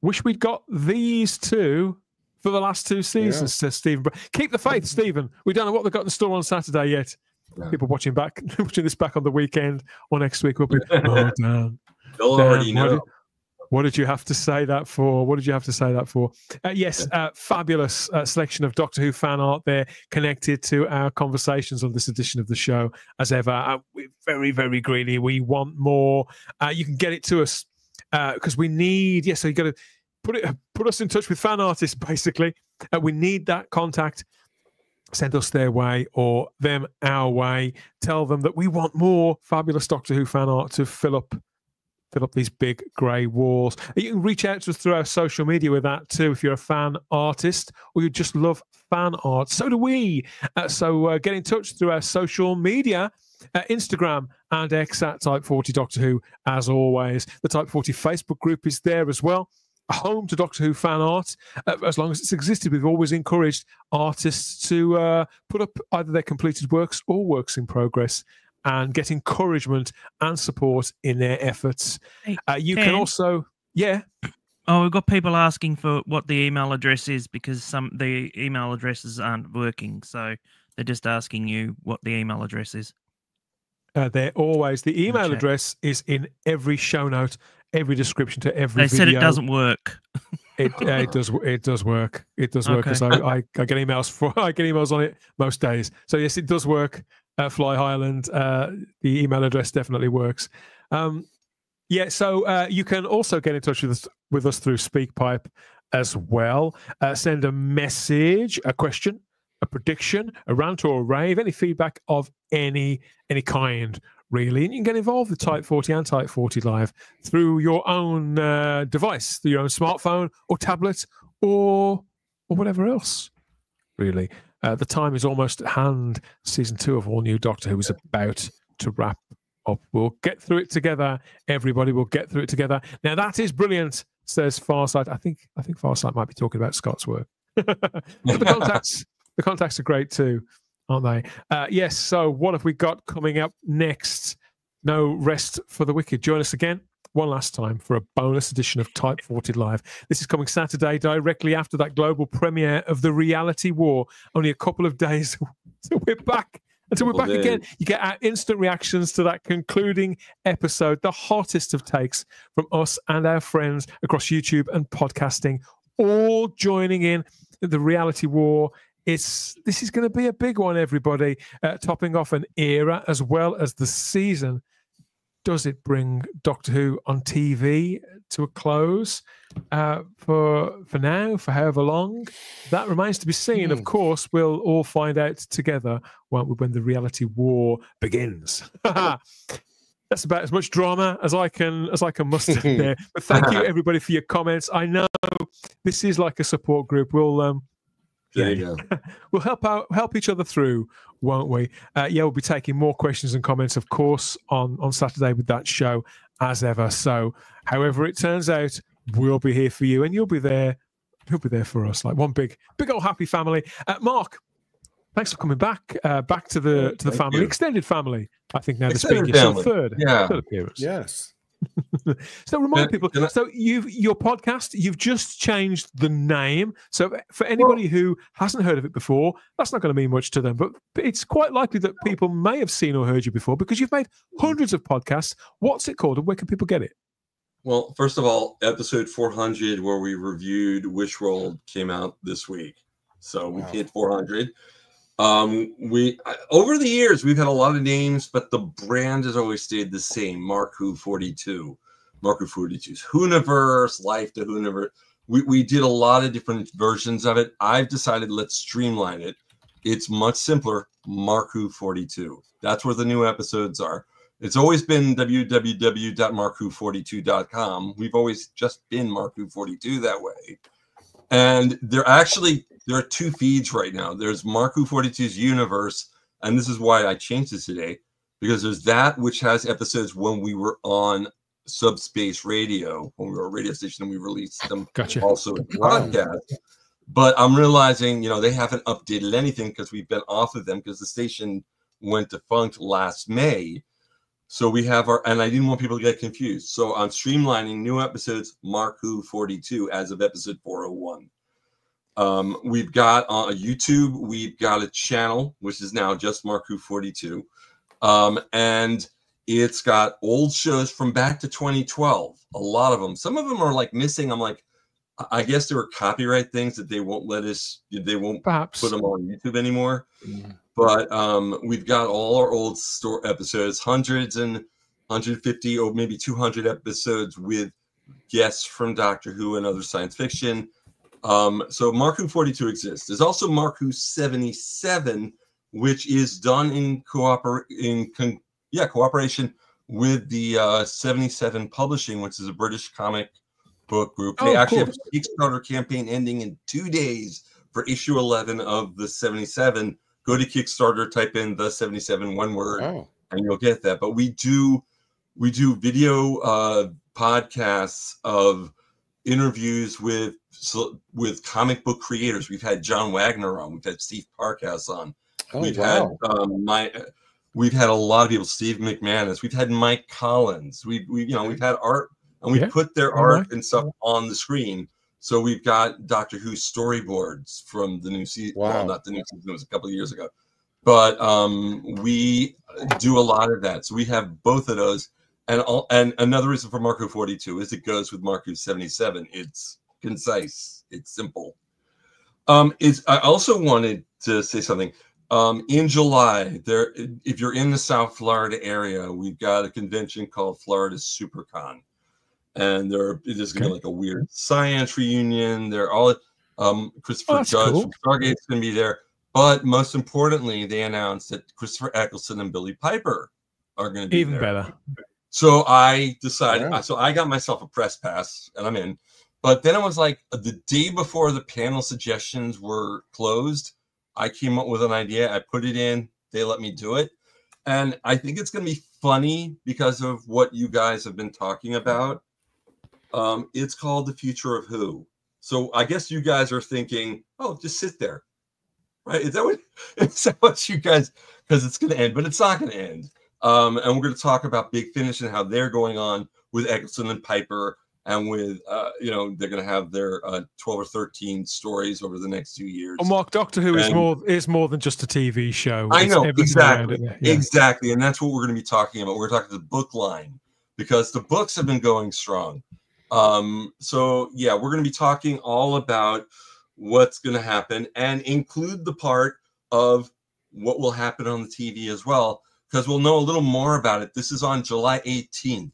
Wish we'd got these two for the last 2 seasons, says Stephen. Keep the faith, Stephen. We don't know what they've got in store on Saturday yet. Yeah. People watching this back on the weekend or next week will be, oh, damn. They'll already know. What did you have to say that for? Yes, fabulous selection of Doctor Who fan art there connected to our conversations on this edition of the show. As ever, we're very, very greedy. We want more. You can get it to us because we need, so you got to put us in touch with fan artists, basically. We need that contact. Send us their way or them our way. Tell them that we want more fabulous Doctor Who fan art to fill up these big grey walls. You can reach out to us through our social media with that too if you're a fan artist or you just love fan art. So do we. So get in touch through our social media, Instagram and X at Type 40 Doctor Who, as always. The Type 40 Facebook group is there as well. A home to Doctor Who fan art. As long as it's existed, we've always encouraged artists to put up either their completed works or works in progress and get encouragement and support in their efforts. You can also, Oh, we've got people asking for what the email address is because the email addresses aren't working. So they're just asking you what the email address is. They're always, the email address is in every show note, every description to every video. They said it doesn't work. It does work. It does work because I get emails on it most days. So yes, it does work. Fly Highland, the email address definitely works. So you can also get in touch with us through SpeakPipe as well. Send a message, a question, a prediction, a rant or a rave, any feedback of any kind, really. And you can get involved with Type 40 and Type 40 Live through your own device, through your own smartphone or tablet or whatever else, really. The time is almost at hand. Season 2 of All New Doctor Who is about to wrap up. We'll get through it together, everybody. We'll get through it together. Now, that is brilliant, says Farsight. I think Farsight might be talking about Scott's work. But the contacts are great too, aren't they? Yes, so what have we got coming up next? No rest for the wicked. Join us again one last time for a bonus edition of Type 40 Live. This is coming Saturday, directly after that global premiere of The Reality War. Only a couple of days until we're back. Again, you get our instant reactions to that concluding episode, the hottest of takes from us and our friends across YouTube and podcasting, all joining in The Reality War. This is going to be a big one, everybody, topping off an era as well as the season. Does it bring Doctor Who on TV to a close for now, for however long? That remains to be seen. Of course, we'll all find out together when the Reality War begins. That's about as much drama as I can muster there. But thank you, everybody, for your comments. I know this is like a support group. We'll we'll help each other through, won't we? We'll be taking more questions and comments, of course, on Saturday with that show as ever. So, however it turns out, we'll be here for you, and you'll be there. You'll be there for us, like one big old happy family. Mark, thanks for coming back to the family, extended family. I think now this being your third appearance. Yes. So remind people. So your podcast, you've just changed the name. So for anybody who hasn't heard of it before, that's not going to mean much to them. But it's quite likely that people may have seen or heard you before because you've made hundreds of podcasts. What's it called, and where can people get it? Well, first of all, episode 400, where we reviewed Wishworld, came out this week. So we hit 400. Over the years we've had a lot of names, but the brand has always stayed the same. Mark Who 42, Mark Who 42's Whoniverse, Life to Whoniverse. We did a lot of different versions of it. I've decided let's streamline it. It's much simpler. Mark Who 42. That's where the new episodes are. It's always been www.markwho42.com. We've always just been Mark Who 42 that way. And there are 2 feeds right now. There's Mark Who 42's Universe, and this is why I changed this today, because there's that which has episodes when we were on Subspace Radio, when we were a radio station, and we released them also in broadcast. But I'm realizing, they haven't updated anything because we've been off of them because the station went defunct last May. So we have and I didn't want people to get confused. So I'm streamlining new episodes, Mark Who 42 as of episode 401. We've got on YouTube, we've got a channel, which is now just Mark Who 42. And it's got old shows from back to 2012. A lot of them. Some of them are like missing. I'm like, I guess there were copyright things that they won't let us, they won't perhaps put them on YouTube anymore. But we've got all our old episodes, hundreds and 150 or maybe 200 episodes with guests from Doctor Who and other science fiction. So Mark Who 42 exists. There's also Mark Who 77, which is done in cooperation with the 77 Publishing, which is a British comic book group. They actually have a Kickstarter campaign ending in 2 days for issue 11 of the 77. Go to Kickstarter, type in the 77 one word, and you'll get that. But we do video podcasts of interviews with comic book creators. We've had John Wagner on. We've had Steve Parkhouse on. We've had a lot of people. Steve McManus. We've had Mike Collins. We've had art, and we've put their art and stuff on the screen. So we've got Doctor Who storyboards from the new season. Wow. Well, not the new season, it was a couple of years ago. But we do a lot of that. So we have both of those. And another reason for Mark Who 42 is it goes with Mark Who 77. It's concise. It's simple. I also wanted to say something. In July, if you're in the South Florida area, we've got a convention called Florida SuperCon. And it is going to be like a weird science reunion. They're all Christopher Judge from Stargate's going to be there. But most importantly, they announced that Christopher Eccleston and Billy Piper are going to be even better. So I decided. So I got myself a press pass, and I'm in. But then it was like the day before the panel suggestions were closed, I came up with an idea. I put it in. They let me do it, and I think it's going to be funny because of what you guys have been talking about. It's called The Future of Who. So I guess you guys are thinking, oh, just sit there. Right? Is that what you guys, because it's going to end, but it's not going to end. And we're going to talk about Big Finish and how they're going on with Eccleston and Piper, and with, they're going to have their 12 or 13 stories over the next 2 years. Oh, Mark, Doctor Who is more than just a TV show. I know, exactly. Exactly. And that's what we're going to be talking about. We're talking the book line, because the books have been going strong. So yeah, we're going to be talking all about what's going to happen, and include the part of what will happen on the TV as well, because we'll know a little more about it. This is on July 18th,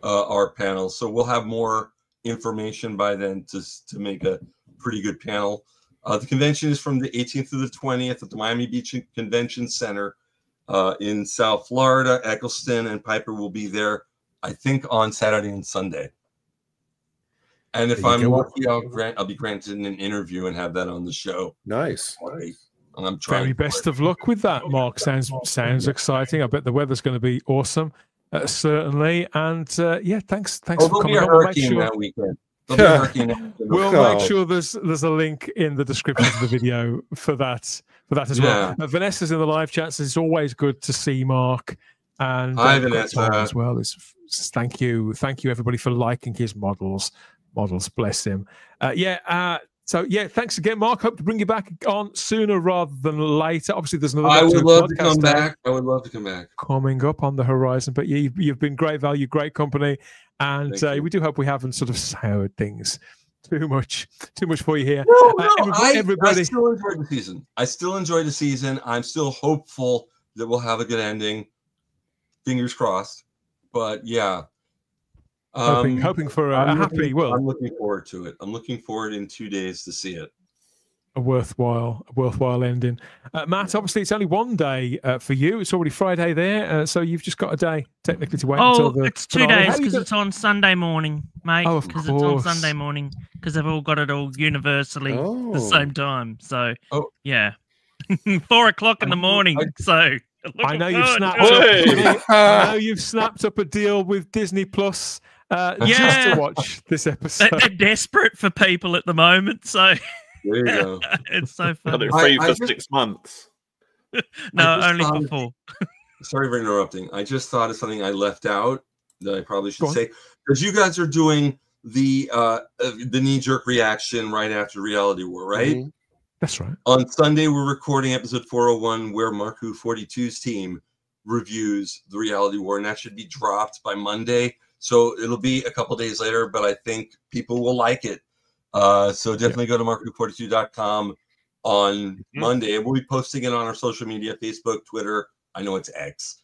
our panel. So we'll have more information by then to make a pretty good panel. The convention is from the 18th to the 20th at the Miami Beach Convention Center in South Florida. Eccleston and Piper will be there, I think, on Saturday and Sunday. And if I'm lucky, I'll be granted an interview and have that on the show. Nice. I'm trying. Very best of luck with that, Mark. Sounds exciting. I bet the weather's going to be awesome, certainly. And thanks for coming on. We'll make sure that weekend. We'll make sure there's a link in the description of the video for that as well. Vanessa's in the live chat, so it's always good to see Mark. And hi, Vanessa, as well. Thank you everybody for liking his models. Bless him. So thanks again, Mark. Hope to bring you back on sooner rather than later. Obviously, there's another. I would love to come back. Coming up on the horizon. But you've been great value, great company, and we do hope we haven't sort of soured things too much for you here. Everybody, I still enjoyed the season. I still enjoyed the season. I'm still hopeful that we'll have a good ending. Fingers crossed. But yeah. Hoping for a happy world. I'm looking forward to it. I'm looking forward in 2 days to see it. A worthwhile ending. Matt, obviously it's only one day for you. It's already Friday there, so you've just got a day technically to wait until the. It's 2 days because it's on Sunday morning, mate. Because it's on Sunday morning because they've all got it all universally at the same time. So yeah, 4 o'clock in the morning. So. I know you've snapped up. I know you've snapped up a deal with Disney Plus just to watch this episode. They're desperate for people at the moment, so there you go. It's so funny. Got it free for 6 months. No, only for 4. sorry for interrupting. I just thought of something I left out that I probably should say, because you guys are doing the knee-jerk reaction right after Reality War, right? Mm-hmm. That's right. On Sunday, we're recording episode 401, where Marku 42's team reviews the Reality War, and that should be dropped by Monday. So it'll be a couple days later, but I think people will like it. So definitely go to marku42.com on Monday, and we'll be posting it on our social media, Facebook, Twitter. I know it's X,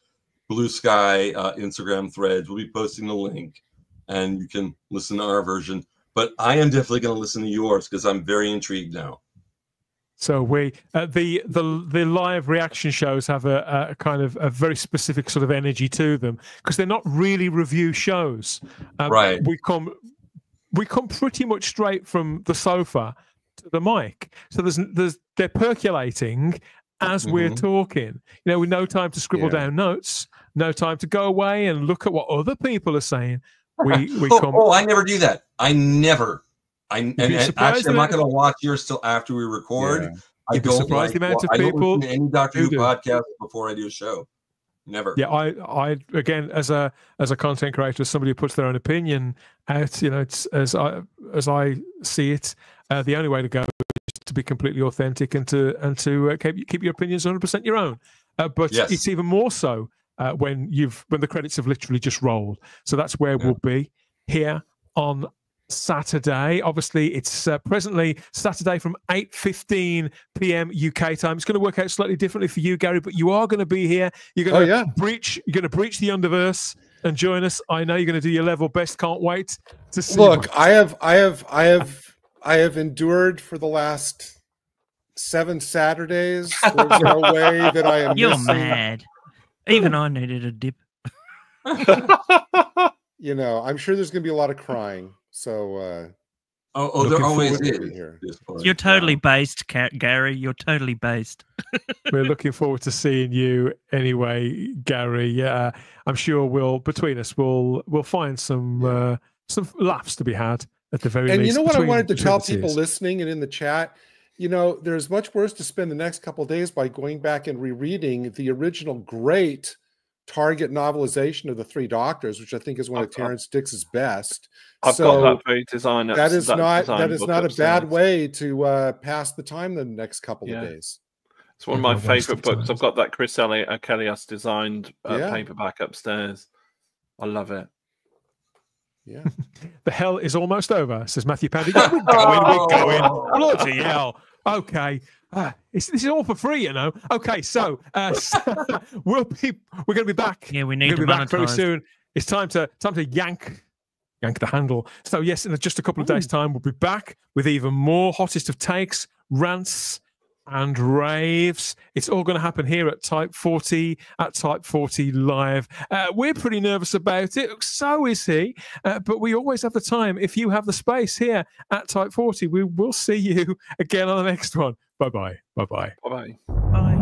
Blue Sky, Instagram, Threads. We'll be posting the link, and you can listen to our version. But I am definitely going to listen to yours because I'm very intrigued now. So we the live reaction shows have a kind of a very specific sort of energy to them because they're not really review shows. Right. We come pretty much straight from the sofa to the mic. So they're percolating as we're talking. You know, with no time to scribble down notes, no time to go away and look at what other people are saying. We come. Oh, I never do that. I never. And actually, I'm not going to watch yours till after we record. Yeah. I don't like the amount of I people don't listen to any Doctor Who podcast before I do a show. Never. Yeah, I again as a content creator, as somebody who puts their own opinion out, you know, it's as I see it, the only way to go is to be completely authentic and to keep your opinions 100% your own. But it's even more so when the credits have literally just rolled. So that's where we'll be here on Saturday. Obviously, it's presently Saturday from 8:15 p.m. UK time. It's going to work out slightly differently for you, Gary, but you are going to be here. You're going to breach the Whoniverse and join us. I know you're going to do your level best. Can't wait to see. Look, I have endured for the last 7 Saturdays. There's no way that I am. You're mad. Even I needed a dip. You know, I'm sure there's going to be a lot of crying. So, there always is. You're totally based, Gary. You're totally based. We're looking forward to seeing you anyway, Gary. Yeah, I'm sure between us we'll find some laughs to be had at the very least. And you know what I wanted to tell people listening and in the chat? You know, there's much worse to spend the next couple of days by going back and rereading the original great Target novelization of the Three Doctors, which I think is one of Terrence Dicks's best. I've got that very design. That is not a bad way to pass the time the next couple of days. It's one of my favorite books. I've got that Chris Elias designed paperback upstairs. I love it. Yeah. The hell is almost over, says Matthew Pandy. We're going. Bloody hell. Okay. This is all for free, you know. Okay, so we're going to be back. Yeah, we need to be back very soon. It's time to yank the handle. So yes, in just a couple of days' time, we'll be back with even more hottest of takes, rants, and raves. It's all going to happen here at Type 40 Live. We're pretty nervous about it. So is he. But we always have the time. If you have the space here at Type 40, we will see you again on the next one. Bye-bye. Bye-bye. Bye-bye. Bye.